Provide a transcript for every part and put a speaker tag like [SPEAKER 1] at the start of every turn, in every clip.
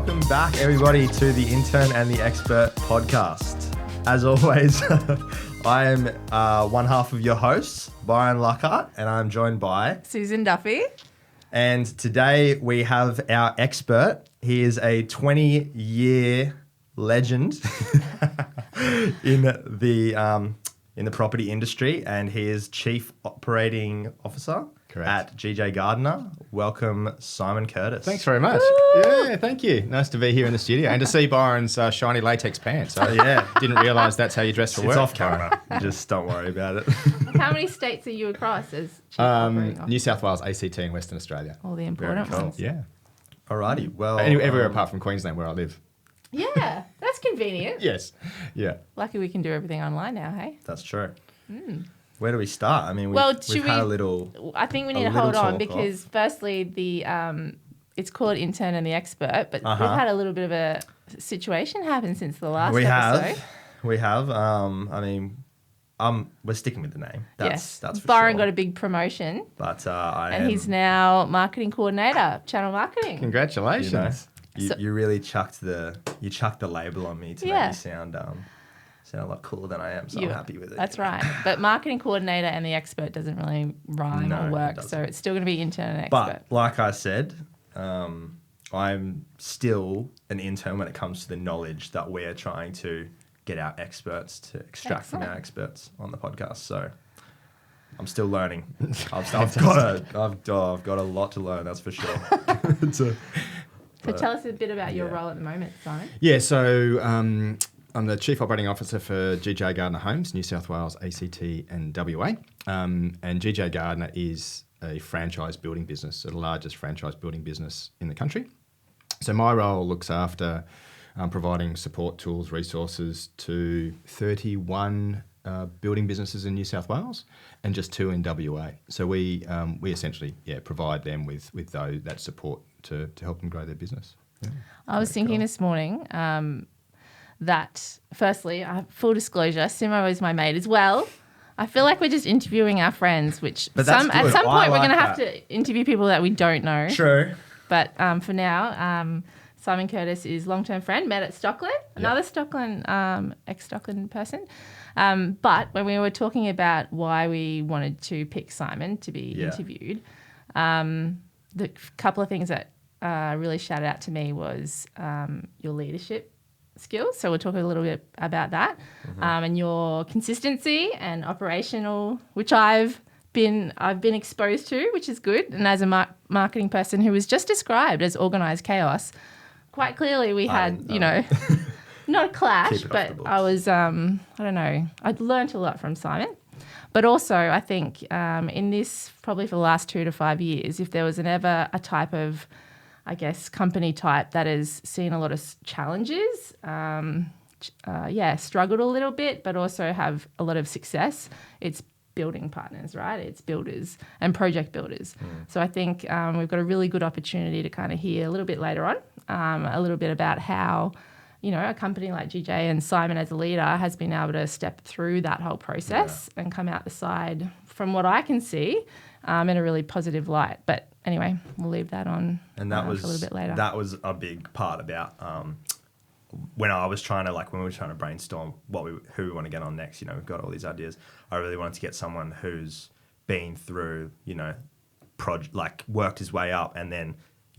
[SPEAKER 1] Welcome back, everybody, to the Intern and the Expert podcast. As always, I am one half of your hosts, Byron Lockhart, and I'm joined by
[SPEAKER 2] Susan Duffy.
[SPEAKER 1] And today we have our expert. He is a 20-year legend in the property industry, and he is Chief Operating Officer.
[SPEAKER 3] Correct.
[SPEAKER 1] At GJ Gardner. Welcome, Simon Curtis.
[SPEAKER 3] Thanks very much. Yeah, thank you. Nice to be here in the studio and to see Byron's shiny latex pants. I didn't realise that's how you dress for work.
[SPEAKER 1] It's off camera. Just don't worry about it.
[SPEAKER 2] How many states are you across as Chief Operating Officer?
[SPEAKER 3] New South Wales, ACT and Western Australia.
[SPEAKER 2] All the important
[SPEAKER 1] cool.
[SPEAKER 2] ones.
[SPEAKER 3] Yeah.
[SPEAKER 1] Alrighty. Well,
[SPEAKER 3] Everywhere apart from Queensland where I live.
[SPEAKER 2] Yeah, that's convenient.
[SPEAKER 3] Yes. Yeah.
[SPEAKER 2] Lucky we can do everything online now, hey?
[SPEAKER 1] That's true. Where do we start? I mean, we've had a little...
[SPEAKER 2] I think we need to hold on because firstly, it's called Intern and the Expert, but we've had a little bit of a situation happen since the last episode.
[SPEAKER 1] We have. I mean, we're sticking with the name. That's for
[SPEAKER 2] Byron
[SPEAKER 1] sure.
[SPEAKER 2] got a big promotion.
[SPEAKER 1] But
[SPEAKER 2] he's now marketing coordinator, channel marketing.
[SPEAKER 3] Congratulations.
[SPEAKER 1] You really chucked the label on me to make me sound a lot cooler than I am, so I'm happy with it.
[SPEAKER 2] That's right. But marketing coordinator and the expert doesn't really rhyme or work, so it's still going to be intern and expert.
[SPEAKER 1] But like I said, I'm still an intern when it comes to the knowledge that we're trying to get our experts to extract from our experts on the podcast. So I'm still learning. I've got a lot to learn, that's for sure.
[SPEAKER 2] So tell us a bit about your role at the moment, Simon.
[SPEAKER 3] Yeah, so I'm the Chief Operating Officer for GJ Gardner Homes, New South Wales, ACT and WA. And GJ Gardner is a franchise building business, so the largest franchise building business in the country. So my role looks after providing support tools, resources to 31 building businesses in New South Wales and just 2 in WA. So we essentially provide them with that support to help them grow their business. Yeah.
[SPEAKER 2] I was thinking this morning that, firstly, full disclosure, Simo is my mate as well. I feel like we're just interviewing our friends, which at some point we're going to have to interview people that we don't know.
[SPEAKER 1] True.
[SPEAKER 2] But for now, Simon Curtis is long-term friend, met at Stockland, another Stockland, ex-Stockland person. But when we were talking about why we wanted to pick Simon to be interviewed, the couple of things that really shouted out to me was your leadership skills. So we'll talk a little bit about that, and your consistency and operational, which I've been exposed to, which is good. And as a marketing person who was just described as organised chaos, quite clearly we had, not a clash, but I was, I'd learnt a lot from Simon. But also I think in this, probably for the last 2 to 5 years, if there was ever a type of, I guess, company type that has seen a lot of challenges, struggled a little bit, but also have a lot of success, it's building partners, right? It's builders and project builders. So I think we've got a really good opportunity to kind of hear a little bit later on, a little bit about how, a company like GJ and Simon as a leader has been able to step through that whole process and come out the side, from what I can see, in a really positive light. But anyway, we'll leave that on
[SPEAKER 1] and that was
[SPEAKER 2] for a little bit later.
[SPEAKER 1] That was a big part about when we were trying to brainstorm who we want to get on next. We've got all these ideas. I really wanted to get someone who's been through, worked his way up and then,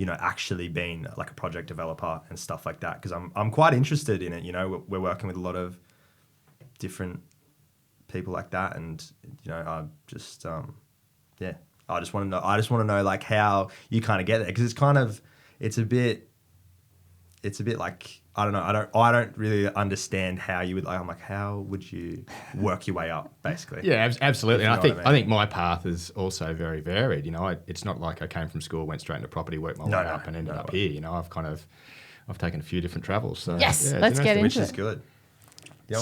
[SPEAKER 1] actually been like a project developer and stuff like that. Because I'm quite interested in it. We're working with a lot of different people like that, and I just I just want to know like how you kind of get there, because it's a bit like, I don't know, I don't really understand how you would, I'm like, how would you work your way up, basically?
[SPEAKER 3] Yeah, absolutely. And
[SPEAKER 1] I
[SPEAKER 3] think my path is also very varied. It's not like I came from school, went straight into property, worked my way up and ended up here. I've taken a few different travels. So
[SPEAKER 2] yes, let's get into it.
[SPEAKER 1] Which is good.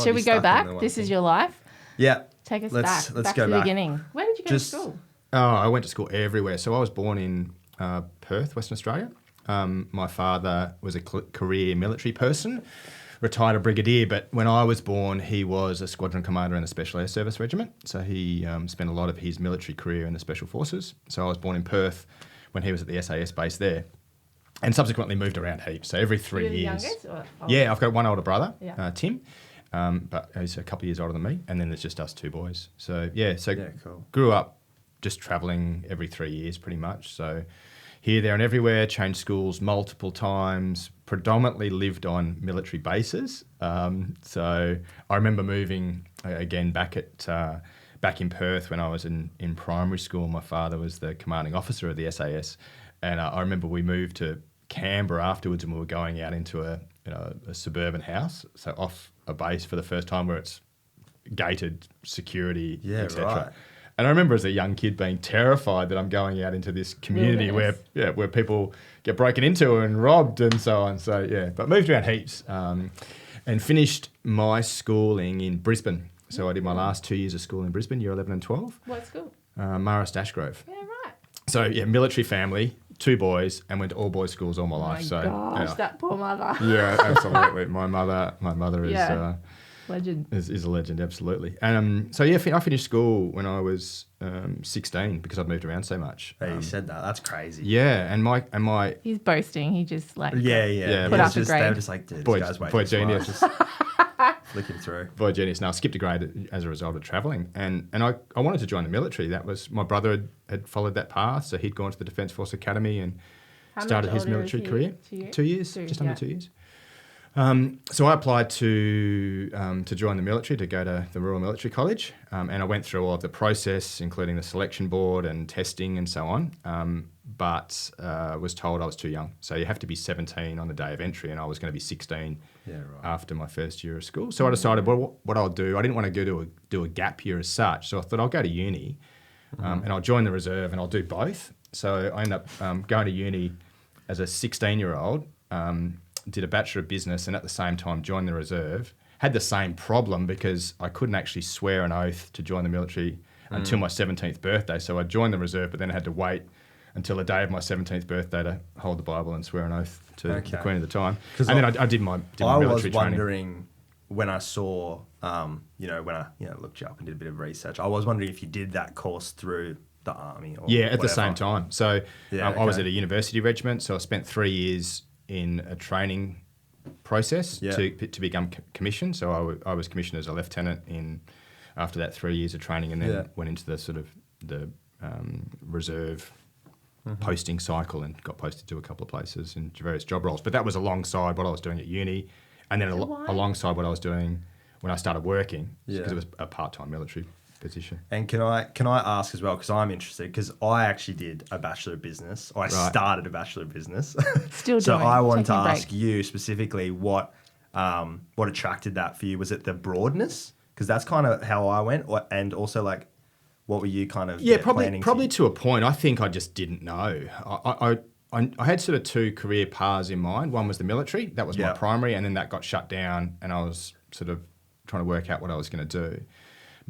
[SPEAKER 2] Should we go back? This is your life.
[SPEAKER 1] Yeah.
[SPEAKER 2] Take us
[SPEAKER 1] let's
[SPEAKER 2] back
[SPEAKER 1] go
[SPEAKER 2] to the beginning. Where did you go to school?
[SPEAKER 3] Oh, I went to school everywhere. So I was born in Perth, Western Australia. My father was a career military person, retired a brigadier, but when I was born, he was a squadron commander in the Special Air Service Regiment. So he spent a lot of his military career in the Special Forces. So I was born in Perth when he was at the SAS base there. and subsequently moved around heaps. So every 3
[SPEAKER 2] You're the
[SPEAKER 3] years.
[SPEAKER 2] youngest or
[SPEAKER 3] Yeah, I've got one older brother,
[SPEAKER 2] Yeah.
[SPEAKER 3] Tim, but he's a couple of years older than me, and then there's just us two boys. So
[SPEAKER 1] Cool.
[SPEAKER 3] grew up just travelling every 3 years pretty much. So here, there and everywhere, changed schools multiple times, predominantly lived on military bases. So I remember moving again back in Perth when I was in primary school. My father was the commanding officer of the SAS, and I remember we moved to Canberra afterwards, and we were going out into a suburban house, so off a base for the first time where it's gated security,
[SPEAKER 1] Yeah,
[SPEAKER 3] etc.
[SPEAKER 1] right.
[SPEAKER 3] And I remember as a young kid being terrified that I'm going out into this community where people get broken into and robbed and so on. So yeah, but moved around heaps and finished my schooling in Brisbane. So I did my last 2 years of school in Brisbane, year 11 and 12.
[SPEAKER 2] What school?
[SPEAKER 3] Marist Ashgrove.
[SPEAKER 2] Yeah, right.
[SPEAKER 3] So yeah, military family, 2 boys, and went to all boys schools all my life. So
[SPEAKER 2] Gosh, that poor mother.
[SPEAKER 3] yeah, absolutely. My mother is.
[SPEAKER 2] Yeah. Legend.
[SPEAKER 3] Is a legend, absolutely. So yeah, I finished school when I was 16 because I'd moved around so much.
[SPEAKER 1] Hey, you said that. That's crazy.
[SPEAKER 3] Yeah, and my
[SPEAKER 2] He's boasting. He just like
[SPEAKER 1] Yeah.
[SPEAKER 2] Put
[SPEAKER 1] It
[SPEAKER 2] up
[SPEAKER 1] was
[SPEAKER 2] a
[SPEAKER 1] just,
[SPEAKER 2] grade.
[SPEAKER 1] they were just like, dude,
[SPEAKER 3] boy,
[SPEAKER 1] this guy's way
[SPEAKER 3] boy
[SPEAKER 1] too smart.
[SPEAKER 3] genius,
[SPEAKER 1] Flick him through.
[SPEAKER 3] boy genius. Now I skipped a grade as a result of travelling, and I wanted to join the military. That was my brother had followed that path, so he'd gone to the Defence Force Academy and
[SPEAKER 2] How much
[SPEAKER 3] started his
[SPEAKER 2] older
[SPEAKER 3] military
[SPEAKER 2] is he
[SPEAKER 3] career.
[SPEAKER 2] to you?
[SPEAKER 3] 2 years,
[SPEAKER 2] Two,
[SPEAKER 3] just under
[SPEAKER 2] yeah.
[SPEAKER 3] 2 years. So I applied to join the military, to go to the Royal Military College, and I went through all of the process, including the selection board and testing and so on, but was told I was too young. So you have to be 17 on the day of entry, and I was going to be 16 after my first year of school. So I decided, well, what I'll do, I didn't want to go to do a gap year as such, so I thought I'll go to uni and I'll join the reserve and I'll do both. So I ended up going to uni as a 16-year-old, did a Bachelor of Business, and at the same time joined the reserve. Had the same problem because I couldn't actually swear an oath to join the military until my 17th birthday. So I joined the reserve, but then I had to wait until the day of my 17th birthday to hold the Bible and swear an oath to the Queen at the time. And then I did my
[SPEAKER 1] I
[SPEAKER 3] military
[SPEAKER 1] was
[SPEAKER 3] training.
[SPEAKER 1] wondering when I saw, when I looked you up and did a bit of research, I was wondering if you did that course through the army or
[SPEAKER 3] Yeah, at the
[SPEAKER 1] whatever.
[SPEAKER 3] same time. So
[SPEAKER 1] Yeah,
[SPEAKER 3] I was
[SPEAKER 1] okay.
[SPEAKER 3] at a university regiment, so I spent 3 years in a training process to become commissioned. So I was commissioned as a lieutenant after that 3 years of training, and then went into the sort of the reserve posting cycle and got posted to a couple of places in various job roles. But that was alongside what I was doing at uni, and then alongside what I was doing when I started working, because it was a part-time military position.
[SPEAKER 1] And can I ask as well, because I'm interested, because I actually did a Bachelor of Business, or I started a Bachelor of Business.
[SPEAKER 2] Still
[SPEAKER 1] So
[SPEAKER 2] doing,
[SPEAKER 1] I wanted to
[SPEAKER 2] taking a
[SPEAKER 1] ask
[SPEAKER 2] break.
[SPEAKER 1] you specifically what attracted that for you. Was it the broadness? Because that's kind of how I went, and also like, what were you kind of planning
[SPEAKER 3] probably to a point. I think I just didn't know. I had sort of 2 career paths in mind. One was the military, that was my primary, and then that got shut down, and I was sort of trying to work out what I was going to do.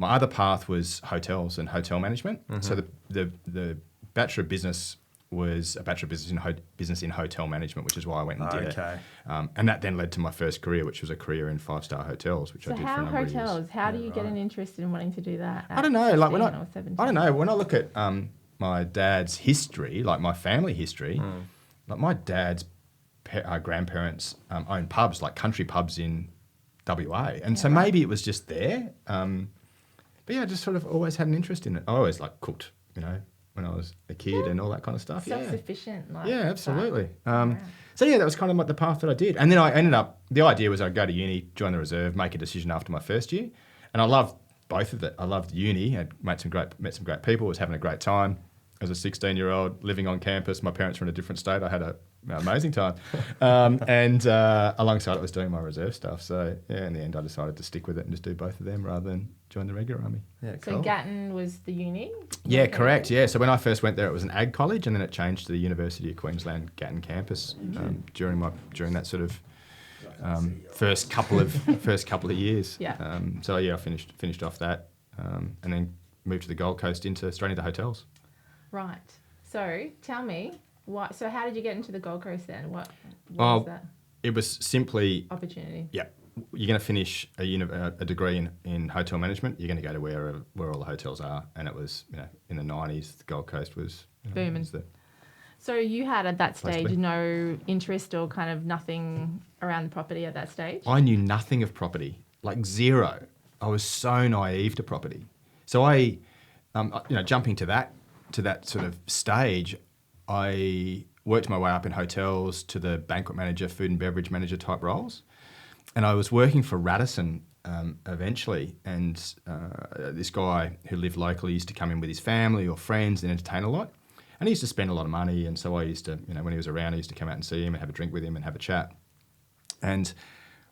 [SPEAKER 3] My other path was hotels and hotel management. So the Bachelor of Business was a Bachelor of Business in Hotel Management, which is why I went and did it. And that then led to my first career, which was a career in 5-star hotels, which I did for a number of years.
[SPEAKER 2] How do you get an interest in wanting to do that?
[SPEAKER 3] I don't know. Like
[SPEAKER 2] I
[SPEAKER 3] don't know. When I look at my dad's history, like my family history, like my dad's grandparents owned pubs, like country pubs in WA, and so maybe it was just there. But yeah, I just sort of always had an interest in it. I always like cooked, when I was a kid and all that kind of stuff.
[SPEAKER 2] Self-sufficient. Like,
[SPEAKER 3] Yeah, absolutely. So yeah, that was kind of like the path that I did. And then I ended up, the idea was I'd go to uni, join the reserve, make a decision after my first year. And I loved both of it. I loved uni, I'd met some great people, was having a great time. As a 16-year-old living on campus, my parents were in a different state. I had an amazing time. And alongside it was doing my reserve stuff. So yeah, in the end I decided to stick with it and just do both of them rather than join the regular army.
[SPEAKER 1] Yeah,
[SPEAKER 2] So
[SPEAKER 1] cool.
[SPEAKER 2] Gatton was the uni?
[SPEAKER 3] Yeah, correct. Yeah, so when I first went there, it was an ag college, and then it changed to the University of Queensland Gatton campus during that sort of first couple of years.
[SPEAKER 2] Yeah.
[SPEAKER 3] So yeah, I finished off that, and then moved to the Gold Coast straight into hotels.
[SPEAKER 2] Right. So tell me, so how did you get into the Gold Coast then? What
[SPEAKER 3] Well,
[SPEAKER 2] was that
[SPEAKER 3] It was simply
[SPEAKER 2] opportunity?
[SPEAKER 3] yeah. You're going to finish a degree in hotel management. You're going to go to where all the hotels are, and it was in the 90s. The Gold Coast was
[SPEAKER 2] Booming. So you had at that
[SPEAKER 3] Place to
[SPEAKER 2] stage
[SPEAKER 3] be.
[SPEAKER 2] no interest or kind of nothing around the property at that stage?
[SPEAKER 3] I knew nothing of property, like zero. I was so naive to property. So I, jumping to that sort of stage, I worked my way up in hotels to the banquet manager, food and beverage manager type roles. And I was working for Radisson eventually. And this guy who lived locally used to come in with his family or friends and entertain a lot. And he used to spend a lot of money. And so I used to, when he was around, I used to come out and see him and have a drink with him and have a chat. And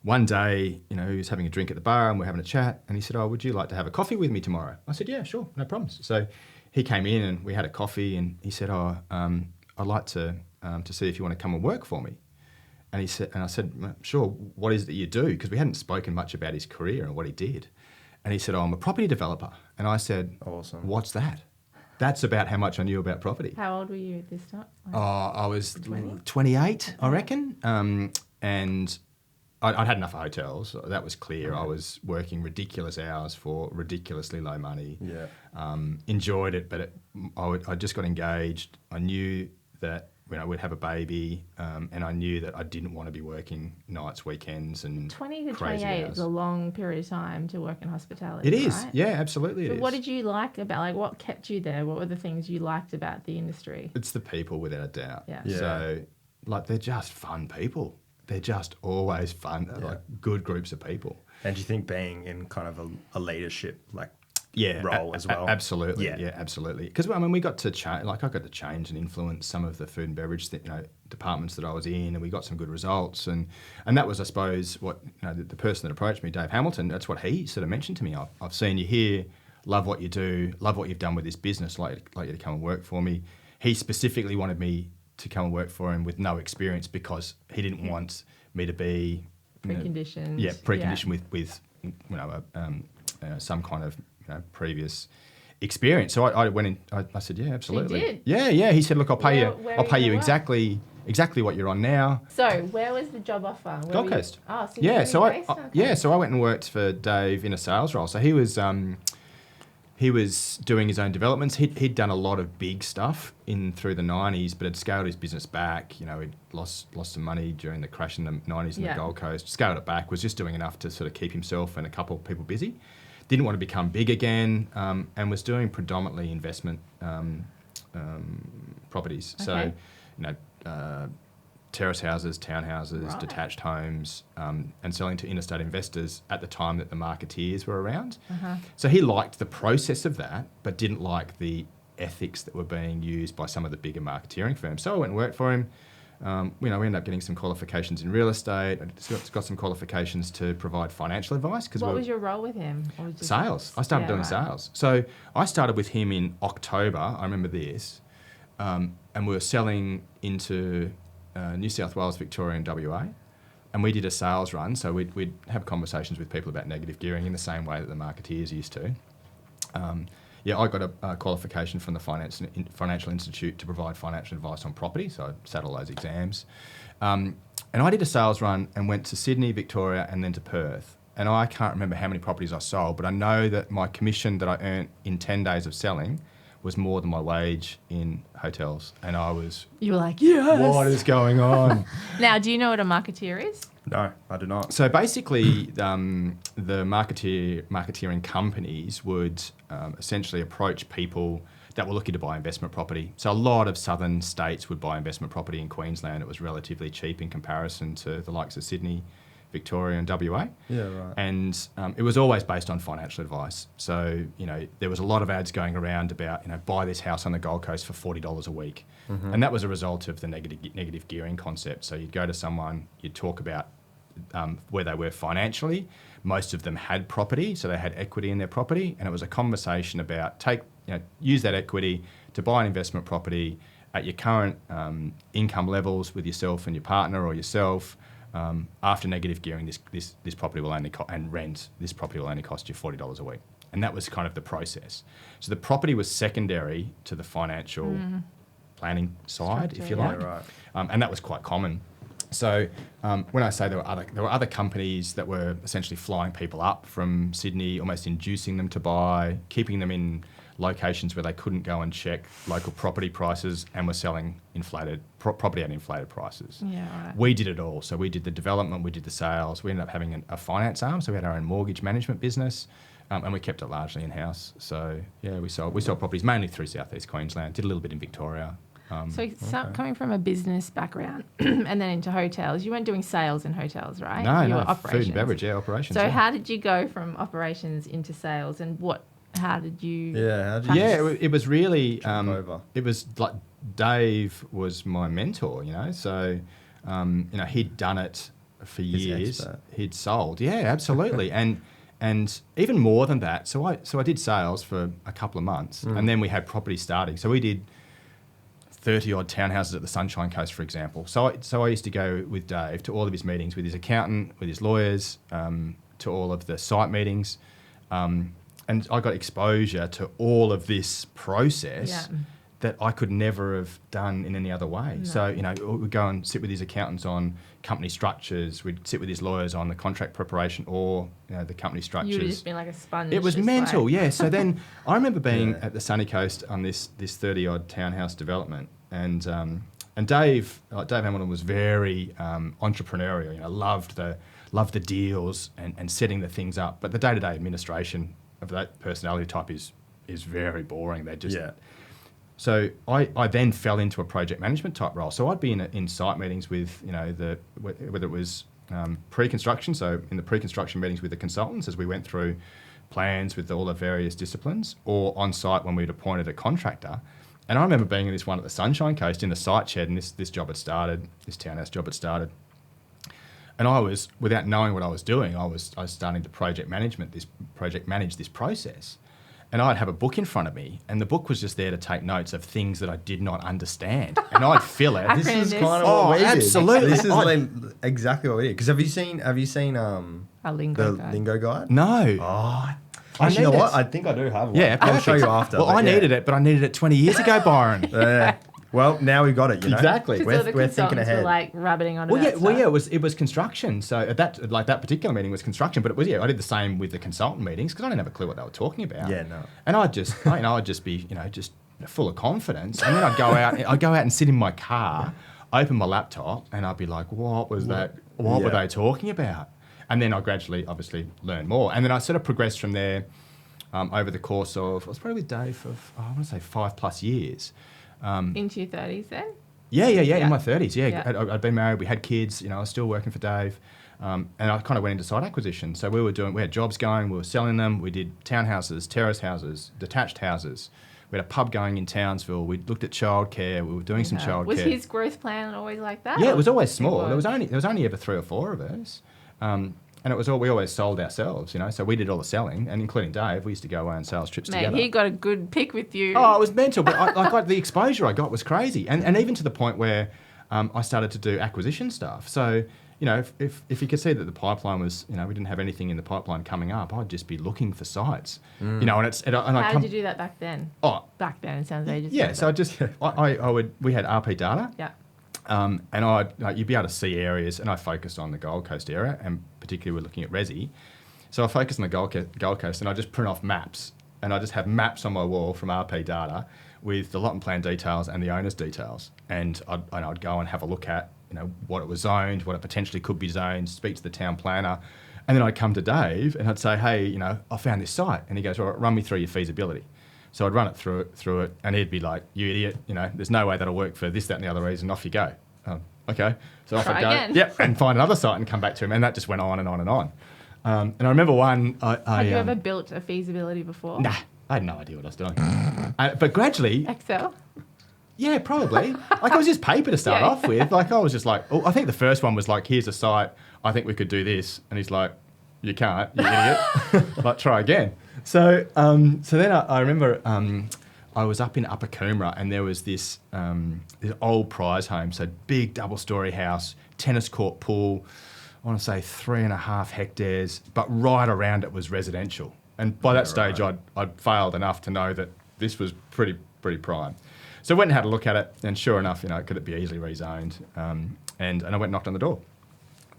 [SPEAKER 3] one day, he was having a drink at the bar and we're having a chat. And he said, "Oh, would you like to have a coffee with me tomorrow?" I said, "Yeah, sure, no problems." So he came in and we had a coffee and he said, "I'd like to see if you want to come and work for me." And I said, "Sure, what is it that you do?" Because we hadn't spoken much about his career and what he did. And he said, "Oh, I'm a property developer." And I said,
[SPEAKER 1] Awesome.
[SPEAKER 3] "What's that?" That's about how much I knew about property.
[SPEAKER 2] How old were you at this time?
[SPEAKER 3] Oh, I was
[SPEAKER 2] 20?
[SPEAKER 3] 28, I reckon. And I'd had enough of hotels. That was clear. I was working ridiculous hours for ridiculously low money.
[SPEAKER 1] Yeah.
[SPEAKER 3] Enjoyed it, but I just got engaged. I knew that we'd have a baby, and I knew that I didn't want to be working nights, weekends, and
[SPEAKER 2] 20 to
[SPEAKER 3] crazy
[SPEAKER 2] 28
[SPEAKER 3] hours.
[SPEAKER 2] is a long period of time to work in hospitality.
[SPEAKER 3] It is,
[SPEAKER 2] right?
[SPEAKER 3] yeah, absolutely.
[SPEAKER 2] So
[SPEAKER 3] It is.
[SPEAKER 2] what did you like about, like, what kept you there? What were the things you liked about the industry?
[SPEAKER 3] It's the people, without a doubt.
[SPEAKER 2] Yeah.
[SPEAKER 1] Yeah.
[SPEAKER 3] So, they're just fun people. They're just always fun, like good groups of people.
[SPEAKER 1] And do you think being in kind of a leadership
[SPEAKER 3] Yeah,
[SPEAKER 1] role as well?
[SPEAKER 3] Absolutely.
[SPEAKER 1] Yeah.
[SPEAKER 3] Yeah, absolutely. Because we got to change. I got to change and influence some of the food and beverage, departments that I was in, and we got some good results. And that was, I suppose, what the person that approached me, Dave Hamilton. That's what he sort of mentioned to me. I've seen you here, love what you do, love what you've done with this business. Like you to come and work for me. He specifically wanted me to come and work for him with no experience because he didn't want me to be
[SPEAKER 2] Preconditioned.
[SPEAKER 3] preconditioned with some kind of previous experience. So I went in. I said, "Yeah, absolutely."
[SPEAKER 2] did?
[SPEAKER 3] Yeah. He said, "Look, I'll pay
[SPEAKER 2] Where
[SPEAKER 3] I'll
[SPEAKER 2] are
[SPEAKER 3] pay
[SPEAKER 2] you
[SPEAKER 3] you
[SPEAKER 2] gonna work?
[SPEAKER 3] exactly what you're on now."
[SPEAKER 2] So where was the job offer? Where
[SPEAKER 3] Gold
[SPEAKER 2] were you-
[SPEAKER 3] Coast.
[SPEAKER 2] Oh, so
[SPEAKER 3] Yeah.
[SPEAKER 2] you
[SPEAKER 3] So
[SPEAKER 2] were
[SPEAKER 3] I
[SPEAKER 2] based on-
[SPEAKER 3] yeah. So I went and worked for Dave in a sales role. So he was doing his own developments. He'd done a lot of big stuff through the 90s, but had scaled his business back. He'd lost some money during the crash in the 90s in the Gold Coast. Scaled it back, was just doing enough to sort of keep himself and a couple of people busy. Didn't want to become big again, and was doing predominantly investment properties.
[SPEAKER 2] Okay.
[SPEAKER 3] So, terrace houses, townhouses,
[SPEAKER 2] Right.
[SPEAKER 3] detached homes, and selling to interstate investors at the time that the marketeers were around. So he liked the process of that, but didn't like the ethics that were being used by some of the bigger marketeering firms. So I went and worked for him. We ended up getting some qualifications in real estate. I got some qualifications to provide financial advice.
[SPEAKER 2] What was your role with him? Or was it just-
[SPEAKER 3] Sales. I started doing
[SPEAKER 2] right.
[SPEAKER 3] sales. So I started with him in October. I remember this. And we were selling into New South Wales, Victoria and WA. And we did a sales run. So we'd have conversations with people about negative gearing in the same way that the marketeers used to. I got a qualification from the Financial Institute to provide financial advice on property. So I sat all those exams. And I did a sales run and went to Sydney, Victoria and then to Perth. And I can't remember how many properties I sold, but I know that my commission that I earned in 10 days of selling was more than my wage in hotels. And I was,
[SPEAKER 2] You were like, yes.
[SPEAKER 3] what is going on?
[SPEAKER 2] Now, do you know what a marketeer is?
[SPEAKER 1] No, I do not.
[SPEAKER 3] So basically, the marketeering companies would essentially approach people that were looking to buy investment property. So a lot of southern states would buy investment property in Queensland. It was relatively cheap in comparison to the likes of Sydney, Victoria and WA.
[SPEAKER 1] Yeah, right.
[SPEAKER 3] And it was always based on financial advice. So, there was a lot of ads going around about, buy this house on the Gold Coast for $40 a week. Mm-hmm. And that was a result of the negative gearing concept. So you'd go to someone, you'd talk about where they were financially. Most of them had property, so they had equity in their property. And it was a conversation about use that equity to buy an investment property at your current income levels with yourself and your partner or yourself. After negative gearing, this property will only this property will only cost you $40 a week, and that was kind of the process. So the property was secondary to the financial planning side, if you like,
[SPEAKER 1] right.
[SPEAKER 3] And that was quite common. So when I say there were other companies that were essentially flying people up from Sydney, almost inducing them to buy, keeping them in locations where they couldn't go and check local property prices and were selling property at inflated prices.
[SPEAKER 2] Yeah, right.
[SPEAKER 3] We did it all. So we did the development, we did the sales. We ended up having a finance arm, so we had our own mortgage management business, and we kept it largely in-house. So, yeah, we sold properties mainly through Southeast Queensland, did a little bit in Victoria.
[SPEAKER 2] Coming from a business background and then into hotels, you weren't doing sales in hotels, right?
[SPEAKER 3] No,
[SPEAKER 2] were
[SPEAKER 3] food and beverage, operations.
[SPEAKER 2] So how did you go from operations into sales, and how did you...
[SPEAKER 3] It was really...
[SPEAKER 1] over?
[SPEAKER 3] It was like Dave was my mentor, so, he'd done it for years.
[SPEAKER 1] Expert.
[SPEAKER 3] He'd sold. Yeah, absolutely. And even more than that, so I did sales for a couple of months, and then we had property starting. So we did 30-odd townhouses at the Sunshine Coast, for example. So I used to go with Dave to all of his meetings with his accountant, with his lawyers, to all of the site meetings. And I got exposure to all of this process that I could never have done in any other way. No. So, we'd go and sit with his accountants on company structures. We'd sit with his lawyers on the contract preparation or the company structures.
[SPEAKER 2] You would just be like a sponge.
[SPEAKER 3] It was mental, yeah. So then I remember being at the Sunny Coast on this 30-odd townhouse development, and Dave Hamilton was very entrepreneurial. Loved the deals and setting the things up. But the day-to-day administration of that personality type is very boring. They just So I then fell into a project management type role. So I'd be in site meetings with whether it was pre-construction, so in the pre-construction meetings with the consultants as we went through plans with all the various disciplines, or on site when we'd appointed a contractor. And I remember being in this one at the Sunshine Coast in the site shed, and this job had started, this townhouse job had started. And I was, without knowing what I was doing, I was starting to project manage this process. And I'd have a book in front of me, and the book was just there to take notes of things that I did not understand. And I'd fill it.
[SPEAKER 1] This is kind of what we did.
[SPEAKER 3] Absolutely.
[SPEAKER 1] This is exactly what we did. Because have you seen
[SPEAKER 2] a lingo
[SPEAKER 1] the
[SPEAKER 2] guide?
[SPEAKER 1] lingo guide?
[SPEAKER 3] No.
[SPEAKER 1] Oh, actually, you know what? I think I do have one.
[SPEAKER 3] Yeah,
[SPEAKER 1] I'll show you after.
[SPEAKER 3] Well, I needed it, but I needed it 20 years ago, Byron.
[SPEAKER 1] Well, now we got it.
[SPEAKER 3] Exactly.
[SPEAKER 2] We're thinking ahead. Were like rabbiting on
[SPEAKER 3] it. It was construction. So that particular meeting was construction, but it was I did the same with the consultant meetings because I didn't have a clue what they were talking about.
[SPEAKER 1] Yeah, no.
[SPEAKER 3] And I'd just be just full of confidence, and then I'd go out and sit in my car, open my laptop, and I'd be like, what was that? What were they talking about? And then I gradually, obviously, learn more, and then I sort of progressed from there over the course of I was probably with Dave for I want to say 5+ years.
[SPEAKER 2] Into your 30s then?
[SPEAKER 3] Yeah, in my 30s, yeah. I'd been married, we had kids, I was still working for Dave, and I kind of went into site acquisition. So we had jobs going, we were selling them, we did townhouses, terrace houses, detached houses. We had a pub going in Townsville, we looked at childcare, we were doing some childcare.
[SPEAKER 2] Was his growth plan always like that?
[SPEAKER 3] Yeah, it was always small. There was only ever 3 or 4 of us. And we always sold ourselves, so we did all the selling, and including Dave, we used to go away on sales trips together.
[SPEAKER 2] He got a good pick with you.
[SPEAKER 3] Oh, it was mental, but the exposure I got was crazy, and even to the point where I started to do acquisition stuff. So, if you could see that the pipeline was, we didn't have anything in the pipeline coming up, I'd just be looking for sites,
[SPEAKER 2] How did you do that back then?
[SPEAKER 3] Oh,
[SPEAKER 2] back then it sounds ages.
[SPEAKER 3] Yeah, so we had RP data.
[SPEAKER 2] Yeah.
[SPEAKER 3] And you'd be able to see areas, and I focused on the Gold Coast area, and particularly we're looking at Resi. So I focused on the Gold Coast, and I just print off maps, and I just have maps on my wall from RP data with the lot and plan details and the owner's details. And I'd go and have a look at what it was zoned, what it potentially could be zoned, speak to the town planner, and then I'd come to Dave and I'd say, hey, I found this site, and he goes, well, run me through your feasibility. So I'd run it through it, and he'd be like, you idiot, there's no way that'll work for this, that, and the other reason. Off you go. Okay. So off I'd go.
[SPEAKER 2] Again.
[SPEAKER 3] Yep, and find another site and come back to him, and that just went on and on and on. And I remember one...
[SPEAKER 2] Have you ever built a feasibility before?
[SPEAKER 3] Nah, I had no idea what I was doing. But gradually...
[SPEAKER 2] Excel?
[SPEAKER 3] Yeah, probably. It was just paper to start off with. I was just like... Oh, I think the first one was like, here's a site, I think we could do this. And he's like, you can't, you idiot. Try again. So then I remember I was up in Upper Coomera, and there was this old prize home, so big double-storey house, tennis court, pool, I want to say 3.5 hectares, but right around it was residential. And by that stage, I'd failed enough to know that this was pretty prime. So I went and had a look at it, and sure enough, could it be easily rezoned? And I went and knocked on the door.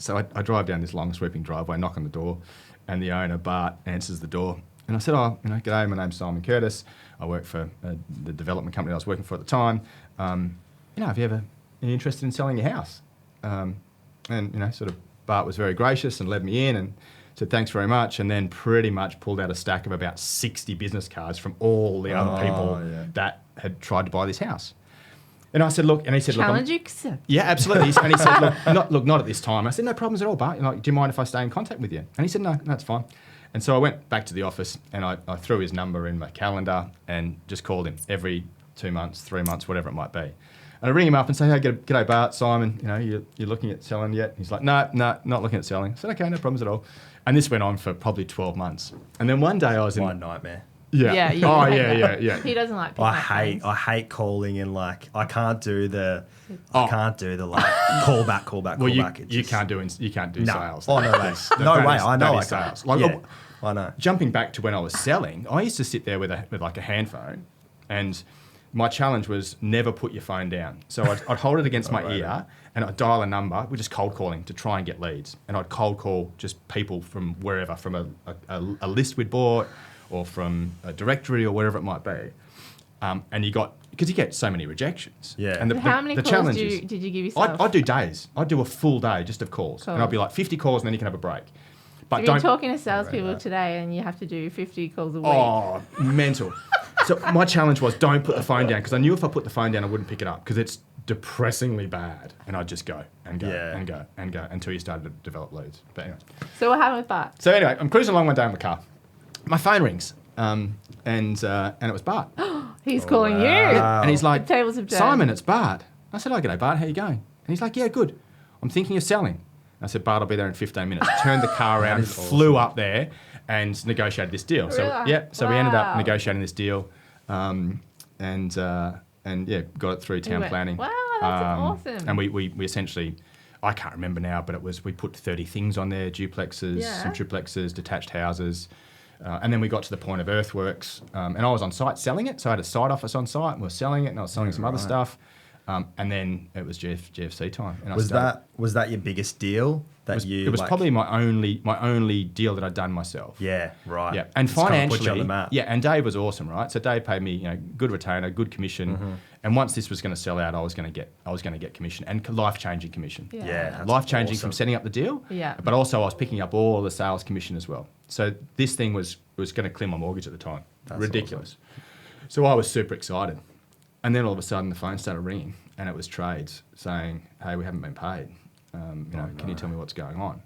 [SPEAKER 3] So I drive down this long sweeping driveway, knock on the door, and the owner, Bart, answers the door. And I said, g'day, my name's Simon Curtis. I work for the development company I was working for at the time. Have you ever been interested in selling your house? Sort of Bart was very gracious and led me in and said, thanks very much. And then pretty much pulled out a stack of about 60 business cards from all the other people that had tried to buy this house. And I said, look, and he said,
[SPEAKER 2] challenge accepted.
[SPEAKER 3] Yeah, absolutely. And he said, not at this time. I said, no problems at all, Bart. Do you mind if I stay in contact with you? And he said, no, that's fine. And so I went back to the office and I threw his number in my calendar and just called him every 2 months, 3 months, whatever it might be. And I ring him up and say, hey, g'day, Bart, Simon, you're looking at selling yet? He's like, no, not looking at selling. I said, okay, no problems at all. And this went on for probably 12 months. And then one day I was in...
[SPEAKER 1] My nightmare.
[SPEAKER 3] Yeah. Yeah.
[SPEAKER 2] He doesn't like picking
[SPEAKER 1] I
[SPEAKER 2] up
[SPEAKER 1] hate
[SPEAKER 2] phones.
[SPEAKER 1] I hate calling and I can't do the call back.
[SPEAKER 3] Well, you can't do sales.
[SPEAKER 1] Oh no way. No way. I know I
[SPEAKER 3] sales.
[SPEAKER 1] can't. I know.
[SPEAKER 3] Jumping back to when I was selling, I used to sit there with like a hand phone, and my challenge was never put your phone down. So I'd hold it against my ear and I'd dial a number. We're just cold calling to try and get leads, and I'd cold call just people from wherever, from a list we'd bought, or from a directory or wherever it might be. And because you get so many rejections.
[SPEAKER 2] Yeah.
[SPEAKER 3] And
[SPEAKER 2] how many calls did you give yourself?
[SPEAKER 3] I'd do days. I'd do a full day just of calls.
[SPEAKER 2] Cool.
[SPEAKER 3] And I'd be like 50 calls and then you can have a break. But
[SPEAKER 2] If you're talking to salespeople today and you have to do 50 calls a week.
[SPEAKER 3] Oh, mental. So my challenge was don't put the phone down, because I knew if I put the phone down, I wouldn't pick it up because it's depressingly bad. And I'd just go and go and go and go until you started to develop leads. But anyway.
[SPEAKER 2] So what happened with Bart?
[SPEAKER 3] So anyway, I'm cruising along one day in my car. My phone rings, and it was Bart.
[SPEAKER 2] He's calling you.
[SPEAKER 3] And he's like,
[SPEAKER 2] The tables have turned.
[SPEAKER 3] Simon, it's Bart. I said, oh, g'day, Bart, how you going? And he's like, yeah, good. I'm thinking of selling. I said, Bart, I'll be there in 15 minutes. Turned the car around, flew up there and negotiated this deal. So
[SPEAKER 2] Really?
[SPEAKER 3] we ended up negotiating this deal, and got it through town planning.
[SPEAKER 2] Wow, that's awesome.
[SPEAKER 3] And we essentially, I can't remember now, but we put 30 things on there, duplexes, some triplexes, detached houses. And then we got to the point of earthworks, and I was on site selling it. So I had a site office on site, and we were selling it, and I was selling some other stuff. And then it was GFC time. And
[SPEAKER 1] was that your biggest deal?
[SPEAKER 3] It was probably my only deal that I'd done myself.
[SPEAKER 1] Yeah, right.
[SPEAKER 3] Yeah, and financially,
[SPEAKER 1] put you on the map.
[SPEAKER 3] yeah, and Dave was awesome, right? So Dave paid me, good retainer, good commission, and once this was going to sell out, I was going to get commission and life-changing commission.
[SPEAKER 1] Yeah, that's
[SPEAKER 3] life-changing
[SPEAKER 1] awesome.
[SPEAKER 3] from setting up the deal.
[SPEAKER 2] Yeah.
[SPEAKER 3] But also I was picking up all the sales commission as well. So this thing was going to clear my mortgage at the time.
[SPEAKER 1] That's
[SPEAKER 3] ridiculous. Awesome. So I was super excited, and then all of a sudden the phone started ringing, and it was trades saying, "Hey, we haven't been paid. Can you tell me what's going on?"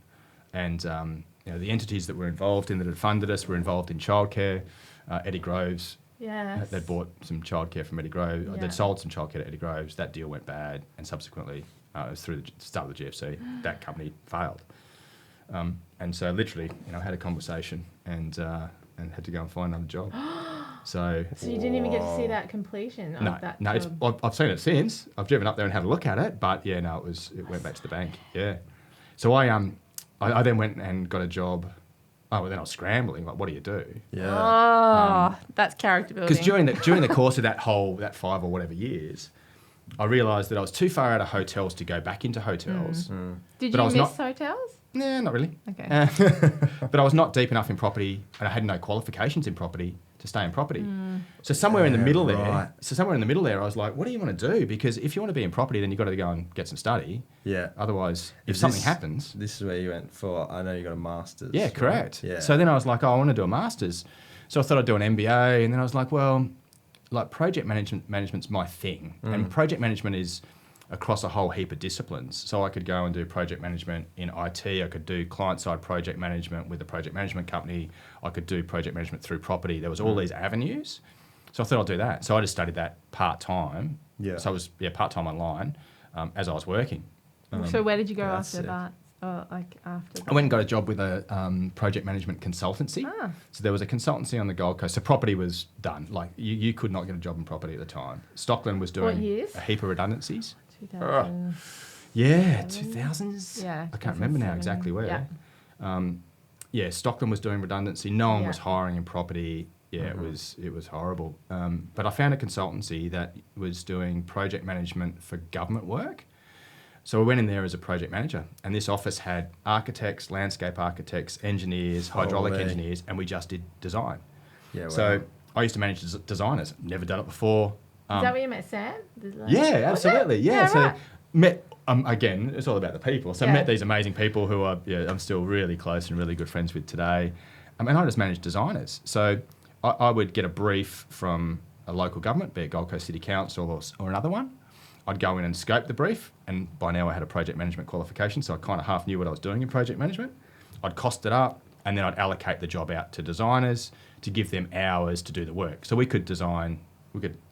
[SPEAKER 3] And the entities that were involved in that had funded us were involved in childcare. Eddie Groves.
[SPEAKER 2] Yes.
[SPEAKER 3] They'd bought some childcare from Eddie Groves.
[SPEAKER 2] Yeah.
[SPEAKER 3] They'd sold some childcare to Eddie Groves. That deal went bad, and subsequently, it was through the start of the GFC, that company failed. And so literally, I had a conversation and had to go and find another job. So
[SPEAKER 2] you didn't even get to see that completion of that job?
[SPEAKER 3] I've seen it since. I've driven up there and had a look at it, but it went back to the bank. Yeah. So I then went and got a job. Oh, well, then I was scrambling. Like, what do you do?
[SPEAKER 1] Yeah.
[SPEAKER 2] Oh, that's character building.
[SPEAKER 3] Because during the course of that 5 or whatever years, I realised that I was too far out of hotels to go back into hotels.
[SPEAKER 2] Did
[SPEAKER 3] but
[SPEAKER 2] you
[SPEAKER 3] I was
[SPEAKER 2] miss hotels?
[SPEAKER 3] Nah, not really.
[SPEAKER 2] Okay.
[SPEAKER 3] But I was not deep enough in property, and I had no qualifications in property to stay in property. So somewhere in the middle there, I was like, what do you want to do? Because if you want to be in property, then you've got to go and get some study.
[SPEAKER 1] Yeah.
[SPEAKER 3] Otherwise, if something happens...
[SPEAKER 1] This is where you went for, I know you got a master's.
[SPEAKER 3] Yeah, correct.
[SPEAKER 1] Yeah.
[SPEAKER 3] So then I was like, I want to do a master's. So I thought I'd do an MBA, and then I was like, well, like project management's my thing. And project management is across a whole heap of disciplines. So I could go and do project management in IT. I could do client-side project management with a project management company. I could do project management through property. There was all these avenues. So I thought I'd do that. So I just studied that part-time.
[SPEAKER 1] Yeah.
[SPEAKER 3] So I was part-time online as I was working.
[SPEAKER 2] So where did you go
[SPEAKER 1] that's
[SPEAKER 2] after
[SPEAKER 1] sick.
[SPEAKER 2] that? Or after that?
[SPEAKER 3] I went and got a job with a project management consultancy. So there was a consultancy on the Gold Coast. So property was done. Like you could not get a job in property at the time. Stockland was doing a heap of redundancies.
[SPEAKER 2] 2000.
[SPEAKER 3] Yeah, 2000s.
[SPEAKER 2] Yeah,
[SPEAKER 3] I can't remember now
[SPEAKER 2] 2007.
[SPEAKER 3] exactly where.
[SPEAKER 2] Yeah.
[SPEAKER 3] Stockland was doing redundancy. No one was hiring in property. Yeah, it was horrible. But I found a consultancy that was doing project management for government work. So I went in there as a project manager, and this office had architects, landscape architects, engineers, hydraulic engineers, and we just did design.
[SPEAKER 1] Yeah,
[SPEAKER 3] So
[SPEAKER 1] wow.
[SPEAKER 3] I used to manage designers. Never done it before.
[SPEAKER 2] Is that where you met Sam?
[SPEAKER 3] Yeah, absolutely. Yeah. So
[SPEAKER 2] right.
[SPEAKER 3] met again. It's all about the people. So
[SPEAKER 2] Yeah.
[SPEAKER 3] met these amazing people who I'm still really close and really good friends with today. And I just managed designers. So I would get a brief from a local government, be it Gold Coast City Council or another one. I'd go in and scope the brief, and by now I had a project management qualification, so I kind of half knew what I was doing in project management. I'd cost it up, and then I'd allocate the job out to designers to give them hours to do the work. So we could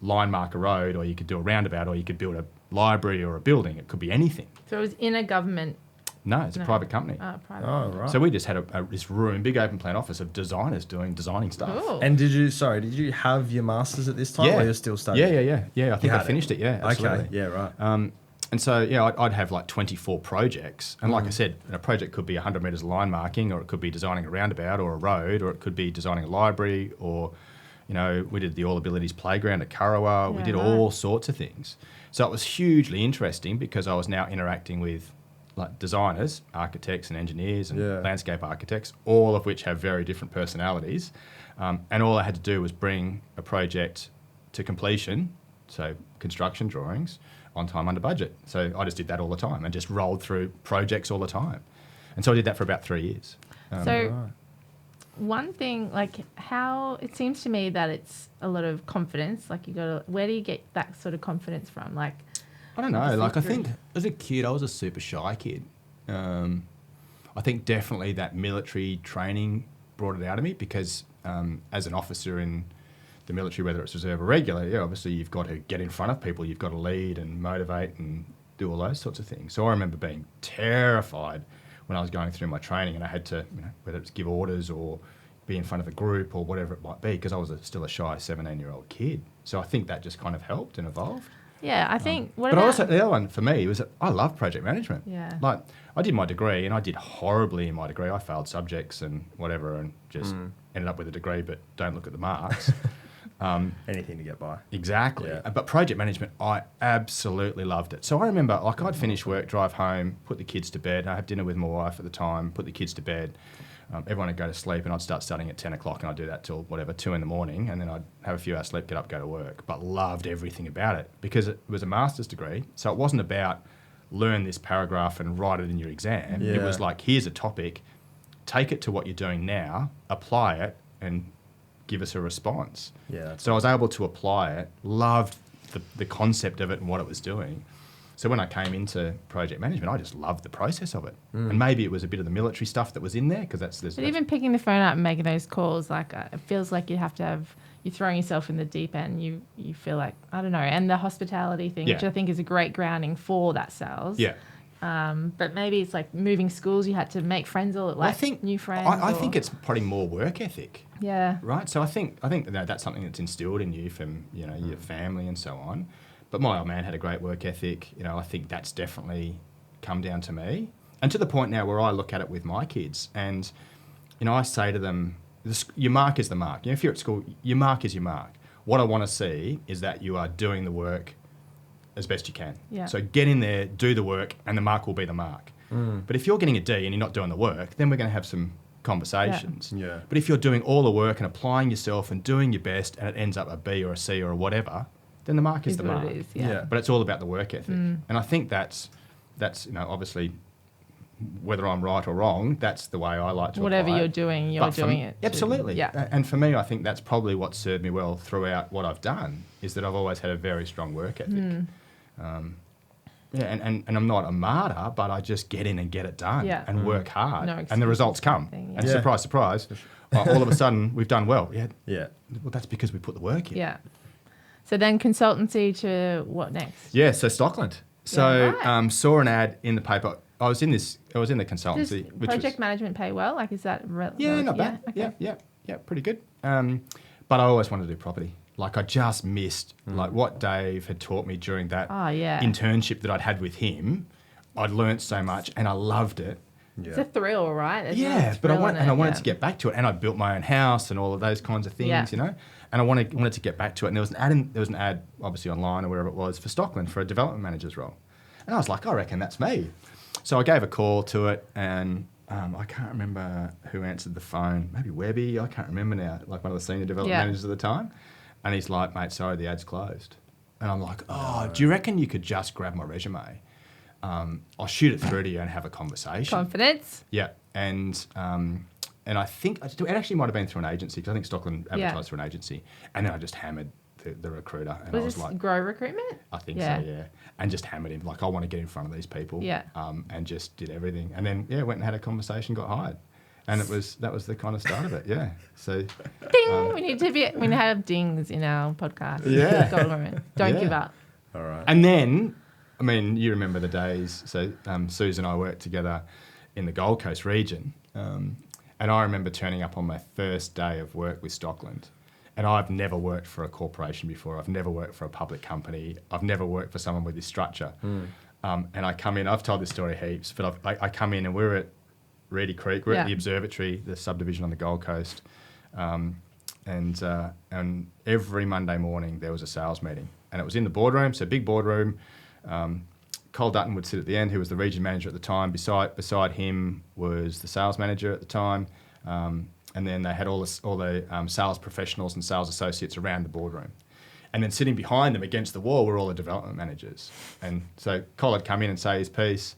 [SPEAKER 3] line mark a road, or you could do a roundabout, or you could build a library or a building. It could be anything.
[SPEAKER 2] So it was in a government.
[SPEAKER 3] No, it's a private company.
[SPEAKER 2] Private.
[SPEAKER 1] Oh, right.
[SPEAKER 3] So we just had this room, big open plan office of designers doing designing stuff.
[SPEAKER 2] Cool.
[SPEAKER 1] And did you have your masters at this time, or you're still studying?
[SPEAKER 3] Yeah. I think I
[SPEAKER 1] had it?
[SPEAKER 3] finished it. Yeah, absolutely.
[SPEAKER 1] Okay. Yeah. Right.
[SPEAKER 3] And so, I'd have like 24 projects. And like I said, a project could be 100 metres of line marking, or it could be designing a roundabout or a road, or it could be designing a library, or, we did the All Abilities Playground at Currawa. We did all sorts of things. So it was hugely interesting because I was now interacting with like designers, architects and engineers and landscape architects, all of which have very different personalities. And all I had to do was bring a project to completion, so construction drawings, on time, under budget. So I just did that all the time and just rolled through projects all the time. And so I did that for about 3 years.
[SPEAKER 2] One thing, like how it seems to me that it's a lot of confidence. Like where do you get that sort of confidence from? Like,
[SPEAKER 3] I don't know. Like I think as a kid, I was a super shy kid. I think definitely that military training brought it out of me because as an officer in the military, whether it's reserve or regular, obviously you've got to get in front of people, you've got to lead and motivate and do all those sorts of things. So I remember being terrified when I was going through my training and I had to, whether it's give orders or be in front of a group or whatever it might be, because I was still a shy 17-year-old kid. So I think that just kind of helped and evolved.
[SPEAKER 2] Yeah, I think.
[SPEAKER 3] But also the other one for me was that I love project management.
[SPEAKER 2] Yeah.
[SPEAKER 3] Like I did my degree and I did horribly in my degree. I failed subjects and whatever and just ended up with a degree, but don't look at the marks.
[SPEAKER 1] Anything to get by.
[SPEAKER 3] Exactly.
[SPEAKER 1] Yeah.
[SPEAKER 3] But project management, I absolutely loved it. So I remember, like, I'd finish work, drive home, put the kids to bed. I had dinner with my wife at the time, put the kids to bed. Everyone would go to sleep, and I'd start studying at 10 o'clock, and I'd do that till, 2 in the morning, and then I'd have a few hours sleep, get up, go to work. But loved everything about it because it was a master's degree. So it wasn't about learn this paragraph and write it in your exam.
[SPEAKER 1] Yeah.
[SPEAKER 3] It was like, here's a topic, take it to what you're doing now, apply it, and give us a response.
[SPEAKER 1] Yeah.
[SPEAKER 3] So I was able to apply it, loved the concept of it and what it was doing. So when I came into project management, I just loved the process of it. And maybe it was a bit of the military stuff that was in there because that's...
[SPEAKER 2] But even picking the phone up and making those calls, like it feels like you have to have... You're throwing yourself in the deep end. You feel like, I don't know, and the hospitality thing, which I think is a great grounding for that sales.
[SPEAKER 3] Yeah.
[SPEAKER 2] But maybe it's like moving schools. You had to make friends or new friends.
[SPEAKER 3] I think it's probably more work ethic.
[SPEAKER 2] Yeah.
[SPEAKER 3] Right. So I think that's something that's instilled in you from your family and so on. But my old man had a great work ethic. I think that's definitely come down to me, and to the point now where I look at it with my kids, and I say to them, your mark is the mark. If you're at school, your mark is your mark. What I want to see is that you are doing the work as best you can.
[SPEAKER 2] Yeah.
[SPEAKER 3] So get in there, do the work, and the mark will be the mark. But if you're getting a D and you're not doing the work, then we're going to have some conversations.
[SPEAKER 1] Yeah.
[SPEAKER 3] But if you're doing all the work and applying yourself and doing your best and it ends up a B or a C or a whatever, then the mark is the
[SPEAKER 2] what
[SPEAKER 3] mark.
[SPEAKER 2] it is, yeah.
[SPEAKER 3] But it's all about the work ethic. And I think that's obviously, whether I'm right or wrong, that's the way I like to
[SPEAKER 2] Whatever
[SPEAKER 3] apply
[SPEAKER 2] you're
[SPEAKER 3] it.
[SPEAKER 2] doing,
[SPEAKER 3] But
[SPEAKER 2] doing it.
[SPEAKER 3] Absolutely.
[SPEAKER 2] Yeah.
[SPEAKER 3] And for me, I think that's probably what served me well throughout what I've done, is that I've always had a very strong work ethic. And I'm not a martyr, but I just get in and get it done and work hard.
[SPEAKER 2] No
[SPEAKER 3] and the
[SPEAKER 2] excuses
[SPEAKER 3] results come.
[SPEAKER 2] thing,
[SPEAKER 3] And
[SPEAKER 1] Yeah.
[SPEAKER 3] surprise, surprise, all of a sudden we've done well. Yeah.
[SPEAKER 1] Yeah.
[SPEAKER 3] Well, that's because we put the work in.
[SPEAKER 2] Yeah. So then consultancy to what next?
[SPEAKER 3] Yeah, so Stockland. So
[SPEAKER 2] Yeah, right.
[SPEAKER 3] saw an ad in the paper. I was in the
[SPEAKER 2] Does
[SPEAKER 3] consultancy. which
[SPEAKER 2] project
[SPEAKER 3] was,
[SPEAKER 2] management pay well? Like, is that...
[SPEAKER 3] Yeah, not bad.
[SPEAKER 2] Okay.
[SPEAKER 3] Yeah, pretty good. But I always wanted to do property. Like I just missed like what Dave had taught me during that internship that I'd had with him. I'd learnt so much and I loved it.
[SPEAKER 2] It's a thrill, right? There's
[SPEAKER 3] Yeah,
[SPEAKER 2] a
[SPEAKER 3] but I
[SPEAKER 2] thrill in
[SPEAKER 3] wanted
[SPEAKER 2] it,
[SPEAKER 3] to get back to it, and I built my own house and all of those kinds of things,
[SPEAKER 2] Yeah.
[SPEAKER 3] And I wanted to get back to it. And there was an ad obviously online or wherever it was for Stockland for a development manager's role, and I was like, I reckon that's me. So I gave a call to it, and I can't remember who answered the phone. Maybe Webby. I can't remember now. Like one of the senior development
[SPEAKER 2] Yeah.
[SPEAKER 3] managers at the time. And he's like, mate, sorry, the ad's closed. And I'm like, do you reckon you could just grab my resume? I'll shoot it through to you and have a conversation.
[SPEAKER 2] Confidence.
[SPEAKER 3] Yeah. And I think it actually might have been through an agency because I think Stockland advertised through an agency. And then I just hammered the recruiter. And
[SPEAKER 2] Was
[SPEAKER 3] I was
[SPEAKER 2] this
[SPEAKER 3] like,
[SPEAKER 2] Grow Recruitment?
[SPEAKER 3] I think so, yeah. And just hammered him. Like, I want to get in front of these people.
[SPEAKER 2] Yeah.
[SPEAKER 3] And just did everything. And then, went and had a conversation, got hired. And that was the kind of start of it, yeah. So,
[SPEAKER 2] Ding! We need to have dings in our podcast.
[SPEAKER 3] Yeah.
[SPEAKER 2] Don't
[SPEAKER 3] Yeah.
[SPEAKER 2] give up.
[SPEAKER 1] All right.
[SPEAKER 3] and then, I mean, you remember the days. So, Susan and I worked together in the Gold Coast region. And I remember turning up on my first day of work with Stockland. And I've never worked for a corporation before. I've never worked for a public company. I've never worked for someone with this structure. And I come in, I've told this story heaps, but I come in and we're at Reedy Creek, we're at the Observatory, the subdivision on the Gold Coast. And every Monday morning there was a sales meeting. And it was in the boardroom, so big boardroom. Cole Dutton would sit at the end, who was the region manager at the time. Beside him was the sales manager at the time. And then they had all the sales professionals and sales associates around the boardroom. And then sitting behind them against the wall were all the development managers. And so Cole would come in and say his piece.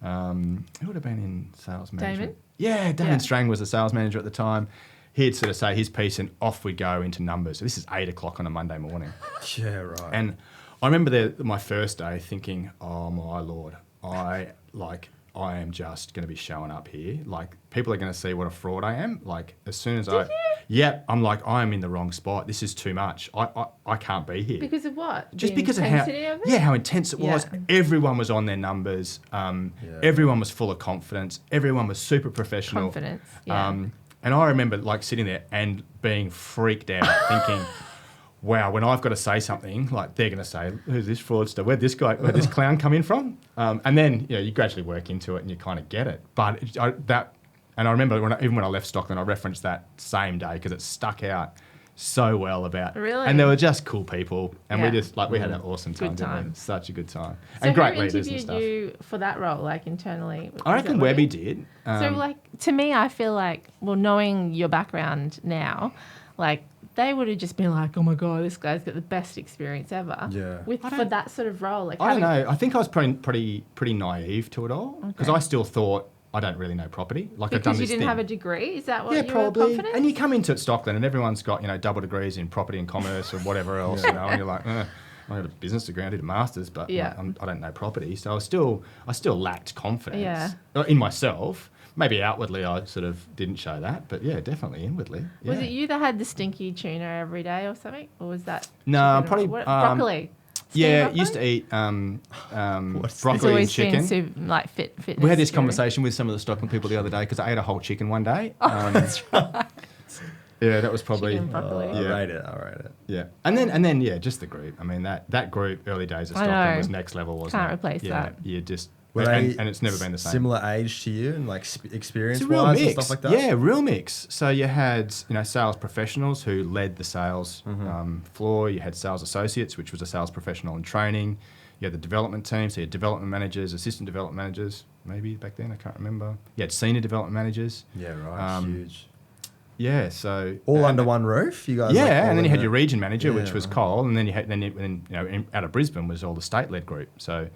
[SPEAKER 3] Who would have been in sales management?
[SPEAKER 2] Damon?
[SPEAKER 3] Yeah, Damon Strang was the sales manager at the time. He'd sort of say his piece and off we go into numbers. So this is 8 o'clock on a Monday morning.
[SPEAKER 1] Yeah, right.
[SPEAKER 3] And I remember my first day thinking, oh my Lord, I am just going to be showing up here. Like, people are going to see what a fraud I am. Like, as soon as I'm like, I am in the wrong spot. This is too much. I can't be here.
[SPEAKER 2] Because of what?
[SPEAKER 3] Just
[SPEAKER 2] The
[SPEAKER 3] because of
[SPEAKER 2] intensity of it?
[SPEAKER 3] how intense it was.
[SPEAKER 2] Yeah.
[SPEAKER 3] Everyone was on their numbers. Everyone was full of confidence. Everyone was super professional.
[SPEAKER 2] Confidence, yeah.
[SPEAKER 3] And I remember like sitting there and being freaked out, thinking, wow, when I've got to say something, like they're going to say, who's this fraudster? Where'd this clown come in from? And then you gradually work into it and you kind of get it. But and I remember even when I left Stockland, I referenced that same day because it stuck out so well about.
[SPEAKER 2] Really?
[SPEAKER 3] And they were just cool people, and
[SPEAKER 2] Yeah.
[SPEAKER 3] we had an awesome time.
[SPEAKER 2] Good
[SPEAKER 3] didn't we?
[SPEAKER 2] time.
[SPEAKER 3] Such a good time,
[SPEAKER 2] So
[SPEAKER 3] and great
[SPEAKER 2] who
[SPEAKER 3] leaders and
[SPEAKER 2] interviewed
[SPEAKER 3] stuff.
[SPEAKER 2] you for that role, like internally?
[SPEAKER 3] I
[SPEAKER 2] Was
[SPEAKER 3] reckon
[SPEAKER 2] that
[SPEAKER 3] Webby
[SPEAKER 2] Webby?
[SPEAKER 3] did.
[SPEAKER 2] So, like, to me, I feel like, well, knowing your background now, like, they would have just been like, oh my God, this guy's got the best experience ever.
[SPEAKER 1] Yeah.
[SPEAKER 2] For that sort of role. Like,
[SPEAKER 3] I don't know. I think I was pretty naive to it all because I still thought I don't really know property. Like I've done
[SPEAKER 2] Because you
[SPEAKER 3] this
[SPEAKER 2] didn't
[SPEAKER 3] thing.
[SPEAKER 2] have a degree? Is that what
[SPEAKER 3] Yeah,
[SPEAKER 2] you
[SPEAKER 3] probably.
[SPEAKER 2] were confident?
[SPEAKER 3] And you come into Stockland and everyone's got, double degrees in property and commerce or whatever else, and you're like, I got a business degree, I did a master's, but I don't know property. So I still lacked confidence in myself. Maybe outwardly I sort of didn't show that, but yeah, definitely inwardly. Yeah.
[SPEAKER 2] Was it you that had the stinky tuna every day or something? Or was that
[SPEAKER 3] No,
[SPEAKER 2] chicken?
[SPEAKER 3] probably,
[SPEAKER 2] broccoli? Steamed
[SPEAKER 3] Yeah,
[SPEAKER 2] broccoli?
[SPEAKER 3] used to eat
[SPEAKER 2] It's
[SPEAKER 3] broccoli and
[SPEAKER 2] always
[SPEAKER 3] chicken.
[SPEAKER 2] been like fitness.
[SPEAKER 3] We had this
[SPEAKER 2] guru.
[SPEAKER 3] conversation with some of the Stockland people the other day because I ate a whole chicken one day.
[SPEAKER 2] That's right.
[SPEAKER 3] Yeah, that was probably
[SPEAKER 2] Chicken broccoli.
[SPEAKER 1] I'll rate it.
[SPEAKER 3] yeah. And then just the group. I mean that group early days of
[SPEAKER 2] I
[SPEAKER 3] Stockland
[SPEAKER 2] know.
[SPEAKER 3] was next level, wasn't
[SPEAKER 2] Can't
[SPEAKER 3] it?
[SPEAKER 2] replace that.
[SPEAKER 3] You just
[SPEAKER 1] Were
[SPEAKER 3] and
[SPEAKER 1] they
[SPEAKER 3] it's never been the same.
[SPEAKER 1] Similar age to you and like experience
[SPEAKER 3] It's a real
[SPEAKER 1] wise and
[SPEAKER 3] mix.
[SPEAKER 1] stuff like that?
[SPEAKER 3] Yeah, real mix. So you had sales professionals who led the sales floor. You had sales associates, which was a sales professional in training. You had the development team, so you had development managers, assistant development managers, maybe back then, I can't remember. You had senior development managers.
[SPEAKER 1] Yeah, right. Huge.
[SPEAKER 3] Yeah, so
[SPEAKER 1] All under one roof, you guys.
[SPEAKER 3] yeah,
[SPEAKER 1] like, all
[SPEAKER 3] and then you
[SPEAKER 1] in
[SPEAKER 3] had
[SPEAKER 1] the-
[SPEAKER 3] your region manager, which was
[SPEAKER 1] right.
[SPEAKER 3] Cole, and then out of Brisbane was all the state-led group. So,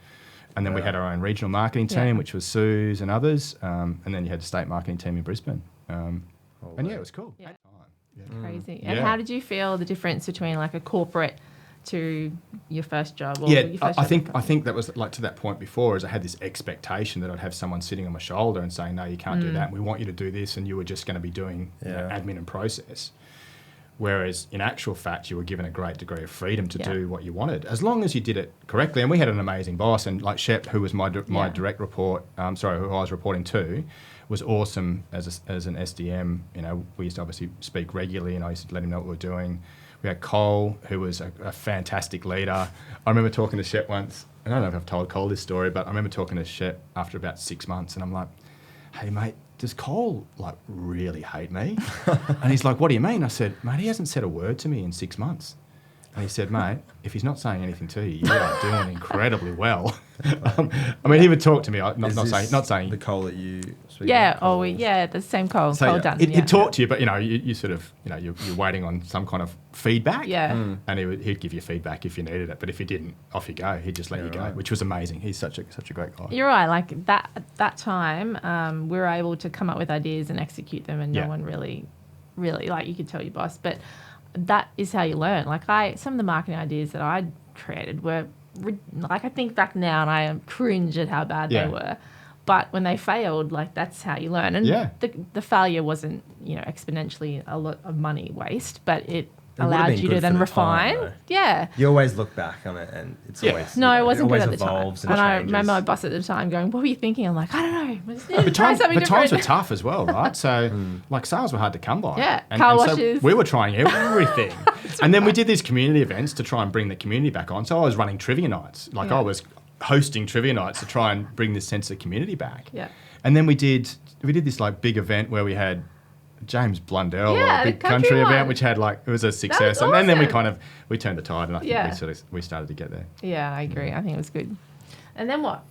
[SPEAKER 3] and then we had our own regional marketing team, which was Sue's and others, and then you had the state marketing team in Brisbane. And yeah, it was cool.
[SPEAKER 2] Yeah.
[SPEAKER 3] Yeah.
[SPEAKER 2] Crazy. And
[SPEAKER 3] Yeah.
[SPEAKER 2] how did you feel the difference between like a corporate to your first job? Or
[SPEAKER 3] Yeah,
[SPEAKER 2] your first
[SPEAKER 3] I
[SPEAKER 2] job
[SPEAKER 3] think
[SPEAKER 2] in
[SPEAKER 3] I think that was like to that point before, is I had this expectation that I'd have someone sitting on my shoulder and saying, no, you can't do that. We want you to do this, and you were just going to be doing admin and process. Whereas in actual fact, you were given a great degree of freedom to do what you wanted, as long as you did it correctly. And we had an amazing boss, and like Shep, who was my direct report, who I was reporting to, was awesome as an SDM. We used to obviously speak regularly, and I used to let him know what we were doing. We had Cole, who was a fantastic leader. I remember talking to Shep once. I don't know if I've told Cole this story, but I remember talking to Shep after about 6 months, and I'm like, hey, mate, does Cole like really hate me? And he's like, what do you mean? I said, mate, he hasn't said a word to me in 6 months. And he said, mate, if he's not saying anything to you, you are doing incredibly well. I mean, he would talk to me, not saying.
[SPEAKER 1] The Cole that you speak
[SPEAKER 2] Yeah,
[SPEAKER 1] of?
[SPEAKER 2] the same Cole Dunn.
[SPEAKER 3] He'd talk to you, but you sort of, you're waiting on some kind of feedback.
[SPEAKER 2] Yeah.
[SPEAKER 3] And he'd give you feedback if you needed it, but if you didn't, off you go. He'd just let you go, which was amazing. He's such a great guy.
[SPEAKER 2] You're right. Like that at that time, we were able to come up with ideas and execute them, and no one really, like you could tell your boss, but that is how you learn. Like some of the marketing ideas that I created were like, I think back now and I cringe at how bad they were. But when they failed, like that's how you learn. And the failure wasn't, exponentially a lot of money waste, but it allowed you to then refine.
[SPEAKER 1] You always look back on it and it's always...
[SPEAKER 2] No, it wasn't good at the
[SPEAKER 1] time.
[SPEAKER 2] And I remember my boss at the time going, what were you thinking? I'm like, I don't know.
[SPEAKER 3] But times were tough as well, right? So like sales were hard to come by.
[SPEAKER 2] Yeah,
[SPEAKER 3] car washes. So we were trying everything. And then we did these community events to try and bring the community back on. So I was running trivia nights. Like I was hosting trivia nights to try and bring this sense of community back.
[SPEAKER 2] Yeah.
[SPEAKER 3] And then we did this like big event where we had James Blundell, a big country event, which had like, it was a success.
[SPEAKER 2] Awesome.
[SPEAKER 3] And then we turned the tide, and I think we started to get there.
[SPEAKER 2] Yeah, I agree. I think it was good. And then what?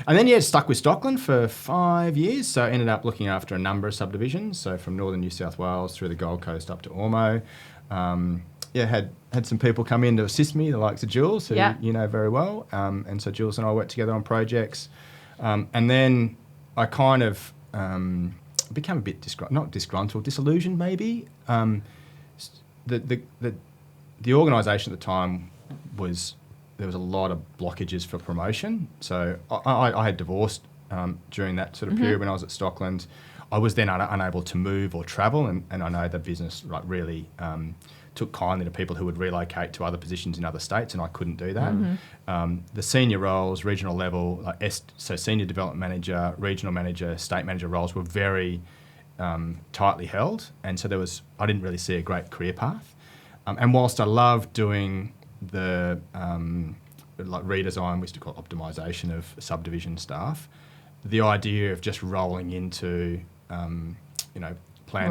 [SPEAKER 3] And then, stuck with Stockland for 5 years. So ended up looking after a number of subdivisions. So from northern New South Wales through the Gold Coast up to Ormo. Had some people come in to assist me, the likes of Jules, who you know very well. And so Jules and I worked together on projects. And then I kind of... became a bit disillusioned maybe. The organisation at the time there was a lot of blockages for promotion. So I had divorced during that sort of period when I was at Stockland. I was then unable to move or travel, and I know the business really took kindly to people who would relocate to other positions in other states, and I couldn't do that. The senior roles, regional level, so senior development manager, regional manager, state manager roles were very tightly held, and so I didn't really see a great career path. And whilst I loved doing the like redesign, we used to call it optimisation of subdivision staff, the idea of just rolling into plan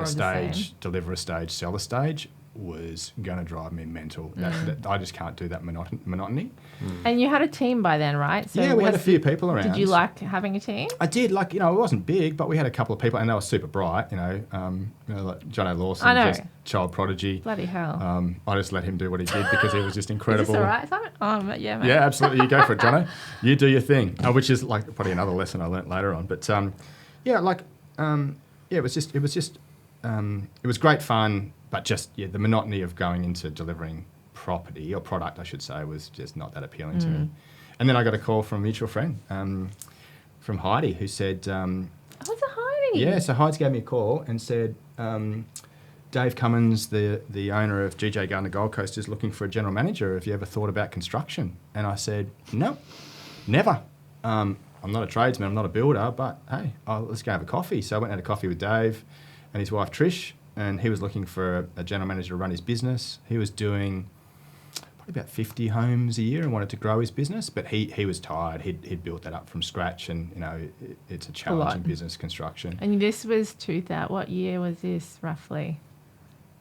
[SPEAKER 3] a stage, deliver a stage, sell a stage was going to drive me mental. That I just can't do that monotony.
[SPEAKER 2] And you had a team by then, right?
[SPEAKER 3] So we had a few people around.
[SPEAKER 2] Did you like having a team?
[SPEAKER 3] I did. Like, it wasn't big, but we had a couple of people, and they were super bright. Like John O'Lawson, just child prodigy.
[SPEAKER 2] Bloody hell.
[SPEAKER 3] I just let him do what he did because he was just incredible.
[SPEAKER 2] Is this all right, Simon? Yeah, mate.
[SPEAKER 3] Yeah, absolutely. You go for it, Jono. You do your thing, which is like probably another lesson I learnt later on. But it was great fun. But just, the monotony of going into delivering property, or product, I should say, was just not that appealing to me. And then I got a call from a mutual friend, from Heidi, who said...
[SPEAKER 2] was it Heidi?
[SPEAKER 3] Yeah, so Heidi gave me a call and said, Dave Cummins, the owner of GJ Gardner Gold Coast, is looking for a general manager. Have you ever thought about construction? And I said, no, never. I'm not a tradesman, I'm not a builder, but hey, let's go have a coffee. So I went and had a coffee with Dave and his wife Trish, and he was looking for a general manager to run his business. He was doing probably about 50 homes a year and wanted to grow his business, but he was tired. He'd built that up from scratch, and it's a challenging business, construction.
[SPEAKER 2] And this was 2000. What year was this roughly?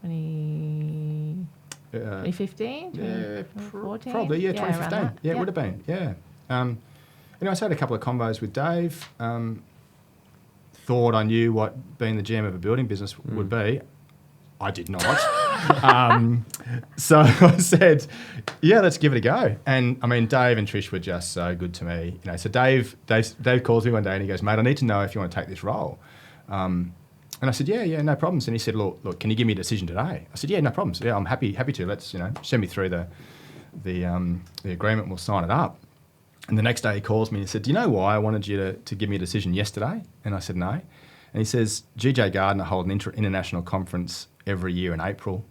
[SPEAKER 2] 2015? 2014?
[SPEAKER 3] Probably, 2015. Yeah, it would have been. Yeah. Anyway, so I had a couple of combos with Dave. Thought I knew what being the GM of a building business would be. I did not. So I said, let's give it a go. And I mean, Dave and Trish were just so good to me. So Dave calls me one day and he goes, mate, I need to know if you want to take this role. And I said, yeah, no problems. And he said, look, can you give me a decision today? I said, yeah, no problems. Yeah, I'm happy to. Let's, send me through the agreement. We'll sign it up. And the next day he calls me and he said, do you know why I wanted you to give me a decision yesterday? And I said, no. And he says, GJ Gardner hold an international conference every year in April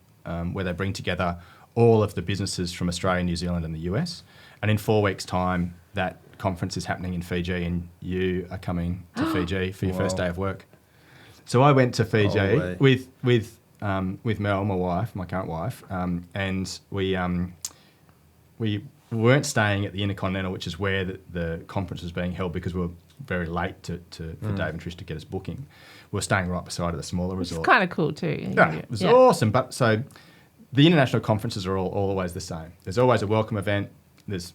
[SPEAKER 3] where they bring together all of the businesses from Australia, New Zealand and the US. And in 4 weeks' time, that conference is happening in Fiji, and you are coming to Fiji for your first day of work. So I went to Fiji with Mel, my wife, my current wife, and we weren't staying at the Intercontinental, which is where the conference was being held, because we were very late for Dave and Trish to get us booking. We were staying right beside of the smaller resort.
[SPEAKER 2] It's kind of cool too.
[SPEAKER 3] Yeah, it was awesome. But so the international conferences are all always the same. There's always a welcome event. There's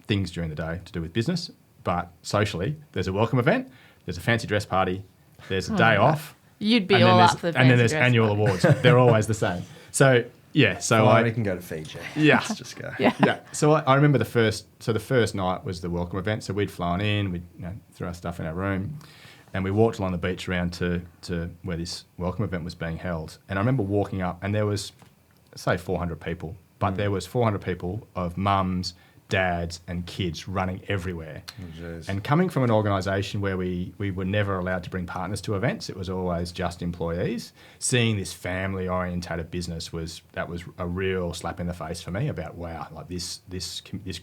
[SPEAKER 3] things during the day to do with business, but socially, there's a welcome event. There's a fancy dress party. There's a day off.
[SPEAKER 2] You'd be all up for the
[SPEAKER 3] and then there's
[SPEAKER 2] fancy dress
[SPEAKER 3] annual
[SPEAKER 2] party.
[SPEAKER 3] awards. They're always the same. So yeah,
[SPEAKER 1] we can go to Fiji.
[SPEAKER 3] Yeah.
[SPEAKER 1] Let's just go.
[SPEAKER 2] Yeah.
[SPEAKER 3] So I remember the first night was the welcome event. So we'd flown in, we threw our stuff in our room, and we walked along the beach around to where this welcome event was being held. And I remember walking up, and there was, say, 400 people, but there was 400 people of mums, dads, and kids running everywhere.
[SPEAKER 1] Oh,
[SPEAKER 3] and coming from an organisation where we were never allowed to bring partners to events, it was always just employees. Seeing this family-orientated business was a real slap in the face for me about, wow, like this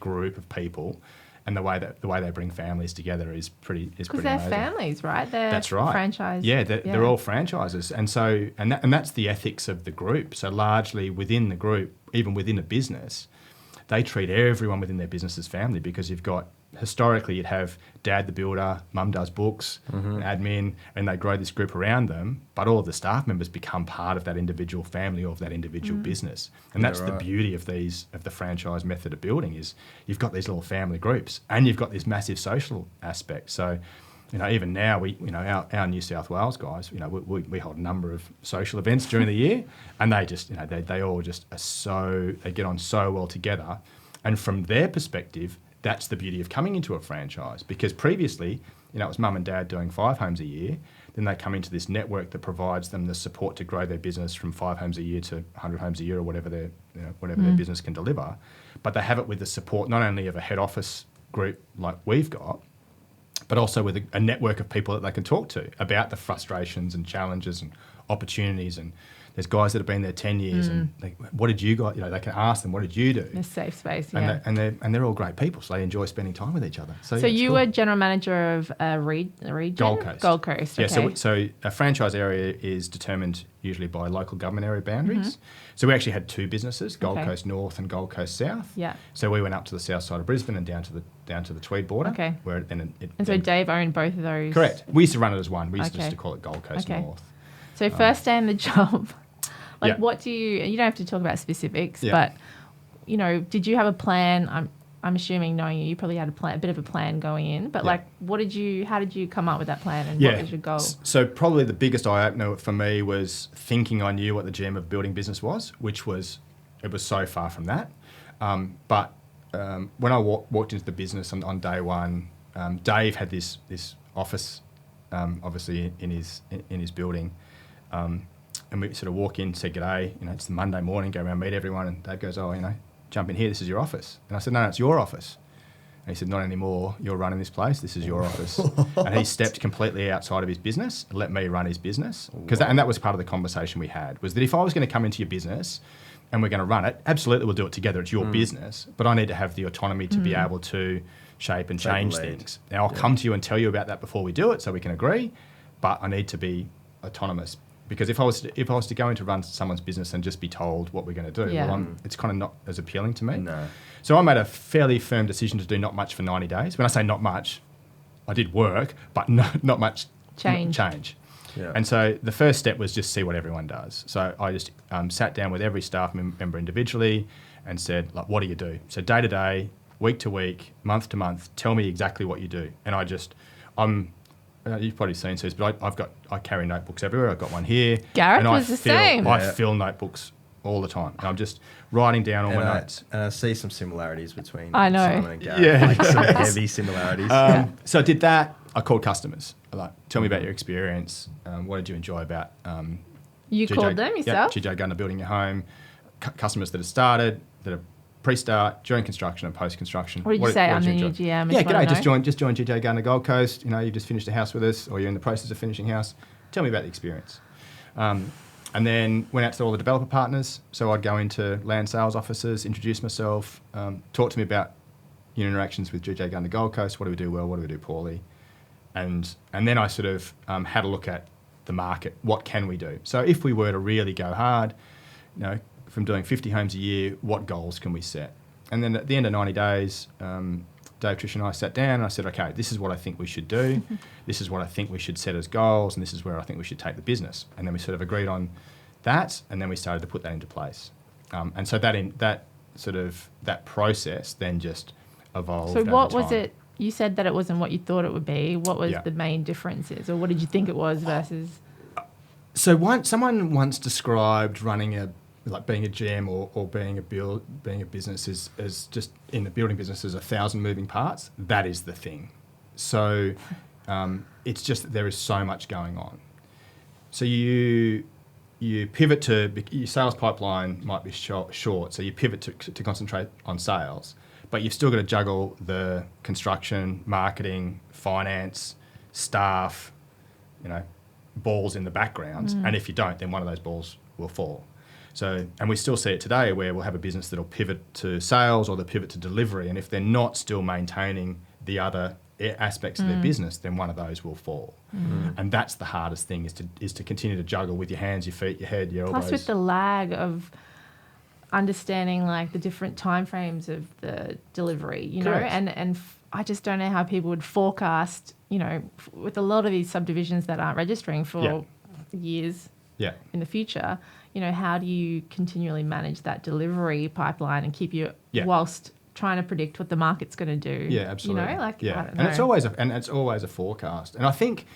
[SPEAKER 3] group of people, and the way they bring families together is pretty amazing.
[SPEAKER 2] Because they're families, right?
[SPEAKER 3] That's right.
[SPEAKER 2] Franchise.
[SPEAKER 3] Yeah, they're all franchises, and so that's the ethics of the group. So largely within the group, even within a business, they treat everyone within their business as family, because historically you'd have dad the builder, mum does books, admin, and they grow this group around them, but all of the staff members become part of that individual family or of that individual business. And that's the beauty of the franchise method of building, is you've got these little family groups and you've got this massive social aspect. So, even now, our New South Wales guys, we hold a number of social events during the year, and they just, they all just they get on so well together. And from their perspective, that's the beauty of coming into a franchise, because previously, it was mum and dad doing 5 homes a year. Then they come into this network that provides them the support to grow their business from 5 homes a year to 100 homes a year, or whatever their business can deliver. But they have it with the support not only of a head office group like we've got, but also with a network of people that they can talk to about the frustrations and challenges and opportunities. And there's guys that have been there 10 years and what did you guys, they can ask them, what did you do?
[SPEAKER 2] A safe space, yeah.
[SPEAKER 3] And they're all great people, so they enjoy spending time with each other. So
[SPEAKER 2] you were general manager of a region?
[SPEAKER 3] Gold Coast.
[SPEAKER 2] Gold Coast, okay.
[SPEAKER 3] Yeah, so a franchise area is determined usually by local government area boundaries. So we actually had 2 businesses, Gold Coast North and Gold Coast South.
[SPEAKER 2] Yeah.
[SPEAKER 3] So we went up to the south side of Brisbane and down to the Tweed border.
[SPEAKER 2] Okay.
[SPEAKER 3] Where
[SPEAKER 2] so Dave owned both of those?
[SPEAKER 3] Correct. We used to run it as one. We used just to call it Gold Coast North.
[SPEAKER 2] So first day in the job, what do you don't have to talk about specifics, but, did you have a plan? I'm assuming, knowing you probably had a bit of a plan going in, but how did you come up with that plan, and what was your goal?
[SPEAKER 3] So probably the biggest eye-opener for me was thinking I knew what the GM of building business was, it was so far from that. But when I walked into the business on day one, Dave had this office, obviously in his building, and we sort of walk in, say g'day, it's the Monday morning, go around, meet everyone, and Dave goes, jump in here, this is your office. And I said, no, it's your office. And he said, not anymore, you're running this place, this is your office. And he stepped completely outside of his business and let me run his business. And that was part of the conversation we had, was that if I was going to come into your business and we're going to run it, absolutely we'll do it together, it's your business, but I need to have the autonomy to be able to shape and change things. Now, I'll come to you and tell you about that before we do it so we can agree, but I need to be autonomous. Because if I was to go in to run someone's business and just be told what we're going to do, it's kind of not as appealing to me.
[SPEAKER 1] No.
[SPEAKER 3] So I made a fairly firm decision to do not much for 90 days. When I say not much, I did work, but not much change.
[SPEAKER 1] Yeah.
[SPEAKER 3] And so the first step was just see what everyone does. So I just sat down with every staff member individually and said, what do you do? So day to day, week to week, month to month, tell me exactly what you do. And you've probably seen this, but I carry notebooks everywhere. I've got one here.
[SPEAKER 2] Gareth was the same.
[SPEAKER 3] I fill notebooks all the time. And I'm just writing down all my notes.
[SPEAKER 1] And I see some similarities between
[SPEAKER 2] Simon
[SPEAKER 1] and Gareth. Some heavy similarities.
[SPEAKER 3] So I did that. I called customers. Tell me about your experience. What did you enjoy about
[SPEAKER 2] you
[SPEAKER 3] GJ,
[SPEAKER 2] called them yourself?
[SPEAKER 3] GJ Gardner building your home. Customers that have started, that have pre-start, during construction and post-construction.
[SPEAKER 2] What did you say? I'm the new GM.
[SPEAKER 3] Yeah, g'day, just joined GJ Gardner Gold Coast. You just finished a house with us, or you're in the process of finishing a house. Tell me about the experience. And then went out to all the developer partners. So I'd go into land sales offices, introduce myself, talk to me about your interactions with GJ Gardner Gold Coast. What do we do well? What do we do poorly? And then I sort of had a look at the market. What can we do? So if we were to really go hard, from doing 50 homes a year, what goals can we set? And then at the end of 90 days, Dave, Trish and I sat down and I said, okay, this is what I think we should do. This is what I think we should set as goals, and this is where I think we should take the business. And then we sort of agreed on that, and then we started to put that into place. And so that process then just evolved.
[SPEAKER 2] So
[SPEAKER 3] over
[SPEAKER 2] what was
[SPEAKER 3] time.
[SPEAKER 2] it? You said that it wasn't what you thought it would be. What was
[SPEAKER 3] Yeah.
[SPEAKER 2] the main differences, or what did you think it was versus?
[SPEAKER 3] So someone once described running being a GM or being a business as just in the building business as 1,000 moving parts. That is the thing. So it's just that there is so much going on. So you pivot to your sales pipeline might be short, so you pivot to concentrate on sales, but you've still got to juggle the construction, marketing, finance, staff, balls in the background. And if you don't, then one of those balls will fall. So, and we still see it today where we'll have a business that'll pivot to sales or they'll pivot to delivery, and if they're not still maintaining the other aspects of their business, then one of those will fall. And that's the hardest thing is to continue to juggle with your hands, your feet, your head, your elbows.
[SPEAKER 2] Plus, with the lag of understanding like the different timeframes of the delivery,
[SPEAKER 3] Correct.
[SPEAKER 2] and I just don't know how people would forecast, with a lot of these subdivisions that aren't registering for years in the future, how do you continually manage that delivery pipeline and keep you whilst trying to predict what the market's going to do?
[SPEAKER 3] Yeah, absolutely.
[SPEAKER 2] I don't know.
[SPEAKER 3] And it's always a forecast. And I think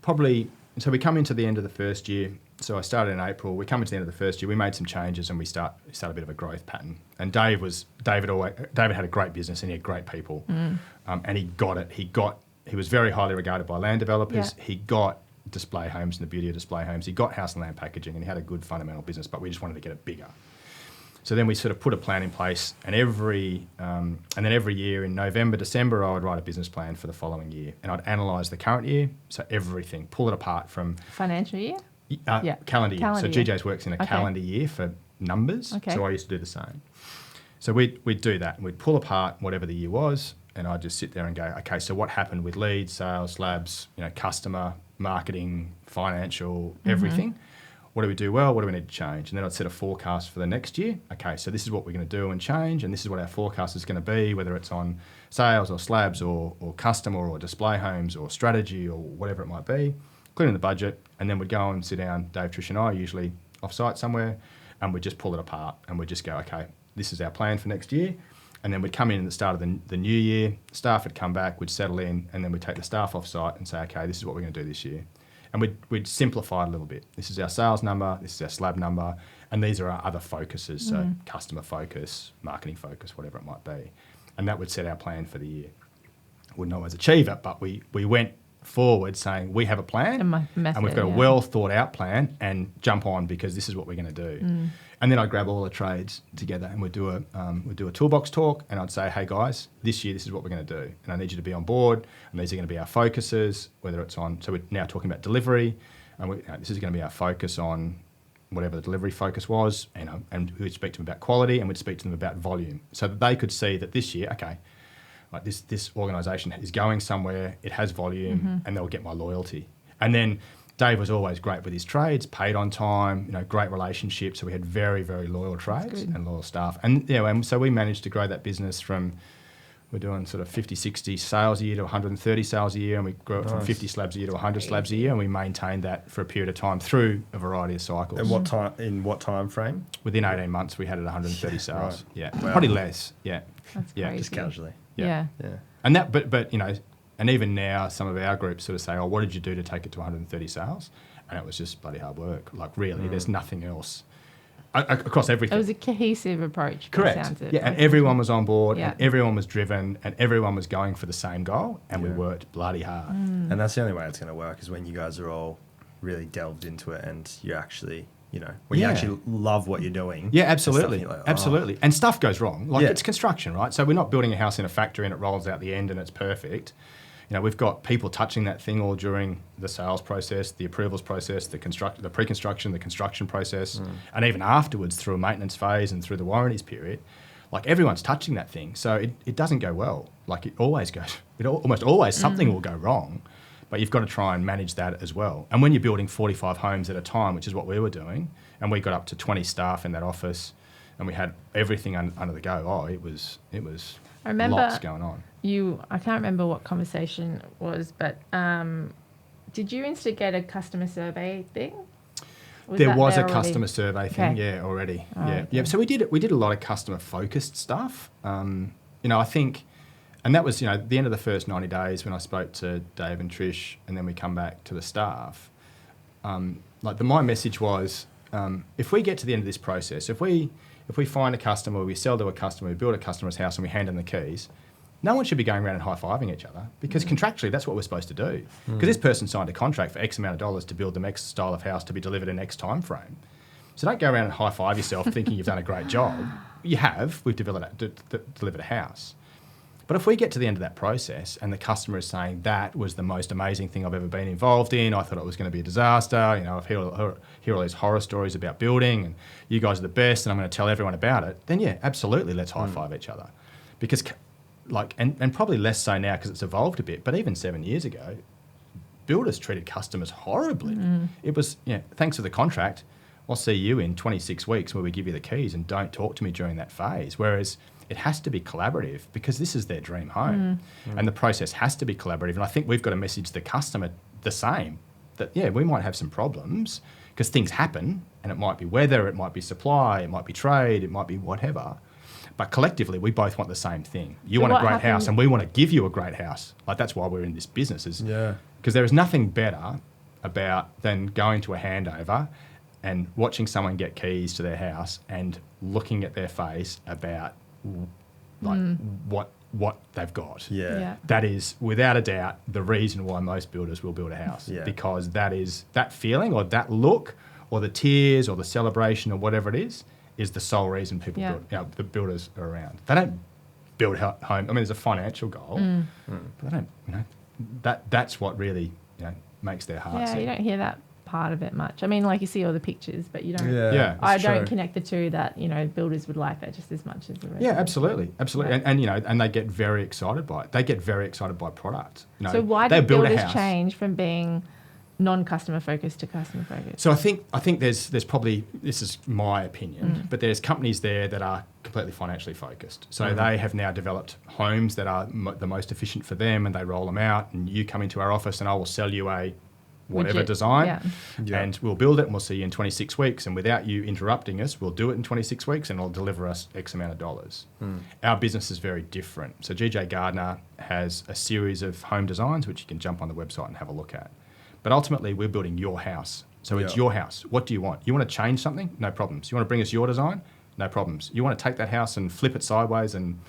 [SPEAKER 3] probably so we come into the end of the first year. So I started in April. We come into the end of the first year. We made some changes and we start a bit of a growth pattern. And David had a great business and he had great people, and he got it. He was very highly regarded by land developers.
[SPEAKER 2] Yeah.
[SPEAKER 3] He got display homes and the beauty of display homes. He got house and land packaging and he had a good fundamental business, but we just wanted to get it bigger. So then we sort of put a plan in place, and then every year in November, December, I would write a business plan for the following year, and I'd analyse the current year, so everything, pull it apart from
[SPEAKER 2] Financial year?
[SPEAKER 3] calendar year. So
[SPEAKER 2] year.
[SPEAKER 3] GJ's works in a calendar year for numbers.
[SPEAKER 2] Okay.
[SPEAKER 3] So I used to do the same. So we'd do that, and we'd pull apart whatever the year was, and I'd just sit there and go, okay, so what happened with leads, sales, slabs, customer, marketing, financial, everything. What do we do well? What do we need to change? And then I'd set a forecast for the next year. Okay, so this is what we're going to do and change, and this is what our forecast is going to be, whether it's on sales or slabs or customer or display homes or strategy or whatever it might be, including the budget. And then we'd go and sit down, Dave, Trish and I, usually off-site somewhere, and we'd just pull it apart and we'd just go, okay, this is our plan for next year. And then we'd come in at the start of the new year, staff would come back, we'd settle in, and then we'd take the staff off-site and say, okay, this is what we're going to do this year. And we'd simplify it a little bit. This is our sales number, this is our slab number, and these are our other focuses, so customer focus, marketing focus, whatever it might be. And that would set our plan for the year. Wouldn't always achieve it, but we went forward saying we have a plan and we've got a well thought out plan, and jump on because this is what we're going to do. And then I'd grab all the trades together and we'd do a toolbox talk, and I'd say, hey guys, this year this is what we're going to do, and I need you to be on board, and these are going to be our focuses, whether it's on, so we're now talking about delivery, and this is going to be our focus on whatever the delivery focus was, and we'd speak to them about quality, and we'd speak to them about volume, so that they could see that this year, okay, like this organisation is going somewhere, it has volume, and they'll get my loyalty. And then Dave was always great with his trades, paid on time, great relationships. So we had very, very loyal trades and loyal staff. And and so we managed to grow that business from, we're doing sort of 50, 60 sales a year to 130 sales a year, and we grew it from 50 slabs a year to 100 slabs a year, and we maintained that for a period of time through a variety of cycles.
[SPEAKER 1] And in what time frame?
[SPEAKER 3] Within 18 months, we had it 130 sales.
[SPEAKER 1] Right.
[SPEAKER 3] Yeah,
[SPEAKER 1] Wow.
[SPEAKER 3] probably less. Yeah,
[SPEAKER 2] That's
[SPEAKER 3] yeah,
[SPEAKER 2] crazy.
[SPEAKER 1] Just casually.
[SPEAKER 2] Yeah.
[SPEAKER 3] And that, but and even now, some of our groups sort of say, "Oh, what did you do to take it to 130 sales?" And it was just bloody hard work. Like really, there's nothing else across everything.
[SPEAKER 2] It was a cohesive approach.
[SPEAKER 3] Correct.
[SPEAKER 2] Sounds it.
[SPEAKER 3] Yeah, and everyone was on board,
[SPEAKER 2] Yeah.
[SPEAKER 3] and everyone was driven, and everyone was going for the same goal, and we worked bloody hard.
[SPEAKER 1] And that's the only way it's going to work, is when you guys are all really delved into it, and you actually, when you actually love what you're doing.
[SPEAKER 3] Yeah,
[SPEAKER 1] and stuff,
[SPEAKER 3] absolutely,
[SPEAKER 1] you're like,
[SPEAKER 3] absolutely. And stuff goes wrong. Like
[SPEAKER 1] Yeah.
[SPEAKER 3] it's construction, right? So we're not building a house in a factory and it rolls out the end and it's perfect. We've got people touching that thing all during the sales process, the approvals process, the pre-construction, the construction process, and even afterwards through a maintenance phase and through the warranties period. Like everyone's touching that thing, so it doesn't go well. Like it always goes. Almost always something will go wrong, but you've got to try and manage that as well. And when you're building 45 homes at a time, which is what we were doing, and we got up to 20 staff in that office, and we had everything under the go. It was
[SPEAKER 2] I remember
[SPEAKER 3] lots going on.
[SPEAKER 2] I can't remember what conversation it was, but did you instigate a customer survey thing?
[SPEAKER 3] There was a
[SPEAKER 2] already?
[SPEAKER 3] customer survey thing,
[SPEAKER 2] Okay.
[SPEAKER 3] yeah, already.
[SPEAKER 2] Oh,
[SPEAKER 3] yeah,
[SPEAKER 2] okay.
[SPEAKER 3] yeah. So we did a lot of customer focused stuff. I think, and that was at the end of the first 90 days when I spoke to Dave and Trish, and then we come back to the staff. My message was, if we get to the end of this process, if we find a customer, we sell to a customer, we build a customer's house, and we hand them the keys, no one should be going around and high-fiving each other, because contractually that's what we're supposed to do. Because this person signed a contract for X amount of dollars to build them X style of house to be delivered in X time frame. So don't go around and high-five yourself thinking you've done a great job. You have. We've delivered a house. But if we get to the end of that process and the customer is saying that was the most amazing thing I've ever been involved in, I thought it was going to be a disaster, I've heard all these horror stories about building and you guys are the best and I'm going to tell everyone about it, then yeah, absolutely, let's high-five each other. Because and probably less so now because it's evolved a bit, but even 7 years ago, builders treated customers horribly. It was, thanks for the contract, I'll see you in 26 weeks where we give you the keys and don't talk to me during that phase. Whereas it has to be collaborative because this is their dream home and the process has to be collaborative. And I think we've got to message the customer the same, that, we might have some problems because things happen and it might be weather, it might be supply, it might be trade, it might be whatever. But collectively, we both want the same thing. You want a great house and we want to give you a great house. That's why we're in this business. Because there is nothing better than going to a handover and watching someone get keys to their house and looking at their face about what they've got.
[SPEAKER 1] Yeah.
[SPEAKER 3] That is, without a doubt, the reason why most builders will build a house.
[SPEAKER 1] Yeah.
[SPEAKER 3] Because that feeling or that look or the tears or the celebration or whatever it is the sole reason people build, the builders are around. They don't build home. I mean, there's a financial goal, but they don't, that's what really, makes their heart sing.
[SPEAKER 2] You don't hear that part of it much. I mean, like you see all the pictures, but you don't.
[SPEAKER 1] Yeah.
[SPEAKER 2] I don't connect the two that, builders would like that just as much as the rest.
[SPEAKER 3] Yeah, absolutely.
[SPEAKER 2] Yeah.
[SPEAKER 3] And they get very excited by it. They get very excited by product.
[SPEAKER 2] So why
[SPEAKER 3] they
[SPEAKER 2] did
[SPEAKER 3] build a
[SPEAKER 2] builders
[SPEAKER 3] house.
[SPEAKER 2] change from being non-customer focused to customer focused?
[SPEAKER 3] So I think there's probably, this is my opinion, but there's companies there that are completely financially focused. So they have now developed homes that are the most efficient for them, and they roll them out. And you come into our office, and I will sell you a whatever
[SPEAKER 2] Widget.
[SPEAKER 3] design,
[SPEAKER 1] Yeah.
[SPEAKER 3] and we'll build it, and we'll see you in 26 weeks. And without you interrupting us, we'll do it in 26 weeks, and it'll deliver us X amount of dollars. Our business is very different. So GJ Gardner has a series of home designs, which you can jump on the website and have a look at. But ultimately, we're building your house. So it's your house. What do you want? You want to change something? No problems. You want to bring us your design? No problems. You want to take that house and flip it sideways and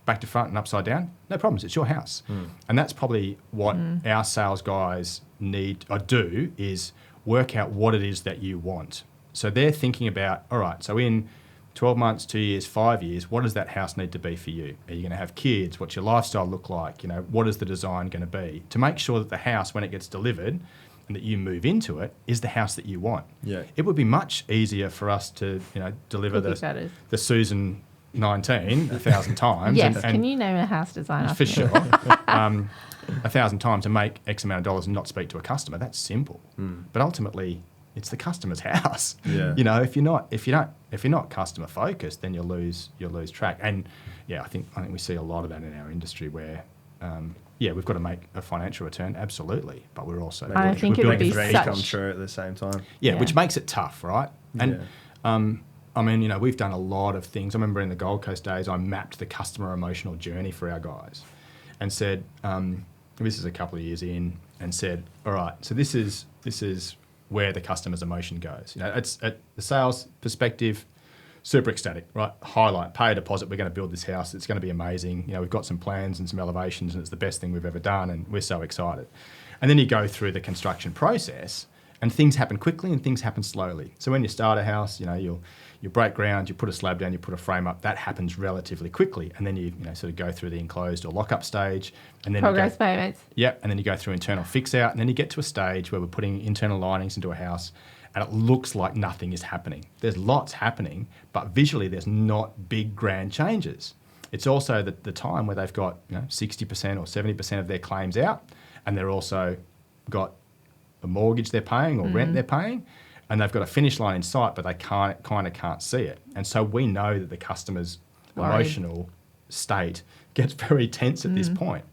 [SPEAKER 3] back to front and upside down? No problems. It's your house. And that's probably what our sales guys need or do, is work out what it is that you want. So they're thinking about, all right, so in 12 months, 2 years, 5 years, what does that house need to be for you? Are you going to have kids? What's your lifestyle look like? What is the design going to be? To make sure that the house, when it gets delivered and that you move into it, is the house that you want.
[SPEAKER 1] Yeah.
[SPEAKER 3] It would be much easier for us to, deliver the Susan 19 1,000 times.
[SPEAKER 2] Yes, can you name a house designer?
[SPEAKER 3] For sure. 1,000 times to make X amount of dollars and not speak to a customer. That's simple. But ultimately, it's the customer's house.
[SPEAKER 1] Yeah.
[SPEAKER 3] If you're not customer focused, then you'll lose track. And I think we see a lot of that in our industry where we've got to make a financial return, absolutely, but we're also
[SPEAKER 2] I think it would be
[SPEAKER 1] dreams
[SPEAKER 2] such
[SPEAKER 1] come true at the same time.
[SPEAKER 3] yeah, which makes it tough, right? And we've done a lot of things. I remember in the Gold Coast days, I mapped the customer emotional journey for our guys, and said, this is a couple of years in, and said, all right, so this is where the customer's emotion goes. It's at the sales perspective, super ecstatic, right? Highlight, pay a deposit, we're going to build this house, it's going to be amazing. We've got some plans and some elevations, and it's the best thing we've ever done, and we're so excited. And then you go through the construction process, and things happen quickly and things happen slowly. So when you start a house, you break ground, you put a slab down, you put a frame up, that happens relatively quickly. And then you sort of go through the enclosed or lock-up stage. And then
[SPEAKER 2] progress payments.
[SPEAKER 3] Yep, and then you go through internal fix-out, and then you get to a stage where we're putting internal linings into a house, and it looks like nothing is happening. There's lots happening, but visually there's not big grand changes. It's also the time where they've got 60% or 70% of their claims out, and they're also got a mortgage they're paying or rent they're paying, and they've got a finish line in sight, but they kind of can't see it. And so we know that the customer's emotional state gets very tense at this point.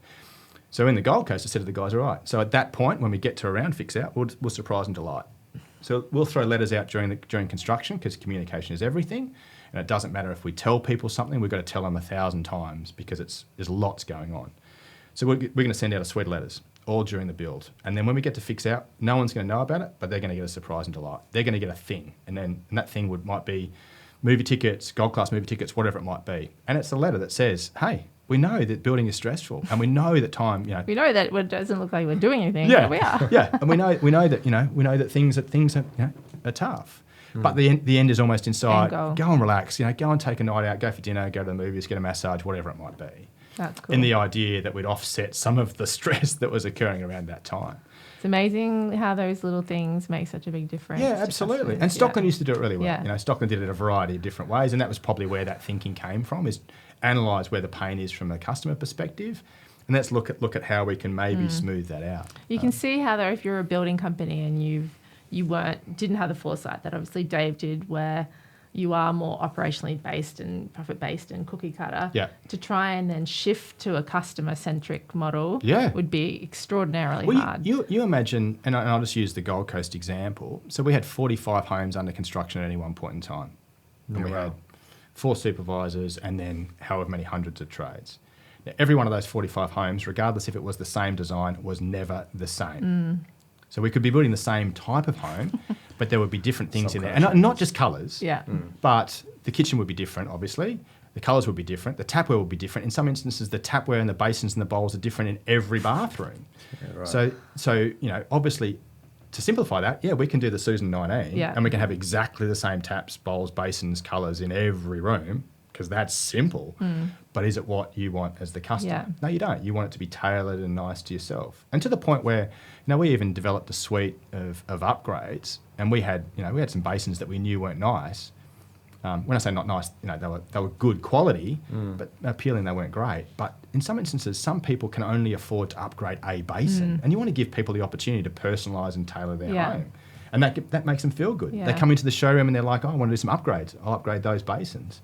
[SPEAKER 3] So in the Gold Coast, I said to the guys, all right, so at that point, when we get to around fix out, we'll surprise and delight. So we'll throw letters out during construction because communication is everything. And it doesn't matter if we tell people something, we've got to tell them 1,000 times because there's lots going on. So we're going to send out a suite of letters all during the build. And then when we get to fix out, no one's going to know about it, but they're going to get a surprise and delight. They're going to get a thing. And that thing might be movie tickets, gold class movie tickets, whatever it might be. And it's a letter that says, hey, we know that building is stressful, and we know that time,
[SPEAKER 2] We know that it doesn't look like we're doing anything,
[SPEAKER 3] yeah,
[SPEAKER 2] but we are.
[SPEAKER 3] yeah, and we know that things are tough. But the end is almost in sight. Go and relax, go and take a night out, go for dinner, go to the movies, get a massage, whatever it might be.
[SPEAKER 2] That's cool.
[SPEAKER 3] In the idea that we'd offset some of the stress that was occurring around that time.
[SPEAKER 2] It's amazing how those little things make such a big difference.
[SPEAKER 3] Yeah, absolutely. And Stockland used to do it really well.
[SPEAKER 2] Yeah.
[SPEAKER 3] Stockland did it a variety of different ways, and that was probably where that thinking came from, is analyse where the pain is from a customer perspective, and let's look at how we can maybe smooth that out.
[SPEAKER 2] You can see how, though, if you're a building company and you didn't have the foresight that obviously Dave did, where you are more operationally based and profit based and cookie cutter, to try and then shift to a customer centric model would be extraordinarily hard.
[SPEAKER 3] You imagine, and I'll just use the Gold Coast example. So we had 45 homes under construction at any one point in time, and we had 4 supervisors and then however many hundreds of trades. Now, every one of those 45 homes, regardless if it was the same design, was never the same. So we could be building the same type of home, but there would be different things in there. And not just colours, but the kitchen would be different, obviously. The colours would be different. The tapware would be different. In some instances, the tapware and the basins and the bowls are different in every bathroom.
[SPEAKER 1] Yeah, right.
[SPEAKER 3] So obviously, to simplify that, we can do the Susan 19 and we can have exactly the same taps, bowls, basins, colours in every room because that's simple. But is it what you want as the customer?
[SPEAKER 2] Yeah.
[SPEAKER 3] No, you don't. You want it to be tailored and nice to yourself. And to the point where, we even developed a suite of upgrades, and we had some basins that we knew weren't nice. When I say not nice, they were good quality, but appealing they weren't great. But in some instances, some people can only afford to upgrade a basin, and you want to give people the opportunity to personalise and tailor their home, and that makes them feel good. They come into the showroom and they're like, "Oh, I want to do some upgrades. I'll upgrade those basins,"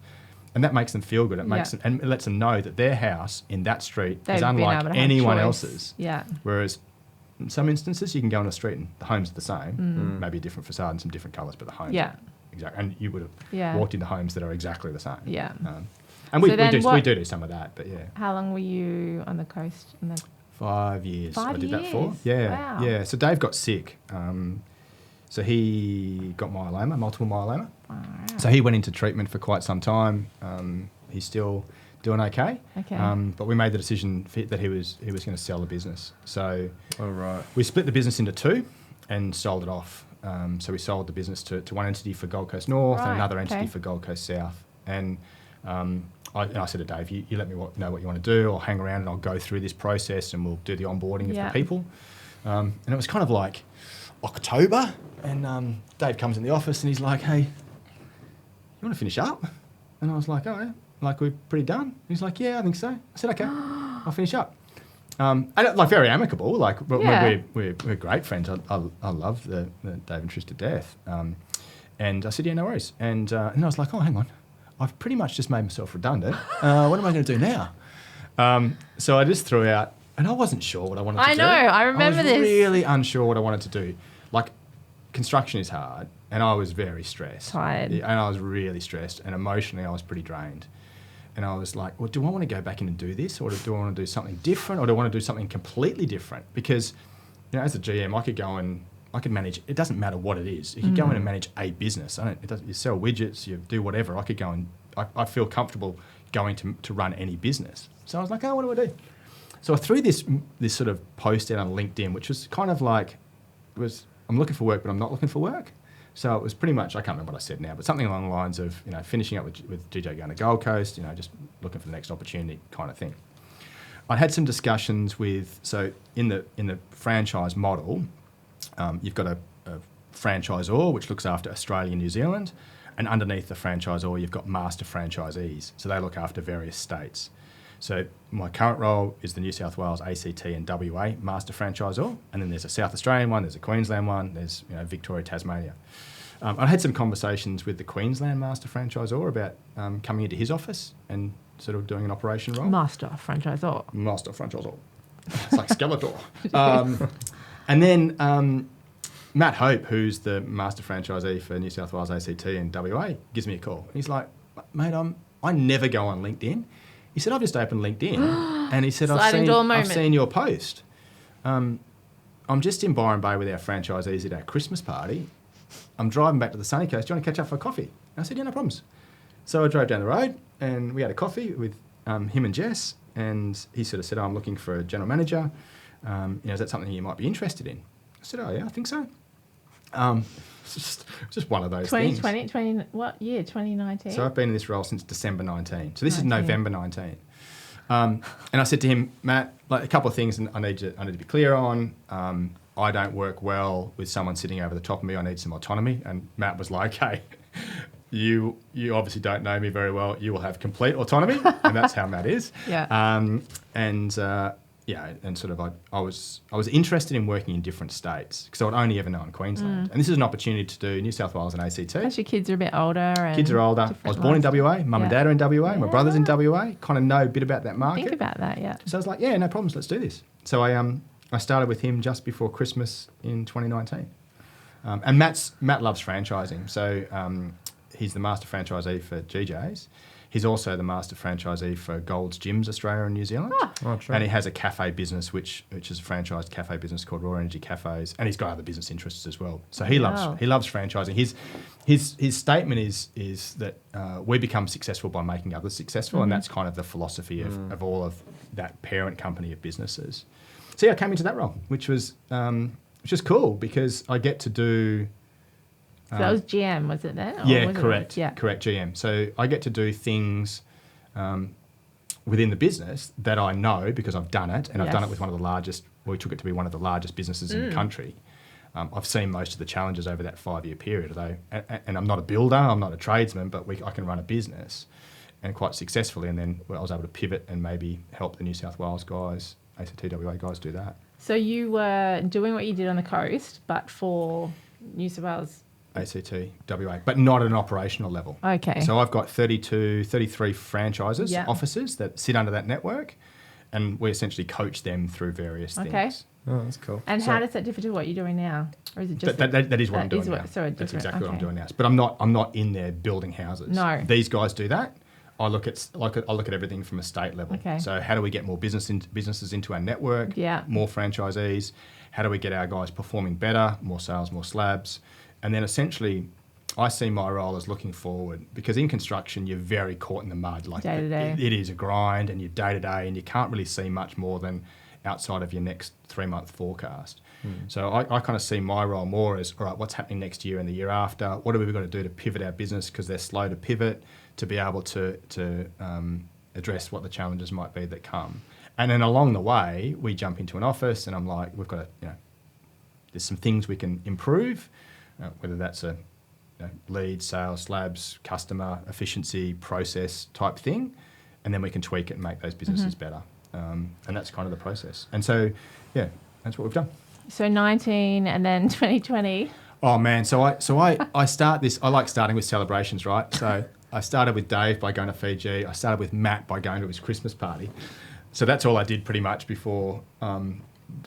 [SPEAKER 3] and that makes them feel good. It makes them, and it lets them know that their house in that street is unlike anyone else's.
[SPEAKER 2] Yeah.
[SPEAKER 3] Whereas in some instances, you can go on a street and the homes are the same, maybe a different facade and some different colours, but the homes.
[SPEAKER 2] Yeah.
[SPEAKER 3] Exactly, and you would have walked into homes that are exactly the same.
[SPEAKER 2] Yeah.
[SPEAKER 3] And we do some of that, but
[SPEAKER 2] How long were you on the coast?
[SPEAKER 3] 5 years.
[SPEAKER 2] 5
[SPEAKER 3] I did that for.
[SPEAKER 2] years?
[SPEAKER 3] Yeah.
[SPEAKER 2] Wow.
[SPEAKER 3] Yeah. So Dave got sick. So he got myeloma, multiple myeloma.
[SPEAKER 2] Wow.
[SPEAKER 3] So he went into treatment for quite some time. He's still doing okay.
[SPEAKER 2] Okay.
[SPEAKER 3] But we made the decision that he was going to sell the business. So
[SPEAKER 1] right.
[SPEAKER 3] we split the business into 2 and sold it off. So we sold the business to one entity for Gold Coast North and another entity for Gold Coast South. And I said to Dave, you let me know what you want to do. I'll hang around and I'll go through this process and we'll do the onboarding of the people. And it was kind of like October, and Dave comes in the office and he's like, "Hey, you want to finish up?" And I was like, "Oh, yeah. Like, we're pretty done?" He's like, "Yeah, I think so." I said, "Okay, I'll finish up." And very amicable. Like, we're great friends. I love the Dave and Trish to death. And I said, "Yeah, no worries." And I was like, "Oh, hang on, I've pretty much just made myself redundant. What am I going to do now?" So I just threw out, and I wasn't sure what I wanted to do.
[SPEAKER 2] I know. I remember this.
[SPEAKER 3] I was really unsure what I wanted to do. Like, construction is hard, and I was very stressed.
[SPEAKER 2] Tired.
[SPEAKER 3] And I was really stressed, and emotionally I was pretty drained. And I was like, well, do I want to go back in and do this, or do I want to do something different, or do I want to do something completely different? Because, as a GM, I could manage. It doesn't matter what it is. You could go in and manage a business. You sell widgets, you do whatever. I could go and I feel comfortable going to run any business. So I was like, oh, what do I do? So I threw this sort of post out on LinkedIn, which was kind of like, I'm looking for work, but I'm not looking for work. So it was pretty much, I can't remember what I said now, but something along the lines of, finishing up with GJ Gardner Gold Coast, just looking for the next opportunity kind of thing. I had some discussions so in the franchise model, you've got a franchisor which looks after Australia and New Zealand, and underneath the franchisor you've got master franchisees, so they look after various states. So my current role is the New South Wales, ACT and WA master franchisor, and then there's a South Australian one, there's a Queensland one, there's Victoria, Tasmania. I had some conversations with the Queensland master franchisor about coming into his office and sort of doing an operation role.
[SPEAKER 2] Master franchisor.
[SPEAKER 3] Master franchisor. It's like Skeletor. And then Matt Hope, who's the master franchisee for New South Wales, ACT and WA, gives me a call. He's like, mate, I never go on LinkedIn. He said, I've just opened LinkedIn. And he said, I've seen your post. I'm just in Byron Bay with our franchisees at our Christmas party. I'm driving back to the sunny coast. Do you want to catch up for a coffee? And I said, yeah, no problems. So I drove down the road and we had a coffee with him and Jess. And he sort of said, I'm looking for a general manager. Is that something you might be interested in? I said, oh, yeah, I think so. It's just one of those things.
[SPEAKER 2] 2020, what year? 2019?
[SPEAKER 3] So I've been in this role since December 19. So this is November 19. And I said to him, Matt, like a couple of things I need to be clear on. I don't work well with someone sitting over the top of me. I need some autonomy. And Matt was like, hey, you obviously don't know me very well. You will have complete autonomy. And that's how Matt is.
[SPEAKER 2] Yeah.
[SPEAKER 3] And sort of I was interested in working in different states because I'd only ever known Queensland. And this is an opportunity to do New South Wales and ACT.
[SPEAKER 2] Plus your kids are a bit older.
[SPEAKER 3] Kids are older. I was born in WA. Mum and dad are in WA. My brother's in WA. Kind of know a bit about that market.
[SPEAKER 2] Think about that, yeah.
[SPEAKER 3] So I was like, yeah, no problems. Let's do this. So I started with him just before Christmas in 2019. And Matt loves franchising. So he's the master franchisee for GJ's. He's also the master franchisee for Gold's Gyms Australia and New Zealand.
[SPEAKER 1] Oh, true.
[SPEAKER 3] And he has a cafe business, which is a franchised cafe business called Raw Energy Cafes. And he's got other business interests as well. So he loves franchising. His statement is that we become successful by making others successful. And that's kind of the philosophy of all of that parent company of businesses. So yeah, I came into that role, which was cool because I get to do...
[SPEAKER 2] So that was GM, was it then?
[SPEAKER 3] Yeah, correct. Correct, GM. So I get to do things within the business that I know because I've done it, and I've done it with one of the largest, we took it to be one of the largest businesses in the country. I've seen most of the challenges over that 5-year period, although, and I'm not a builder, I'm not a tradesman, but I can run a business and quite successfully, and then I was able to pivot and maybe help the New South Wales guys, ACTWA guys do that.
[SPEAKER 2] So you were doing what you did on the coast, but for New South Wales...
[SPEAKER 3] ACT, WA, but not at an operational level.
[SPEAKER 2] Okay.
[SPEAKER 3] So I've got 33 franchises, offices that sit under that network, and we essentially coach them through various things.
[SPEAKER 1] Oh, that's cool.
[SPEAKER 2] And how does that differ to what you're doing now? Or is it just
[SPEAKER 3] that is what I'm doing now.
[SPEAKER 2] So
[SPEAKER 3] that's exactly what I'm doing now. But I'm not in there building houses.
[SPEAKER 2] No.
[SPEAKER 3] These guys do that. I look at everything from a state level.
[SPEAKER 2] Okay.
[SPEAKER 3] So how do we get more businesses into our network?
[SPEAKER 2] Yeah.
[SPEAKER 3] More franchisees. How do we get our guys performing better? More sales, more slabs. And then essentially, I see my role as looking forward because in construction, you're very caught in the mud. Like
[SPEAKER 2] day to day.
[SPEAKER 3] It is a grind and you're day to day and you can't really see much more than outside of your next 3-month forecast. So I kind of see my role more as, all right, what's happening next year and the year after? What are we going to do to pivot our business because they're slow to pivot to be able to address what the challenges might be that come. And then along the way, we jump into an office and I'm like, we've got to, there's some things we can improve. Whether that's a lead, sales, slabs, customer, efficiency, process type thing, and then we can tweak it and make those businesses better. And that's kind of the process. And so, yeah, that's what we've done.
[SPEAKER 2] So 19 and then 2020.
[SPEAKER 3] Oh man, so I start this. I like starting with celebrations, right? So I started with Dave by going to Fiji. I started with Matt by going to his Christmas party. So that's all I did pretty much before.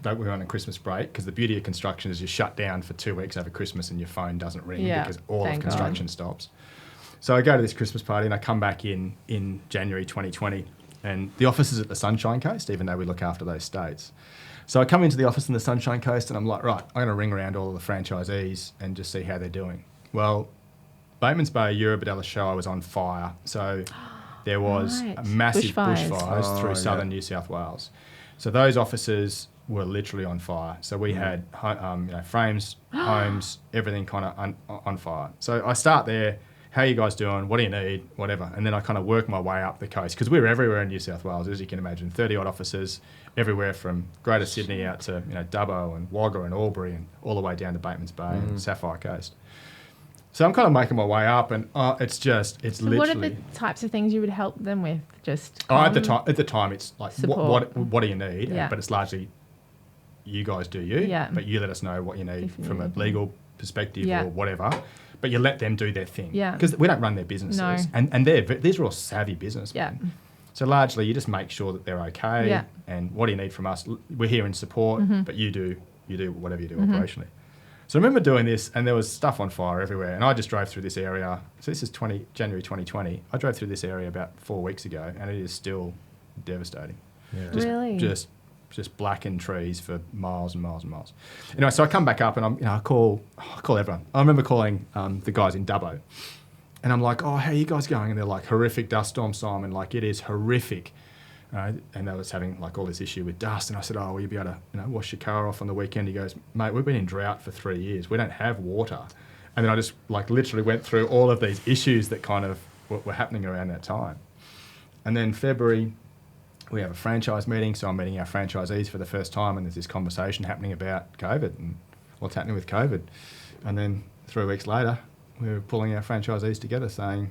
[SPEAKER 3] We were on a Christmas break because the beauty of construction is you're shut down for 2 weeks over Christmas and your phone doesn't ring because all of construction stops. So I go to this Christmas party and I come back in January 2020 and the office is at the Sunshine Coast, even though we look after those states. So I come into the office in the Sunshine Coast and I'm like, right, I'm going to ring around all of the franchisees and just see how they're doing. Well, Bateman's Bay, Eurobodalla Show was on fire. So there was massive bushfires through southern New South Wales. So those offices were literally on fire. So we had frames, homes, everything kind of on fire. So I start there. How are you guys doing? What do you need? Whatever. And then I kind of work my way up the coast because we're everywhere in New South Wales, as you can imagine. 30-odd offices everywhere from Greater Sydney out to Dubbo and Wagga and Albury and all the way down to Bateman's Bay and Sapphire Coast. So I'm kind of making my way up and it's literally...
[SPEAKER 2] What are the types of things you would help them with?
[SPEAKER 3] At the time, it's like, what do you need?
[SPEAKER 2] Yeah.
[SPEAKER 3] But it's largely... You guys do you, but you let us know what you need from a legal perspective or whatever. But you let them do their thing. Because we don't run their businesses. No. And these are all savvy businessmen. Yeah. So largely you just make sure that they're okay. Yeah. And what do you need from us? We're here in support, but you do whatever you do operationally. So I remember doing this, and there was stuff on fire everywhere, and I just drove through this area. So this is January 2020. I drove through this area about 4 weeks ago, and it is still devastating.
[SPEAKER 1] Yeah.
[SPEAKER 2] Really?
[SPEAKER 3] Just blackened trees for miles and miles and miles. Anyway, so I come back up, and I call everyone. I remember calling the guys in Dubbo, and I'm like, "Oh, how are you guys going?" And they're like, "Horrific dust storm, Simon. Like, it is horrific." And they was having like all this issue with dust, and I said, "Oh, will you be able to wash your car off on the weekend?" He goes, "Mate, we've been in drought for 3 years. We don't have water." And then I just like literally went through all of these issues that kind of were happening around that time. And then February, we have a franchise meeting, so I'm meeting our franchisees for the first time, and there's this conversation happening about COVID and what's happening with COVID. And then 3 weeks later, we were pulling our franchisees together saying,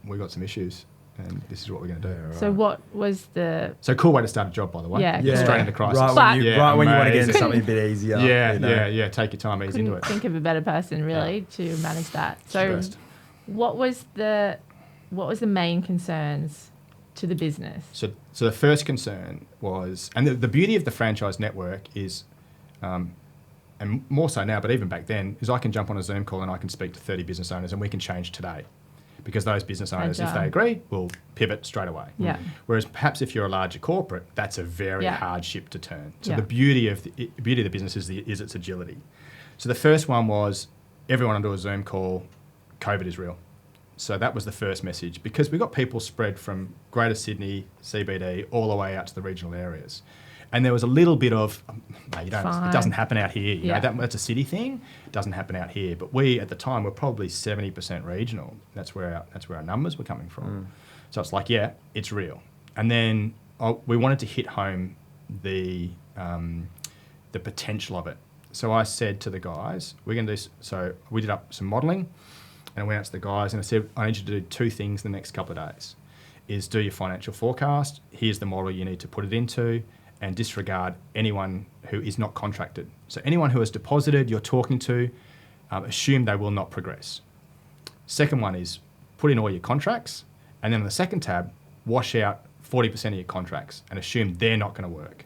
[SPEAKER 3] "We've got some issues, and this is what we're going to do."
[SPEAKER 1] Right.
[SPEAKER 2] So what was the...
[SPEAKER 3] So cool way to start a job, by the way.
[SPEAKER 2] Yeah.
[SPEAKER 3] Straight into crisis.
[SPEAKER 1] Right when you,
[SPEAKER 3] Yeah,
[SPEAKER 1] when you want to get into
[SPEAKER 3] amazing.
[SPEAKER 1] something a bit easier.
[SPEAKER 3] Yeah,
[SPEAKER 1] you know.
[SPEAKER 3] yeah. Take your time, ease into
[SPEAKER 2] Couldn't
[SPEAKER 3] it.
[SPEAKER 2] think of a better person really to manage that. So
[SPEAKER 3] Best.
[SPEAKER 2] what was the main concerns to the business?
[SPEAKER 3] So the first concern was, and the beauty of the franchise network is, and more so now, but even back then, is I can jump on a Zoom call and I can speak to 30 business owners and we can change today. Because those business owners, if they agree, will pivot straight away.
[SPEAKER 2] Yeah.
[SPEAKER 3] Whereas perhaps if you're a larger corporate, that's a very
[SPEAKER 2] Yeah.
[SPEAKER 3] hard ship to turn. So
[SPEAKER 2] Yeah.
[SPEAKER 3] the beauty of the business is its agility. So the first one was everyone onto a Zoom call, COVID is real. So that was the first message, because we got people spread from Greater Sydney, CBD, all the way out to the regional areas. And there was a little bit of, mate, it doesn't happen out here. You know, that's a city thing. It doesn't happen out here. But we, at the time, were probably 70% regional. That's where our numbers were coming from. So it's like, yeah, it's real. And then we wanted to hit home the potential of it. So I said to the guys, we're going to do, so we did up some modelling, and I went out to the guys and I said, I need you to do 2 things the next couple of days. Is do your financial forecast. Here's the model you need to put it into, and disregard anyone who is not contracted. So anyone who has deposited, you're talking to, assume they will not progress. Second one is put in all your contracts, and then on the second tab, wash out 40% of your contracts and assume they're not going to work.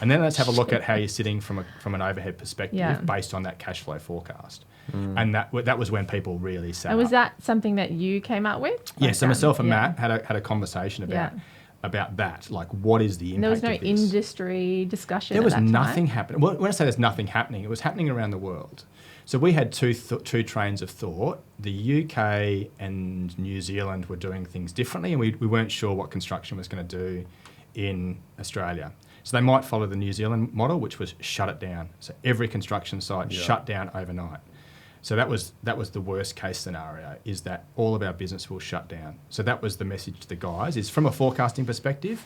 [SPEAKER 3] And then let's have a look at how you're sitting from an overhead perspective based on that cash flow forecast. And that was when people really sat
[SPEAKER 2] And was
[SPEAKER 3] up.
[SPEAKER 2] that something that you came up with?
[SPEAKER 3] Yeah, so myself and Matt had a conversation about that, like what is the impact
[SPEAKER 2] And there was no
[SPEAKER 3] of this?
[SPEAKER 2] industry discussion.
[SPEAKER 3] There was
[SPEAKER 2] at that
[SPEAKER 3] nothing
[SPEAKER 2] time?
[SPEAKER 3] happening. Well, when I say there's nothing happening, it was happening around the world. So we had two trains of thought. The UK and New Zealand were doing things differently, and we weren't sure what construction was going to do in Australia. So they might follow the New Zealand model, which was shut it down. So every construction site shut down overnight. So that was the worst case scenario, is that all of our business will shut down. So that was the message to the guys, is from a forecasting perspective,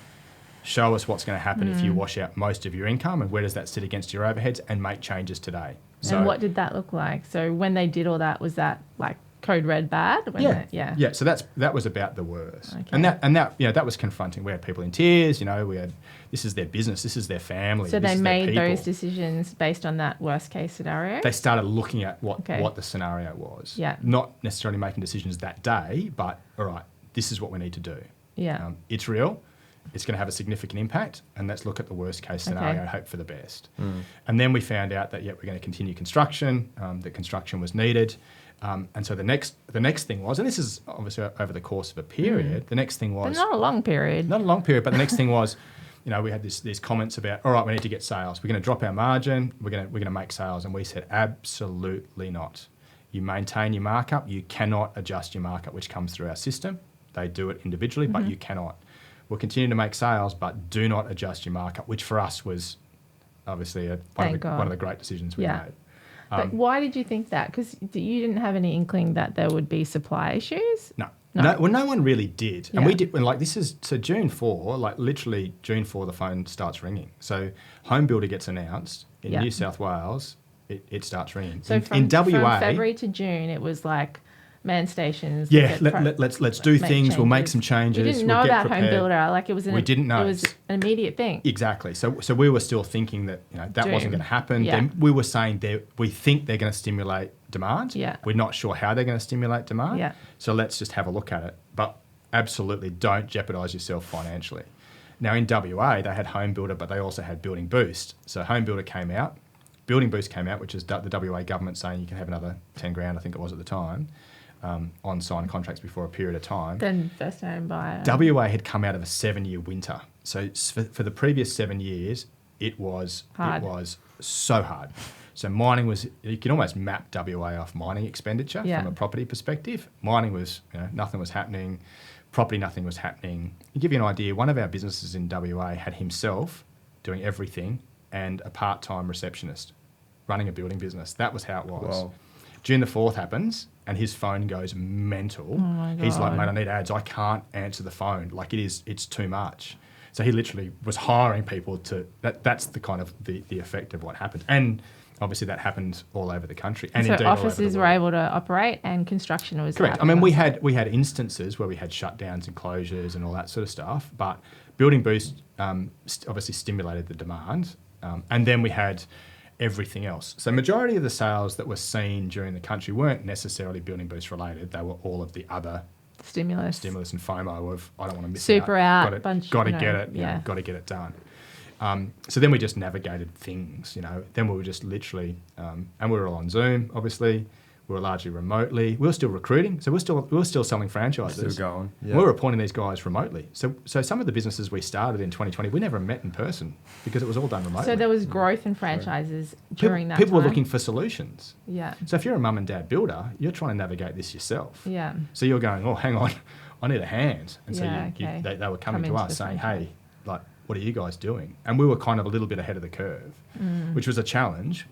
[SPEAKER 3] show us what's going to happen if you wash out most of your income, and where does that sit against your overheads, and make changes today. So,
[SPEAKER 2] and what did that look like? So when they did all that, was that like code red bad?
[SPEAKER 3] Yeah. So that was about the worst,
[SPEAKER 2] Okay.
[SPEAKER 3] and that was confronting. We had people in tears. This is their business, this is their family.
[SPEAKER 2] So
[SPEAKER 3] this
[SPEAKER 2] they
[SPEAKER 3] is their
[SPEAKER 2] made
[SPEAKER 3] people.
[SPEAKER 2] those decisions based on that worst case scenario?
[SPEAKER 3] They started looking at what the scenario was.
[SPEAKER 2] Yeah.
[SPEAKER 3] Not necessarily making decisions that day, but all right, this is what we need to do.
[SPEAKER 2] Yeah.
[SPEAKER 3] It's real. It's going to have a significant impact, and let's look at the worst case scenario and hope for the best. And then we found out that we're going to continue construction. That construction was needed, and so the next thing was, and this is obviously over the course of a period. The next thing was
[SPEAKER 2] But not a long period.
[SPEAKER 3] not a long period, but the next thing was, we had these comments about, all right, we need to get sales. We're going to drop our margin. We're going to make sales, and we said absolutely not. You maintain your markup. You cannot adjust your markup, which comes through our system. They do it individually, but you cannot. We'll continue to make sales, but do not adjust your markup, which for us was obviously one of the great decisions we made.
[SPEAKER 2] But why did you think that? Because you didn't have any inkling that there would be supply issues?
[SPEAKER 3] No. Well, no one really did. And we did, so June 4, like literally June 4, the phone starts ringing. So home builder gets announced in New South Wales, it starts ringing.
[SPEAKER 2] So
[SPEAKER 3] in WA,
[SPEAKER 2] from February to June, it was like man stations.
[SPEAKER 3] Yeah, let's do things.
[SPEAKER 2] changes.
[SPEAKER 3] We'll make some changes.
[SPEAKER 2] You didn't know
[SPEAKER 3] we'll get
[SPEAKER 2] about
[SPEAKER 3] prepared.
[SPEAKER 2] home builder. Like it was
[SPEAKER 3] We didn't know.
[SPEAKER 2] It was an immediate thing.
[SPEAKER 3] Exactly. So we were still thinking that that
[SPEAKER 2] June.
[SPEAKER 3] wasn't going to happen.
[SPEAKER 2] Yeah.
[SPEAKER 3] Then we were saying we think they're going to stimulate demand.
[SPEAKER 2] Yeah.
[SPEAKER 3] We're not sure how they're going to stimulate demand.
[SPEAKER 2] Yeah.
[SPEAKER 3] So let's just have a look at it. But absolutely don't jeopardise yourself financially. Now in WA they had home builder, but they also had building boost. So home builder came out. Building Boost came out, which is the WA government saying you can have another 10 grand, I think it was at the time, on signed contracts before a period of time.
[SPEAKER 2] Then first home buyer.
[SPEAKER 3] WA had come out of a 7-year winter. So for the previous 7 years, it was
[SPEAKER 2] Hard.
[SPEAKER 3] It was so hard. So mining was, you can almost map WA off mining expenditure from a property perspective. Mining was, nothing was happening. Property, nothing was happening. To give you an idea, one of our businesses in WA had himself doing everything and a part-time receptionist running a building business. That was how it was.
[SPEAKER 1] Wow.
[SPEAKER 3] June the 4th happens and his phone goes mental.
[SPEAKER 2] Oh my God.
[SPEAKER 3] He's like, mate, I need ads. I can't answer the phone. Like it's too much. So he literally was hiring people to, that's the kind of the effect of what happened. And obviously that happened all over the country. And
[SPEAKER 2] so
[SPEAKER 3] indeed all over the
[SPEAKER 2] offices were
[SPEAKER 3] world.
[SPEAKER 2] able to operate and construction was
[SPEAKER 3] Correct. I
[SPEAKER 2] happening.
[SPEAKER 3] mean, we had instances where we had shutdowns and closures and all that sort of stuff, but Building Boost obviously stimulated the demand, and then we had everything else. So majority of the sales that were seen during the country weren't necessarily Building Boost related. They were all of the other
[SPEAKER 2] stimulus
[SPEAKER 3] and FOMO of I don't want to miss
[SPEAKER 2] super out.
[SPEAKER 3] Got to get it. Got to get it done. So then we just navigated things, Then we were just literally, and we were all on Zoom, obviously. We were largely remotely. We were still recruiting, so we were still selling franchises.
[SPEAKER 1] Still going.
[SPEAKER 3] Yeah. We were appointing these guys remotely. So some of the businesses we started in 2020, we never met in person because it was all done remotely.
[SPEAKER 2] So there was growth in franchises during that
[SPEAKER 3] People
[SPEAKER 2] time.
[SPEAKER 3] were looking for solutions.
[SPEAKER 2] Yeah.
[SPEAKER 3] So if you're a mum and dad builder, you're trying to navigate this yourself.
[SPEAKER 2] Yeah.
[SPEAKER 3] So you're going, oh, hang on, I need a hand. And so
[SPEAKER 2] Yeah,
[SPEAKER 3] they were coming to
[SPEAKER 2] into
[SPEAKER 3] us
[SPEAKER 2] the
[SPEAKER 3] saying,
[SPEAKER 2] franchise.
[SPEAKER 3] hey, like, what are you guys doing? And we were kind of a little bit ahead of the curve, which was a challenge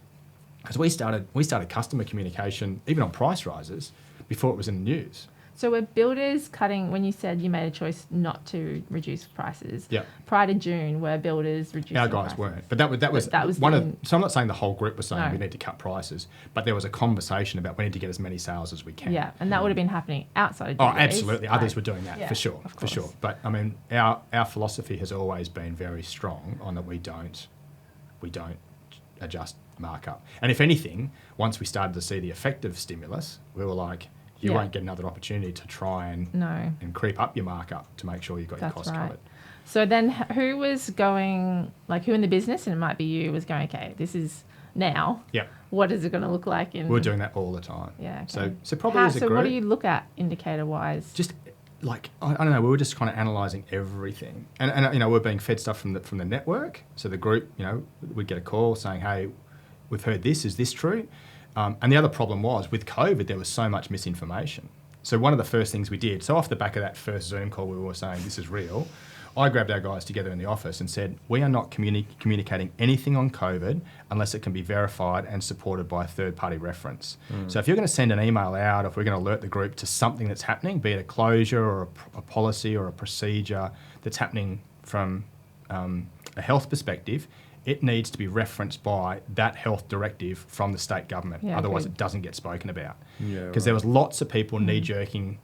[SPEAKER 3] because we started customer communication, even on price rises, before it was in the news.
[SPEAKER 2] So were builders cutting, when you said you made a choice not to reduce prices,
[SPEAKER 3] Yeah.
[SPEAKER 2] prior to June, were builders reducing
[SPEAKER 3] Our guys
[SPEAKER 2] prices?
[SPEAKER 3] weren't. But that was
[SPEAKER 2] one
[SPEAKER 3] so I'm not saying the whole group was saying
[SPEAKER 2] No.
[SPEAKER 3] we need to cut prices, but there was a conversation about we need to get as many sales as we can.
[SPEAKER 2] Yeah, and that would have been happening outside of
[SPEAKER 3] Oh,
[SPEAKER 2] GJ's,
[SPEAKER 3] absolutely. Others
[SPEAKER 2] like-
[SPEAKER 3] were doing that
[SPEAKER 2] Yeah,
[SPEAKER 3] for sure,
[SPEAKER 2] of
[SPEAKER 3] for sure.
[SPEAKER 2] course.
[SPEAKER 3] But I mean, our philosophy has always been very strong on that we don't adjust markup. And if anything, once we started to see the effect of stimulus, we were like, you
[SPEAKER 2] Yeah.
[SPEAKER 3] won't get another opportunity to try and creep up your markup to make sure you've got your
[SPEAKER 2] That's
[SPEAKER 3] costs
[SPEAKER 2] right.
[SPEAKER 3] covered.
[SPEAKER 2] So then who was going, like who in the business, and it might be you, was going, okay, this is now.
[SPEAKER 3] Yeah.
[SPEAKER 2] What is it going to look like in...
[SPEAKER 3] We're doing that all the time.
[SPEAKER 2] Yeah, okay.
[SPEAKER 3] So probably as a
[SPEAKER 2] So
[SPEAKER 3] group,
[SPEAKER 2] what do you look at indicator-wise?
[SPEAKER 3] just like I don't know, we were just kind of analysing everything, and we're being fed stuff from the network. So the group, we'd get a call saying, "Hey, we've heard this. Is this true?" And the other problem was with COVID, there was so much misinformation. So one of the first things we did, so off the back of that first Zoom call, we were saying this is real. I grabbed our guys together in the office and said, we are not communicating anything on COVID unless it can be verified and supported by a third-party reference. So if you're going to send an email out, or if we're going to alert the group to something that's happening, be it a closure or a policy or a procedure that's happening from a health perspective, it needs to be referenced by that health directive from the state government.
[SPEAKER 2] Yeah,
[SPEAKER 3] Otherwise,
[SPEAKER 2] agreed.
[SPEAKER 3] it doesn't get spoken about.
[SPEAKER 1] Yeah,
[SPEAKER 3] Because there was lots of people knee-jerking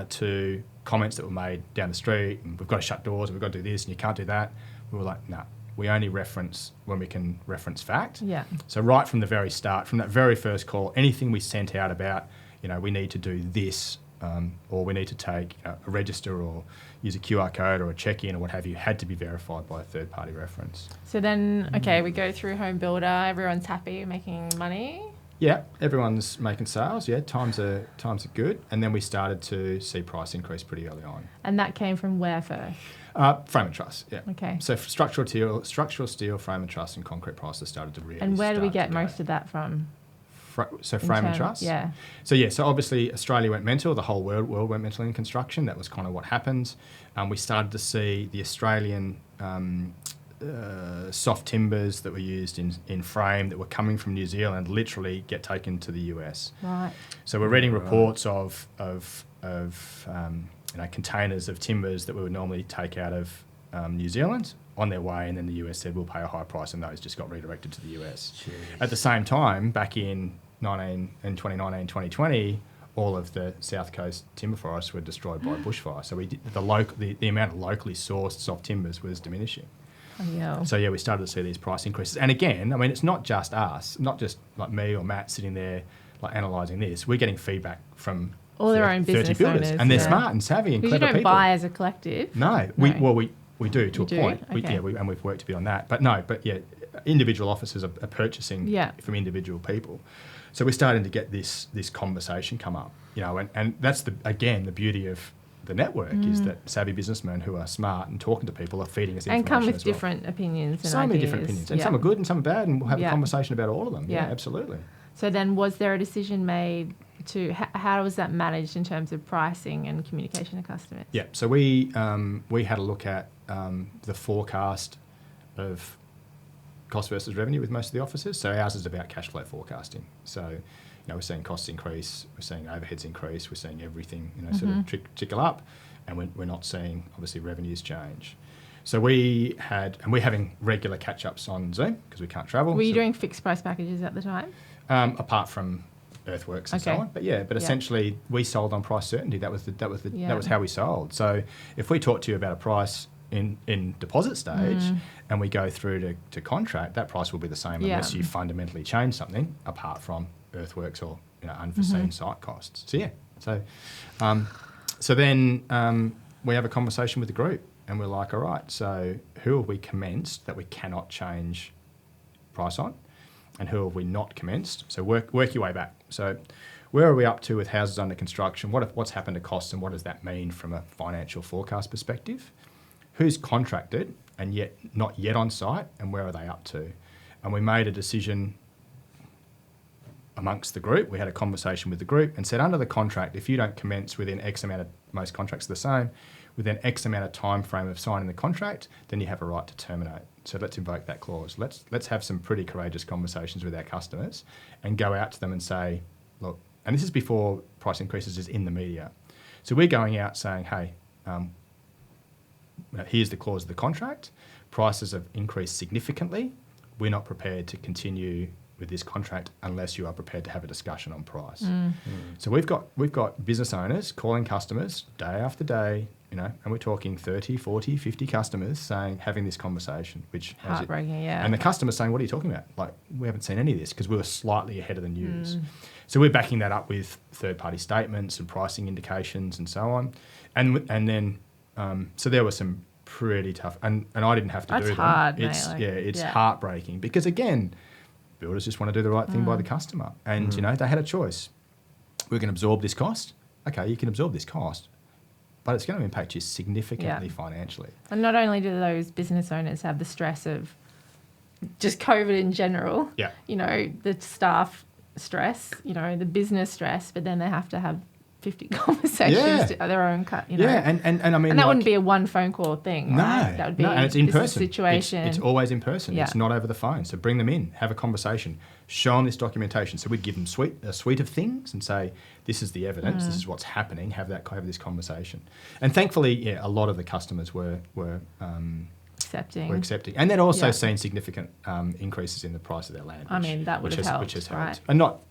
[SPEAKER 3] to comments that were made down the street, and we've got to shut doors, and we've got to do this, and you can't do that. We were like, no, we only reference when we can reference fact.
[SPEAKER 2] Yeah.
[SPEAKER 3] So right from the very start, from that very first call, anything we sent out about, we need to do this, or we need to take a register or use a QR code or a check-in or what have you, had to be verified by a third-party reference.
[SPEAKER 2] So then, okay, we go through home builder, everyone's happy, making money.
[SPEAKER 3] Yeah, everyone's making sales. Yeah, times are good, and then we started to see price increase pretty early on.
[SPEAKER 2] And that came from where first?
[SPEAKER 3] Frame and truss. Yeah.
[SPEAKER 2] Okay.
[SPEAKER 3] So structural steel, frame and truss, and concrete prices started to really.
[SPEAKER 2] And where do we
[SPEAKER 3] start
[SPEAKER 2] get
[SPEAKER 3] to go.
[SPEAKER 2] most of that from?
[SPEAKER 3] So frame and truss.
[SPEAKER 2] Yeah.
[SPEAKER 3] So obviously Australia went mental. The whole world went mental in construction. That was kind of what happened. We started to see the Australian soft timbers that were used in frame that were coming from New Zealand literally get taken to the US.
[SPEAKER 2] Right.
[SPEAKER 3] So we're reading reports of containers of timbers that we would normally take out of New Zealand on their way, and then the US said we'll pay a high price, and those just got redirected to the US.
[SPEAKER 1] Jeez.
[SPEAKER 3] At the same time, back in 2019, 2020, all of the South Coast timber forests were destroyed by bushfire. So the amount of locally sourced soft timbers was diminishing.
[SPEAKER 2] Oh, yeah.
[SPEAKER 3] So we started to see these price increases. And again, I mean, it's not just us, not just like me or Matt sitting there like analysing this. We're getting feedback from
[SPEAKER 2] All their own
[SPEAKER 3] 30
[SPEAKER 2] business
[SPEAKER 3] builders,
[SPEAKER 2] owners,
[SPEAKER 3] and they're
[SPEAKER 2] yeah.
[SPEAKER 3] smart and savvy and
[SPEAKER 2] Because you
[SPEAKER 3] clever
[SPEAKER 2] don't
[SPEAKER 3] people.
[SPEAKER 2] buy as a collective.
[SPEAKER 3] No, we do to
[SPEAKER 2] You
[SPEAKER 3] a
[SPEAKER 2] do?
[SPEAKER 3] point.
[SPEAKER 2] Okay.
[SPEAKER 3] And we've worked a bit on that. But individual offices are purchasing from individual people. So we're starting to get this conversation come up, and that's the beauty of the network is that savvy businessmen who are smart and talking to people are feeding us information
[SPEAKER 2] and come with
[SPEAKER 3] as well.
[SPEAKER 2] different opinions and
[SPEAKER 3] so
[SPEAKER 2] ideas.
[SPEAKER 3] many different opinions, and some are good and some are bad, and we'll have a conversation about all of them. Yeah, absolutely.
[SPEAKER 2] So then, was there a decision made to how was that managed in terms of pricing and communication to customers?
[SPEAKER 3] Yeah, so we had a look at the forecast of cost versus revenue with most of the offices. So ours is about cash flow forecasting. So we're seeing costs increase, we're seeing overheads increase, we're seeing everything sort of trickle up, and we're not seeing obviously revenues change. So we're having regular catch-ups on Zoom because we can't travel.
[SPEAKER 2] Were you doing fixed price packages at the time?
[SPEAKER 3] Apart from earthworks and so on, but essentially we sold on price certainty. That was how we sold. So if we talk to you about a price in deposit stage and we go through to contract, that price will be the same unless you fundamentally change something apart from earthworks or unforeseen site costs. So then we have a conversation with the group and we're like, all right, so who have we commenced that we cannot change price on, and who have we not commenced? So work your way back. So where are we up to with houses under construction? What's happened to costs, and what does that mean from a financial forecast perspective? Who's contracted and yet not yet on site, and where are they up to? And we made a decision amongst the group. We had a conversation with the group and said, under the contract, if you don't commence within X amount of, most contracts are the same, within X amount of time frame of signing the contract, then you have a right to terminate. So let's invoke that clause. Let's have some pretty courageous conversations with our customers and go out to them and say, look, and this is before price increases is in the media. So we're going out saying, hey, here's the clause of the contract. Prices have increased significantly. We're not prepared to continue with this contract unless you are prepared to have a discussion on price. So we've got business owners calling customers day after day, and we're talking 30, 40, 50 customers having this conversation, which
[SPEAKER 2] heartbreaking,
[SPEAKER 3] and the customer's saying, what are you talking about? Like, we haven't seen any of this because we were slightly ahead of the news. So we're backing that up with third-party statements and pricing indications and so on. And then, so there were some pretty tough, and I didn't have to do them.
[SPEAKER 2] That's hard, mate.
[SPEAKER 3] It's heartbreaking because, again, builders just want to do the right thing by the customer. And, they had a choice. We're going to absorb this cost. Okay, you can absorb this cost, but it's going to impact you significantly financially.
[SPEAKER 2] And not only do those business owners have the stress of just COVID in general, the staff stress, the business stress, but then they have to have 50 conversations to their own cut,
[SPEAKER 3] Yeah, and I mean...
[SPEAKER 2] And that wouldn't be a one phone call thing, right? That would be
[SPEAKER 3] and it's in person.
[SPEAKER 2] Situation.
[SPEAKER 3] It's always in person. It's not over the phone. So bring them in, have a conversation, show them this documentation. So we'd give them a suite of things and say, this is the evidence, this is what's happening, have this conversation. And thankfully, a lot of the customers were accepting. And they'd also seen significant increases in the price of their land.
[SPEAKER 2] I mean, that would have helped,
[SPEAKER 3] which has
[SPEAKER 2] right?
[SPEAKER 3] helped. And not,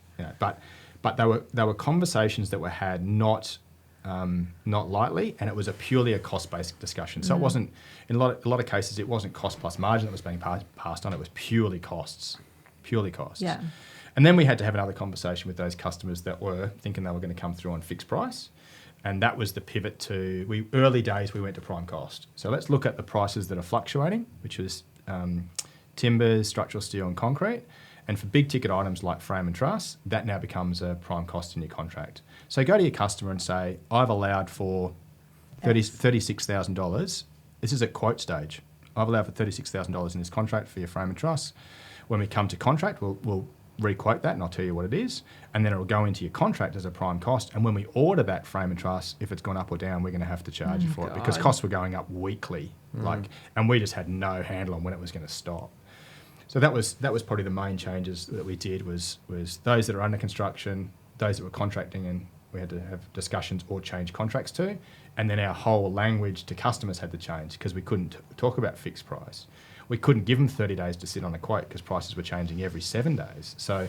[SPEAKER 3] but they were conversations that were had not lightly, and it was purely a cost-based discussion. So it wasn't, in a lot of cases, it wasn't cost plus margin that was being passed on. It was purely costs. Yeah. And then we had to have another conversation with those customers that were thinking they were going to come through on fixed price, and that was the pivot to early days. We went to prime cost. So let's look at the prices that are fluctuating, which was timbers, structural steel, and concrete. And for big ticket items like frame and truss, that now becomes a prime cost in your contract. So go to your customer and say, I've allowed for $36,000. This is at quote stage. I've allowed for $36,000 in this contract for your frame and truss. When we come to contract, we'll re-quote that and I'll tell you what it is. And then it'll go into your contract as a prime cost. And when we order that frame and truss, if it's gone up or down, we're going to have to charge you for it because costs were going up weekly. And we just had no handle on when it was going to stop. So that was probably the main changes that we did was those that are under construction, those that were contracting, and we had to have discussions or change contracts to, and then our whole language to customers had to change because we couldn't talk about fixed price. We couldn't give them 30 days to sit on a quote because prices were changing every 7 days. So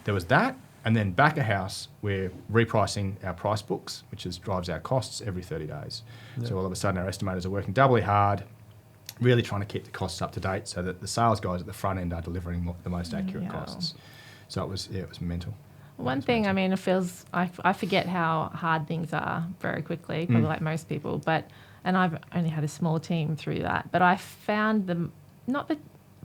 [SPEAKER 3] there was that, and then back of house, we're repricing our price books, which drives our costs every 30 days. Yeah. So all of a sudden, our estimators are working doubly hard, really trying to keep the costs up to date so that the sales guys at the front end are delivering the most accurate costs. So it was mental.
[SPEAKER 2] One thing, I mean, it feels, I forget how hard things are very quickly, probably like most people, and I've only had a small team through that, but I found not the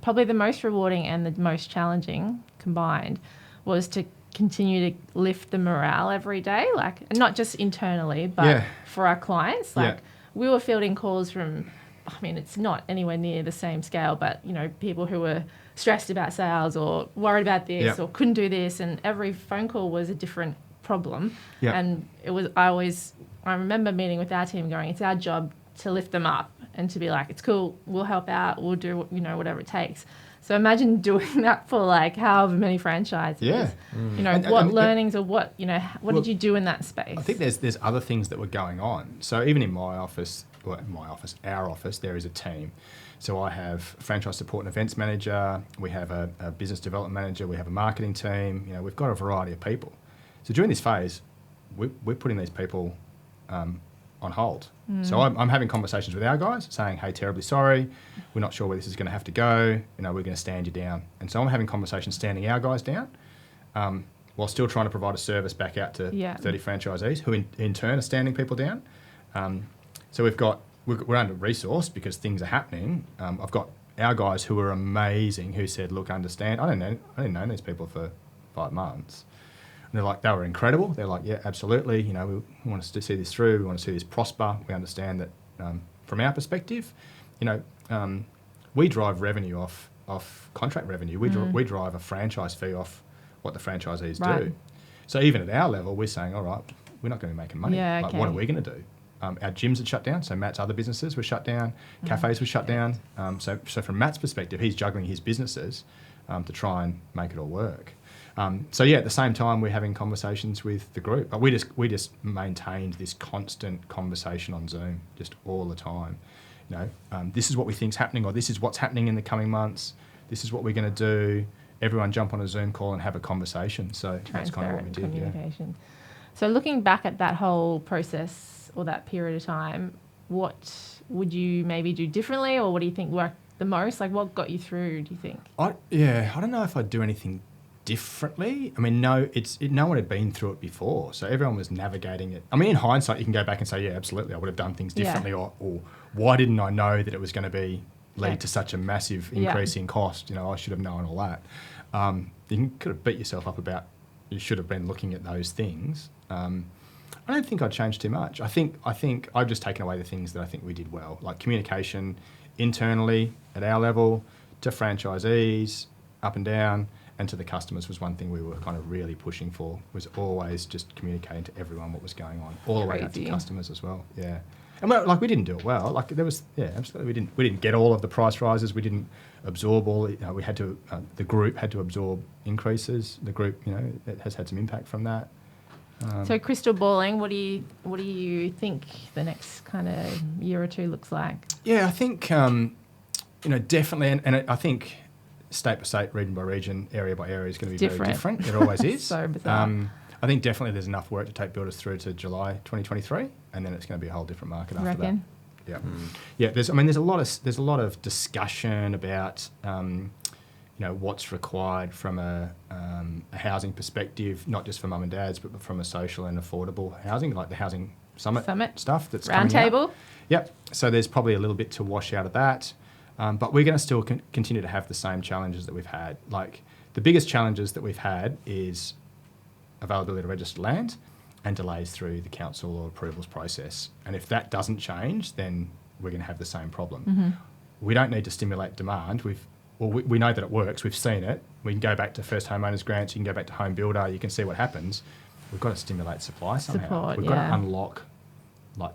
[SPEAKER 2] probably the most rewarding and the most challenging combined was to continue to lift the morale every day, like not just internally, but for our clients. Like we were fielding calls from, I mean, it's not anywhere near the same scale, but, you know, people who were stressed about sales or worried about this or couldn't do this, and every phone call was a different problem. And it was, I remember meeting with our team going, it's our job to lift them up and to be like, it's cool, we'll help out, we'll do, you know, whatever it takes. So imagine doing that for like however many franchises. You know, what learnings or what, you know, what did you do in that space?
[SPEAKER 3] I think there's other things that were going on. So even in our office, there is a team. So I have franchise support and events manager, we have a business development manager, we have a marketing team, you know, we've got a variety of people. So during this phase, we're putting these people on hold. So I'm having conversations with our guys saying, hey, terribly sorry, we're not sure where this is going to have to go, you know, we're going to stand you down. And so I'm having conversations standing our guys down while still trying to provide a service back out to 30 franchisees who in turn are standing people down. So we're under-resourced because things are happening. I've got our guys who are amazing who said, look, understand, I didn't know these people for 5 months. And they're like, they were incredible. They're like, yeah, absolutely. You know, we want us to see this through. We want to see this prosper. We understand that from our perspective, you know, we drive revenue off contract revenue. We drive a franchise fee off what the franchisees do. So even at our level, we're saying, all right, we're not going to be making money. What are we going to do? Our gyms had shut down, so Matt's other businesses were shut down, cafes were shut down. So from Matt's perspective, he's juggling his businesses to try and make it all work. So at the same time, we're having conversations with the group. But we just maintained this constant conversation on Zoom, just all the time. You know, this is what we think's happening, or this is what's happening in the coming months. This is what we're going to do. Everyone jump on a Zoom call and have a conversation. So that's kind of what we did.
[SPEAKER 2] Communication. So looking back at that whole process or that period of time, what would you maybe do differently, or what do you think worked the most? Like, what got you through, do you think? I
[SPEAKER 3] don't know if I'd do anything differently. I mean, no one had been through it before, so everyone was navigating it. I mean, in hindsight, you can go back and say, yeah, absolutely, I would have done things differently, or why didn't I know that it was going to lead to such a massive increase in cost? You know, I should have known all that. You could have beat yourself up about, you should have been looking at those things. I don't think I'd change too much. I think I've just taken away the things that I think we did well, like communication internally at our level, to franchisees, up and down, and to the customers was one thing we were kind of really pushing for, was always just communicating to everyone what was going on, all the way up to customers as well. Yeah. And we didn't do it well. Like there was, absolutely, we didn't get all of the price rises. We didn't absorb all. We had to. The group had to absorb increases. The group, it has had some impact from that.
[SPEAKER 2] So crystal balling, what do you think the next kind of year or two looks like? Yeah,
[SPEAKER 3] I think definitely, and I think state by state, region by region, area by area is going to be very different. It always is.
[SPEAKER 2] So bizarre.
[SPEAKER 3] I think definitely there's enough work to take builders through to July 2023, and then it's going to be a whole different market after that. Yeah, yeah. There's a lot of discussion about what's required from a housing perspective, not just for mum and dads, but from a social and affordable housing, like the housing summit stuff that's
[SPEAKER 2] round
[SPEAKER 3] coming
[SPEAKER 2] table.
[SPEAKER 3] Out. Yep. So there's probably a little bit to wash out of that, but we're going to still continue to have the same challenges that we've had. Like the biggest challenges that we've had is availability to registered land and delays through the council or approvals process. And if that doesn't change, then we're going to have the same problem. Mm-hmm. We don't need to stimulate demand. We know that it works. We've seen it. We can go back to first homeowners grants. You can go back to home builder. You can see what happens. We've got to stimulate supply somehow. We've got to unlock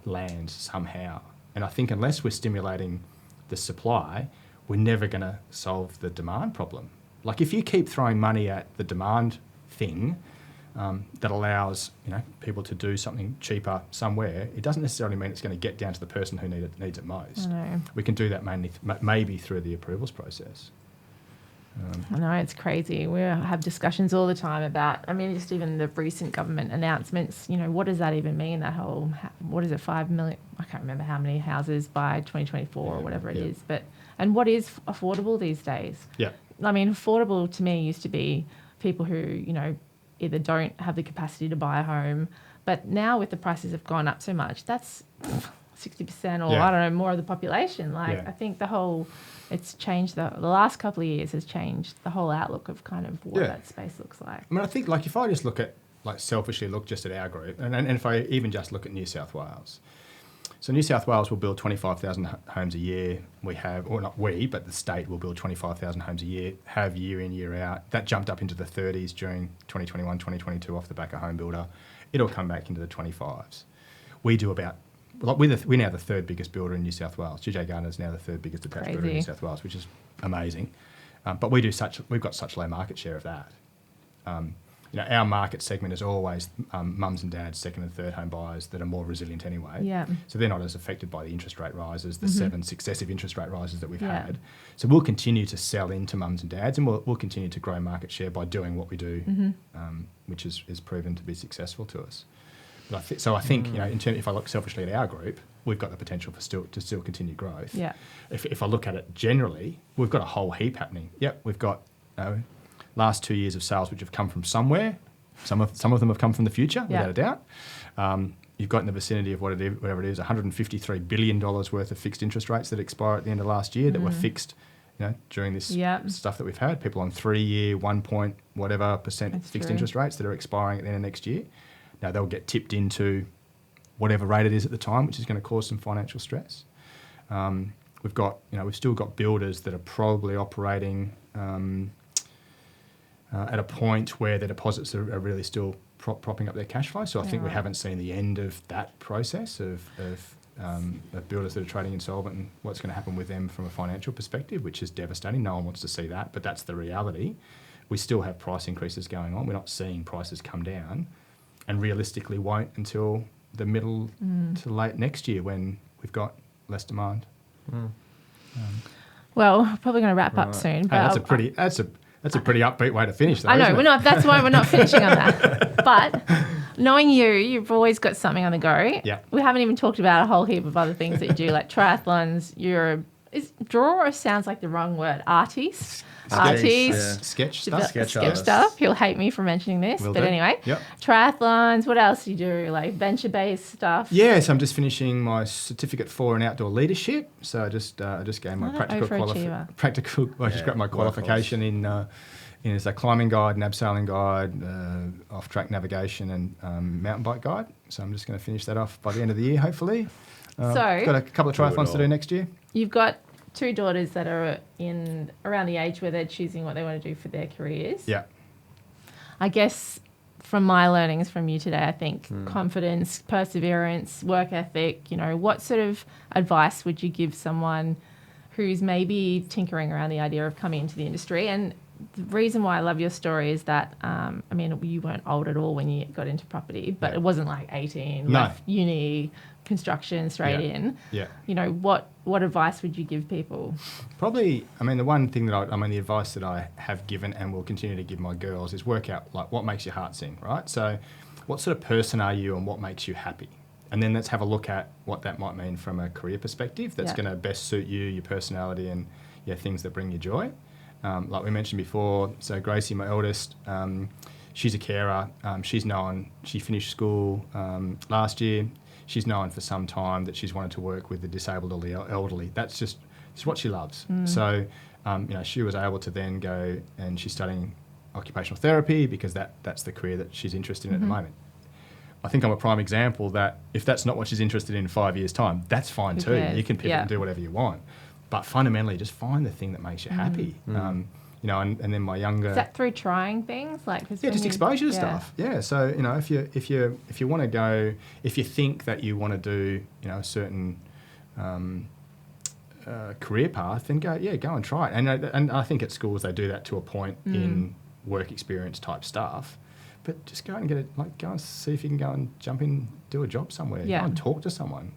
[SPEAKER 3] land somehow. And I think unless we're stimulating the supply, we're never going to solve the demand problem. Like if you keep throwing money at the demand thing, that allows people to do something cheaper somewhere, it doesn't necessarily mean it's going to get down to the person who needs it most. I know. We can do that maybe through the approvals process.
[SPEAKER 2] I know, it's crazy. We have discussions all the time about, just even the recent government announcements, what does that even mean, that whole, what is it, 5 million, I can't remember how many houses by 2024 or whatever it is, and what is affordable these days? Yeah. Affordable to me used to be people who, either don't have the capacity to buy a home, but now with the prices have gone up so much, that's 60% or
[SPEAKER 3] Yeah.
[SPEAKER 2] I don't know, more of the population. Like
[SPEAKER 3] Yeah.
[SPEAKER 2] I think it's changed the last couple of years has changed the whole outlook of kind of what
[SPEAKER 3] Yeah.
[SPEAKER 2] that space looks like.
[SPEAKER 3] I mean, I think like if I just look at, like selfishly look just at our group, and if I even just look at New South Wales. So New South Wales will build 25,000 homes a year. We have, or not we, but the state will build 25,000 homes a year, have year in, year out. That jumped up into the 30s during 2021, 2022 off the back of home builder. It'll come back into the 25s. We do about, like we're now the third biggest builder in New South Wales. GJ Gardner is now the third biggest detached builder in New South Wales, which is amazing. But we've got such low market share of that. Our market segment is always mums and dads, second and third home buyers that are more resilient anyway.
[SPEAKER 2] Yeah.
[SPEAKER 3] So they're not as affected by the interest rate rises, the 7 successive interest rate rises that we've
[SPEAKER 2] Yeah.
[SPEAKER 3] had. So we'll continue to sell into mums and dads, and we'll continue to grow market share by doing what we do, which is proven to be successful to us. But I think if I look selfishly at our group, we've got the potential to still continue growth.
[SPEAKER 2] Yeah.
[SPEAKER 3] If I look at it generally, we've got a whole heap happening. Yep, we've got last 2 years of sales which have come from somewhere. Some of them have come from the future, without a doubt. You've got in the vicinity of whatever it is, $153 billion worth of fixed interest rates that expire at the end of last year that were fixed, during this stuff that we've had. People on 3-year, 1 point whatever percent
[SPEAKER 2] That's
[SPEAKER 3] fixed
[SPEAKER 2] true.
[SPEAKER 3] interest rates that are expiring at the end of next year. Now they'll get tipped into whatever rate it is at the time, which is going to cause some financial stress. We've still got builders that are probably operating at a point where their deposits are really still propping up their cash flow. So I think we haven't seen the end of that process of builders that are trading insolvent and what's going to happen with them from a financial perspective, which is devastating. No one wants to see that, but that's the reality. We still have price increases going on. We're not seeing prices come down, and realistically won't until the middle to late next year when we've got less demand.
[SPEAKER 2] Well, we're probably going to wrap up soon. But
[SPEAKER 3] That's a pretty upbeat way to finish, though.
[SPEAKER 2] I know,
[SPEAKER 3] isn't it?
[SPEAKER 2] that's why we're not finishing on that. But knowing you've always got something on the go.
[SPEAKER 3] Yeah.
[SPEAKER 2] We haven't even talked about a whole heap of other things that you do, like triathlons. Is drawer sounds like the wrong word. Artiste.
[SPEAKER 3] Sketch stuff.
[SPEAKER 1] Sketch
[SPEAKER 2] Sketch
[SPEAKER 1] artist.
[SPEAKER 2] stuff. He'll hate me for mentioning this.
[SPEAKER 3] Will
[SPEAKER 2] but
[SPEAKER 3] do.
[SPEAKER 2] anyway.
[SPEAKER 3] Yep.
[SPEAKER 2] Triathlons. What else do you do? Like venture-based stuff?
[SPEAKER 3] Yes, I'm just finishing my certificate 4 in outdoor leadership. So I just gained my
[SPEAKER 2] Another overachiever.
[SPEAKER 3] I just got my qualification in as a climbing guide, an abseiling guide, off-track navigation, and mountain bike guide. So I'm just going to finish that off by the end of the year, hopefully.
[SPEAKER 2] So
[SPEAKER 3] got a couple of triathlons to do next year.
[SPEAKER 2] you've got 2 daughters that are in around the age where they're choosing what they want to do for their careers.
[SPEAKER 3] Yeah.
[SPEAKER 2] I guess from my learnings from you today, I think confidence, perseverance, work ethic, what sort of advice would you give someone who's maybe tinkering around the idea of coming into the industry? And the reason why I love your story is that, you weren't old at all when you got into property, but it wasn't like 18,
[SPEAKER 3] No.
[SPEAKER 2] left uni, construction, straight in.
[SPEAKER 3] Yeah.
[SPEAKER 2] What advice would you give people?
[SPEAKER 3] Probably, the one thing the advice that I have given and will continue to give my girls is work out like what makes your heart sing, right? So what sort of person are you and what makes you happy? And then let's have a look at what that might mean from a career perspective that's going to best suit you, your personality, and things that bring you joy. Like we mentioned before, so Gracie, my eldest, she's a carer. She finished school last year. She's known for some time that she's wanted to work with the disabled or the elderly. It's what she loves. So, she was able to then go and she's studying occupational therapy because that's the career that she's interested in at the moment. I think I'm a prime example that if that's not what she's interested in 5 years' time, that's fine too.
[SPEAKER 2] cares?
[SPEAKER 3] You can pivot and do whatever you want. But fundamentally, just find the thing that makes you happy. And then my younger...
[SPEAKER 2] Is that through trying things?
[SPEAKER 3] just exposure to stuff. Yeah, so if you want to go, if you think that you want to do a certain career path, then go and try it. And I think at schools they do that to a point in work experience type stuff. But just go and go and see if you can go and jump in, do a job somewhere.
[SPEAKER 2] Yeah.
[SPEAKER 3] Go and talk to someone.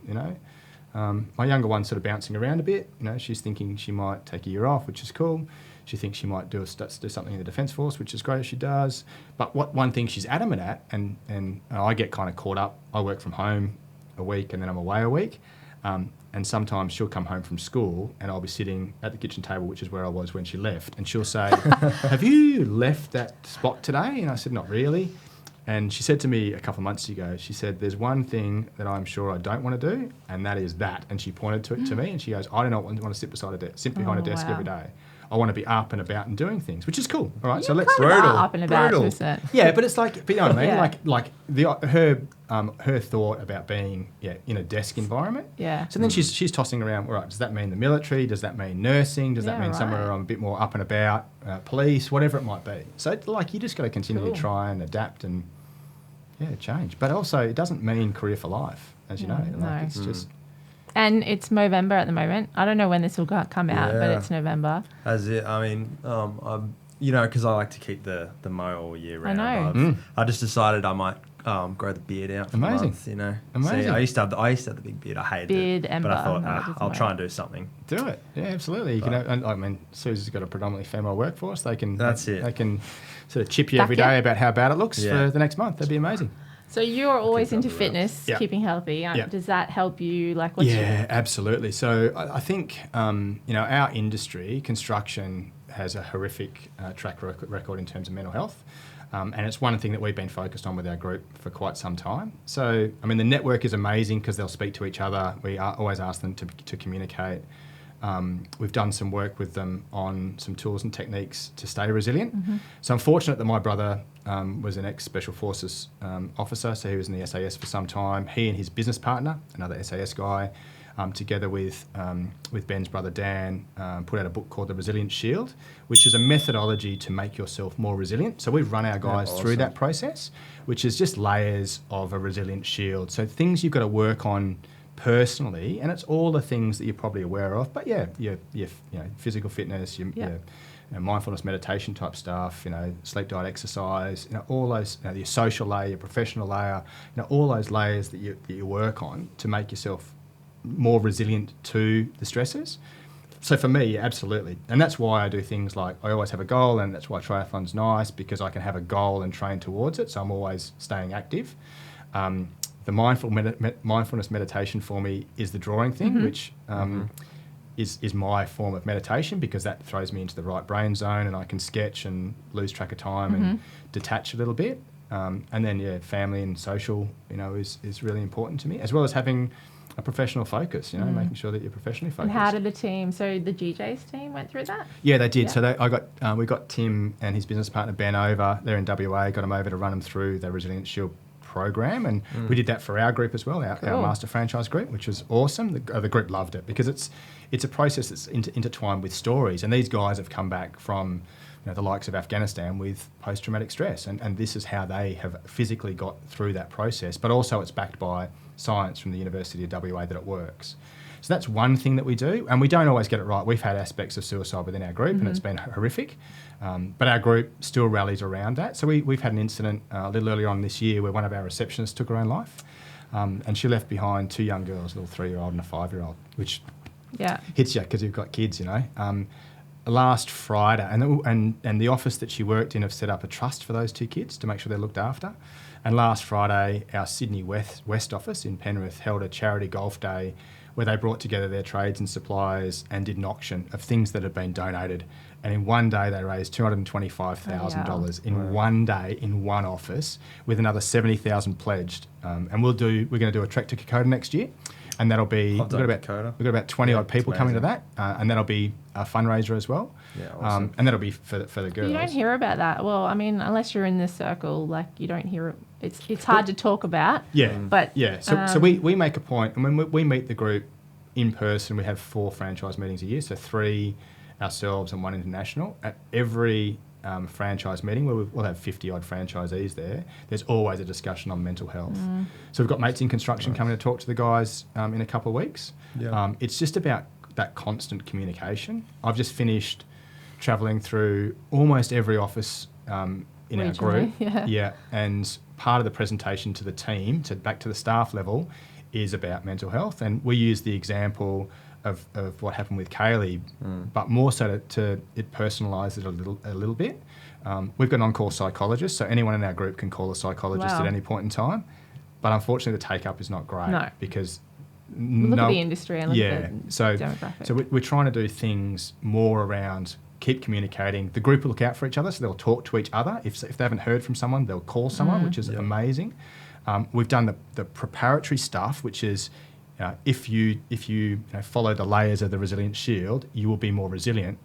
[SPEAKER 3] My younger one's sort of bouncing around a bit. She's thinking she might take a year off, which is cool. She thinks she might do something in the Defence Force, which is great if she does. But one thing she's adamant at, and I get kind of caught up, I work from home a week and then I'm away a week. And sometimes she'll come home from school and I'll be sitting at the kitchen table, which is where I was when she left. And she'll say, have you left that spot today? And I said, not really. And she said to me a couple of months ago, she said, there's one thing that I'm sure I don't want to do, and that is that. And she pointed to it to me, and she goes, I do not want to sit behind a desk every day. I want to be up and about and doing things, which is cool. All right, so let's
[SPEAKER 2] up and about to a certain.
[SPEAKER 3] Yeah, but it's like, you know what I mean?
[SPEAKER 2] Yeah.
[SPEAKER 3] Like her thought about being in a desk environment.
[SPEAKER 2] Yeah.
[SPEAKER 3] So then she's tossing around. All right, does that mean the military? Does that mean nursing? Does that mean somewhere I'm a bit more up and about? Police, whatever it might be. So like you just got to continue to try and adapt and change. But also it doesn't mean career for life, as you know. Like it's just.
[SPEAKER 2] And it's Movember at the moment. I don't know when this will come out, but it's November.
[SPEAKER 1] As it, I mean, because I like to keep the mow all year round.
[SPEAKER 2] I know.
[SPEAKER 1] I just decided I might grow the beard out for a month.
[SPEAKER 3] Amazing.
[SPEAKER 1] See, I used to have the big beard. I hated
[SPEAKER 2] beard,
[SPEAKER 1] it,
[SPEAKER 2] ember.
[SPEAKER 1] but I thought I'll try and do something.
[SPEAKER 3] Do it. Yeah, absolutely. I mean, Susan's got a predominantly female workforce. They can.
[SPEAKER 1] That's it.
[SPEAKER 3] They can sort of chip you every day about how bad it looks for the next month. That'd be amazing.
[SPEAKER 2] So you're always into fitness, keeping healthy. Does that help you? Like,
[SPEAKER 3] Absolutely. So I think our industry, construction, has a horrific track record in terms of mental health, and it's one thing that we've been focused on with our group for quite some time. So I mean, the network is amazing because they'll speak to each other. We always ask them to communicate. We've done some work with them on some tools and techniques to stay resilient. Mm-hmm. So I'm fortunate that my brother was an ex-Special Forces officer, so he was in the SAS for some time. He and his business partner, another SAS guy, together with Ben's brother Dan, put out a book called The Resilience Shield, which is a methodology to make yourself more resilient. So we've run our guys through that process, which is just layers of a resilience shield. So things you've got to work on personally, and it's all the things that you're probably aware of. But your physical fitness, your mindfulness, meditation type stuff, sleep, diet, exercise, all those, your social layer, your professional layer, all those layers that you work on to make yourself more resilient to the stresses. So for me, absolutely. And that's why I do things like, I always have a goal, and that's why triathlon's nice, because I can have a goal and train towards it. So I'm always staying active. The mindfulness meditation for me is the drawing thing, which is my form of meditation, because that throws me into the right brain zone, and I can sketch and lose track of time and detach a little bit. And then, family and social, is really important to me, as well as having a professional focus, making sure that you're professionally focused.
[SPEAKER 2] And how did the team, so the GJ's team went through that?
[SPEAKER 3] Yeah, they did. Yeah. So we got Tim and his business partner Ben over. They're in WA. Got them over to run them through the Resilience Shield program, and we did that for our group as well, our master franchise group, which was awesome. The group loved it because it's a process that's intertwined with stories, and these guys have come back from the likes of Afghanistan with post-traumatic stress, and this is how they have physically got through that process, but also it's backed by science from the University of WA that it works. So that's one thing that we do, and we don't always get it right. We've had aspects of suicide within our group, and it's been horrific, but our group still rallies around that. So we've had an incident a little earlier on this year where one of our receptionists took her own life, and she left behind two young girls, a little 3-year-old and a 5-year-old, which hits you because you've got kids, Last Friday, and the office that she worked in have set up a trust for those two kids to make sure they're looked after. And last Friday, our Sydney West office in Penrith held a charity golf day where they brought together their trades and suppliers and did an auction of things that had been donated. And in one day, they raised $225,000 in one day in one office, with another $70,000 pledged. And we're going to do a trek to Kokoda next year, and that'll be we've got about 20 odd people coming to that, and that'll be a fundraiser as well.
[SPEAKER 1] Yeah, awesome.
[SPEAKER 3] And that'll be for the girls.
[SPEAKER 2] You don't hear about that. Well, I mean, unless you're in this circle, like you don't hear it. It's hard to talk about.
[SPEAKER 3] Yeah,
[SPEAKER 2] but
[SPEAKER 3] So we make a point, and when we meet the group in person, we have 4 franchise meetings a year, so 3 ourselves and 1 international. At every franchise meeting, where we'll have 50 odd franchisees there, there's always a discussion on mental health. So we've got mates in construction coming to talk to the guys in a couple of weeks. It's just about that constant communication. I've just finished travelling through almost every office in our group. And part of the presentation to the team, back to the staff level, is about mental health. And we use the example of what happened with Kaylee, but more so to personalise it a little bit. We've got an on-call psychologist, so anyone in our group can call a psychologist at any point in time. But unfortunately, the take-up is not great because
[SPEAKER 2] look at the industry and look at the demographic.
[SPEAKER 3] So we're trying to do things more around keep communicating. The group will look out for each other, so they'll talk to each other. If they haven't heard from someone, they'll call someone, which is amazing. We've done the preparatory stuff, which is if you follow the layers of the resilience shield, you will be more resilient.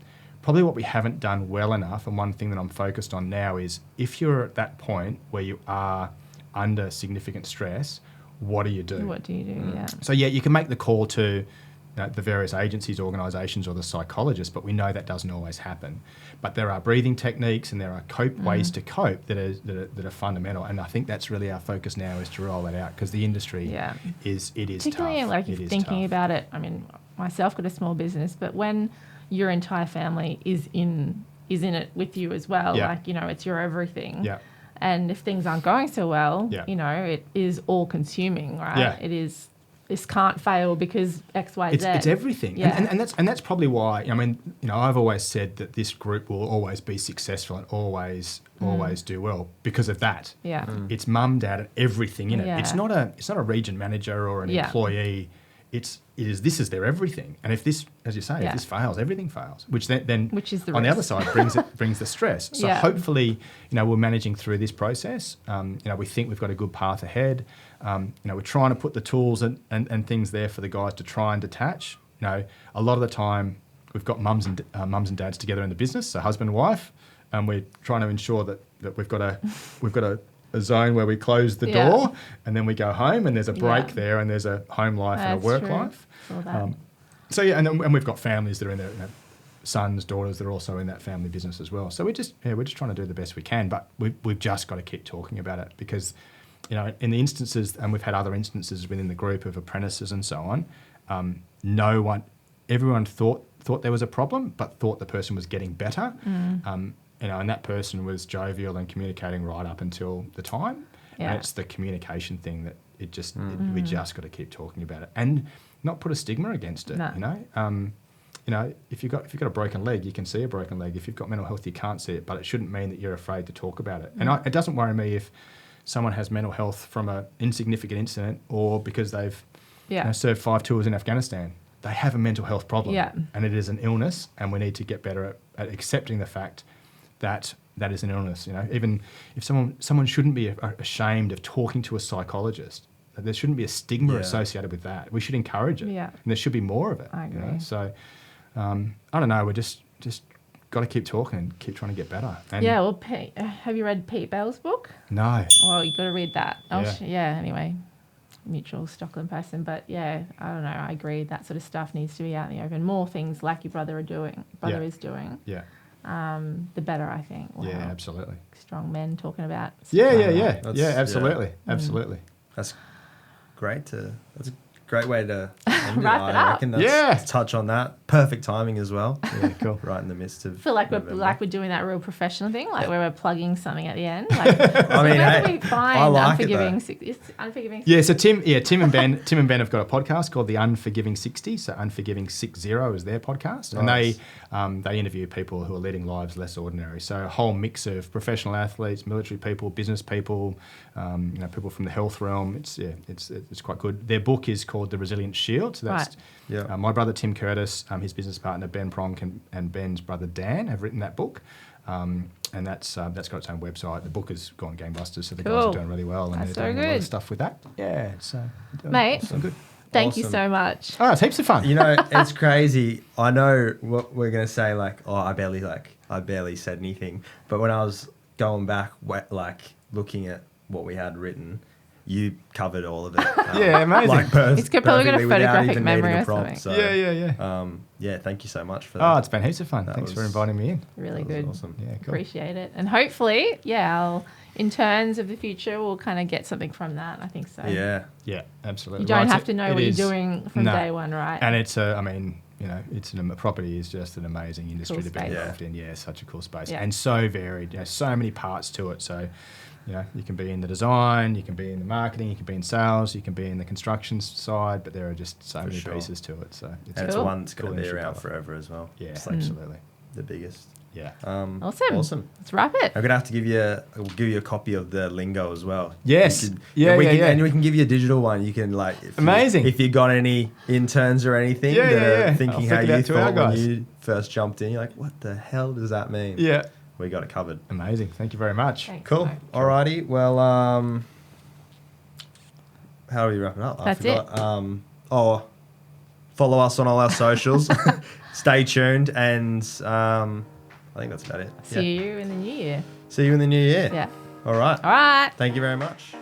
[SPEAKER 3] Probably what we haven't done well enough, and one thing that I'm focused on now is if you're at that point where you are under significant stress, what do you do?
[SPEAKER 2] What do you do? Yeah.
[SPEAKER 3] So you can make the call to the various agencies, organisations, or the psychologist, but we know that doesn't always happen. But there are breathing techniques and there are ways to cope that are fundamental, and I think that's really our focus now is to roll that out because the industry is
[SPEAKER 2] particularly
[SPEAKER 3] tough.
[SPEAKER 2] like if thinking about it. I mean, myself got a small business, but when your entire family is in it with you as well, it's your everything.
[SPEAKER 3] Yeah.
[SPEAKER 2] And if things aren't going so well,
[SPEAKER 3] Yeah.
[SPEAKER 2] it is all consuming, right?
[SPEAKER 3] Yeah.
[SPEAKER 2] It is. This can't fail because X, Y, Z.
[SPEAKER 3] It's everything,
[SPEAKER 2] Yeah.
[SPEAKER 3] and that's probably why. I mean, I've always said that this group will always be successful and always do well because of that.
[SPEAKER 2] Yeah.
[SPEAKER 3] It's mum, dad, and everything in it.
[SPEAKER 2] Yeah.
[SPEAKER 3] It's not a region manager or an employee. This is their everything. And if this, as you say, if this fails, everything fails. Which then
[SPEAKER 2] Which is the
[SPEAKER 3] on
[SPEAKER 2] risk.
[SPEAKER 3] the other side brings the stress. So hopefully, we're managing through this process. We think we've got a good path ahead. We're trying to put the tools and things there for the guys to try and detach. A lot of the time we've got mums and dads together in the business, so husband and wife, and we're trying to ensure that we've got a zone where we close the door and then we go home and there's a break there and there's a home life and a work life. And we've got families that are in there, sons, daughters that are also in that family business as well. So we're just trying to do the best we can, but we've just got to keep talking about it because, in the instances, and we've had other instances within the group of apprentices and so on, everyone thought there was a problem, but thought the person was getting better. And that person was jovial and communicating right up until the time.
[SPEAKER 2] Yeah.
[SPEAKER 3] And it's the communication thing that we just got to keep talking about it and not put a stigma against it.
[SPEAKER 2] No.
[SPEAKER 3] If you've got a broken leg, you can see a broken leg. If you've got mental health, you can't see it, but it shouldn't mean that you're afraid to talk about it. And it doesn't worry me if someone has mental health from an insignificant incident or because they've served 5 tours in Afghanistan. They have a mental health problem, and it is an illness, and we need to get better at accepting the fact that is an illness. Even if someone shouldn't be ashamed of talking to a psychologist. There shouldn't be a stigma associated with that. We should encourage it, and there should be more of it.
[SPEAKER 2] I agree.
[SPEAKER 3] So I don't know. We're just got to keep talking and keep trying to get better. And
[SPEAKER 2] Well, Pete, have you read Pete Bell's book?
[SPEAKER 3] No.
[SPEAKER 2] Well, you got to read that.
[SPEAKER 3] Yeah.
[SPEAKER 2] Anyway, mutual Stockland person, but I don't know. I agree that sort of stuff needs to be out in the open. More things like your brother is doing.
[SPEAKER 3] Yeah.
[SPEAKER 2] The better, I think. Wow.
[SPEAKER 3] Yeah, absolutely.
[SPEAKER 2] Strong men talking about.
[SPEAKER 3] Yeah, absolutely. Absolutely.
[SPEAKER 1] That's great. That's a great way to end
[SPEAKER 2] Wrap it up.
[SPEAKER 1] I reckon let's touch on that. Perfect timing as well.
[SPEAKER 3] Yeah, cool.
[SPEAKER 1] Right in the midst of.
[SPEAKER 2] I feel like
[SPEAKER 1] November.
[SPEAKER 2] we're doing that real professional thing, like where we're plugging something at the end. Like,
[SPEAKER 1] I mean,
[SPEAKER 2] where do we find
[SPEAKER 1] I like
[SPEAKER 2] Unforgiving?
[SPEAKER 1] it
[SPEAKER 2] Unforgiving.
[SPEAKER 3] Yeah, so Tim and Ben have got a podcast called The Unforgiving 60. So Unforgiving 60 is their podcast, and they interview people who are leading lives less ordinary. So a whole mix of professional athletes, military people, business people, people from the health realm. It's quite good. Their book is called The Resilience Shield. So that's my brother Tim Curtis, his business partner Ben Pronk, and Ben's brother Dan have written that book. And that's got its own website. The book has gone gangbusters, so the guys are doing really well, and
[SPEAKER 2] That's
[SPEAKER 3] they're doing
[SPEAKER 2] so
[SPEAKER 3] a lot
[SPEAKER 2] good.
[SPEAKER 3] of stuff with that. Yeah, so
[SPEAKER 2] Mate,
[SPEAKER 3] so good.
[SPEAKER 2] thank you
[SPEAKER 1] Awesome.
[SPEAKER 2] so much.
[SPEAKER 3] Oh, it's heaps of fun.
[SPEAKER 1] It's crazy. I know what we're gonna say. I barely said anything. But when I was going back, looking at what we had written, you covered all of it.
[SPEAKER 3] Yeah, amazing.
[SPEAKER 2] It's probably got a
[SPEAKER 1] perfectly without
[SPEAKER 2] photographic
[SPEAKER 1] even
[SPEAKER 2] memory
[SPEAKER 1] needing a
[SPEAKER 2] or
[SPEAKER 1] prompt.
[SPEAKER 2] something.
[SPEAKER 1] So,
[SPEAKER 3] Yeah.
[SPEAKER 1] Thank you so much for that.
[SPEAKER 3] Oh, it's been heaps of fun.
[SPEAKER 1] That
[SPEAKER 3] Thanks for
[SPEAKER 1] was-
[SPEAKER 3] inviting me in.
[SPEAKER 2] Really
[SPEAKER 1] That was
[SPEAKER 2] good.
[SPEAKER 1] awesome.
[SPEAKER 3] Yeah, cool.
[SPEAKER 2] Appreciate it. And hopefully, our interns of the future will kind of get something from that. I think so.
[SPEAKER 1] Yeah.
[SPEAKER 3] Yeah, absolutely.
[SPEAKER 2] You don't
[SPEAKER 3] Right,
[SPEAKER 2] have
[SPEAKER 3] so
[SPEAKER 2] to know
[SPEAKER 3] it
[SPEAKER 2] what
[SPEAKER 3] is-
[SPEAKER 2] you're doing from
[SPEAKER 3] No.
[SPEAKER 2] day one, right?
[SPEAKER 3] And it's property is just an amazing industry
[SPEAKER 2] Cool
[SPEAKER 3] to be
[SPEAKER 2] space.
[SPEAKER 3] involved in. Yeah, such a cool space.
[SPEAKER 2] Yeah.
[SPEAKER 3] And so varied, so many parts to it. So, you can be in the design, you can be in the marketing, you can be in sales, you can be in the construction side, but there are just so many
[SPEAKER 1] sure.
[SPEAKER 3] pieces to it. So
[SPEAKER 1] And it's
[SPEAKER 2] Cool.
[SPEAKER 1] one that's going
[SPEAKER 3] Cool
[SPEAKER 1] to be
[SPEAKER 3] industry
[SPEAKER 1] around
[SPEAKER 3] cover.
[SPEAKER 1] forever as well.
[SPEAKER 3] Yeah,
[SPEAKER 1] It's
[SPEAKER 3] absolutely.
[SPEAKER 1] the biggest.
[SPEAKER 3] Yeah.
[SPEAKER 2] Awesome. Let's wrap it.
[SPEAKER 1] I'm gonna have to give you a copy of the lingo as well.
[SPEAKER 3] Yes.
[SPEAKER 1] And
[SPEAKER 3] Yeah.
[SPEAKER 1] And we can give you a digital one. You can
[SPEAKER 3] Amazing.
[SPEAKER 1] If you got any interns or anything
[SPEAKER 3] Yeah,
[SPEAKER 1] that
[SPEAKER 3] yeah.
[SPEAKER 1] are thinking
[SPEAKER 3] I'll
[SPEAKER 1] how
[SPEAKER 3] flick it
[SPEAKER 1] you
[SPEAKER 3] out to our
[SPEAKER 1] thought when
[SPEAKER 3] guys.
[SPEAKER 1] you first jumped in, you're like, what the hell does that mean?
[SPEAKER 3] Yeah.
[SPEAKER 1] We got it covered.
[SPEAKER 3] Amazing. Thank you very much.
[SPEAKER 2] Thanks,
[SPEAKER 1] Cool.
[SPEAKER 2] Mark.
[SPEAKER 1] Alrighty. Well, how do we wrap it up?
[SPEAKER 2] That's
[SPEAKER 1] I forgot. Follow us on all our socials. Stay tuned, and I think that's about it.
[SPEAKER 2] See you in the new year.
[SPEAKER 1] See you in the new year.
[SPEAKER 2] Yeah.
[SPEAKER 1] All right.
[SPEAKER 2] All right.
[SPEAKER 1] Thank you very much.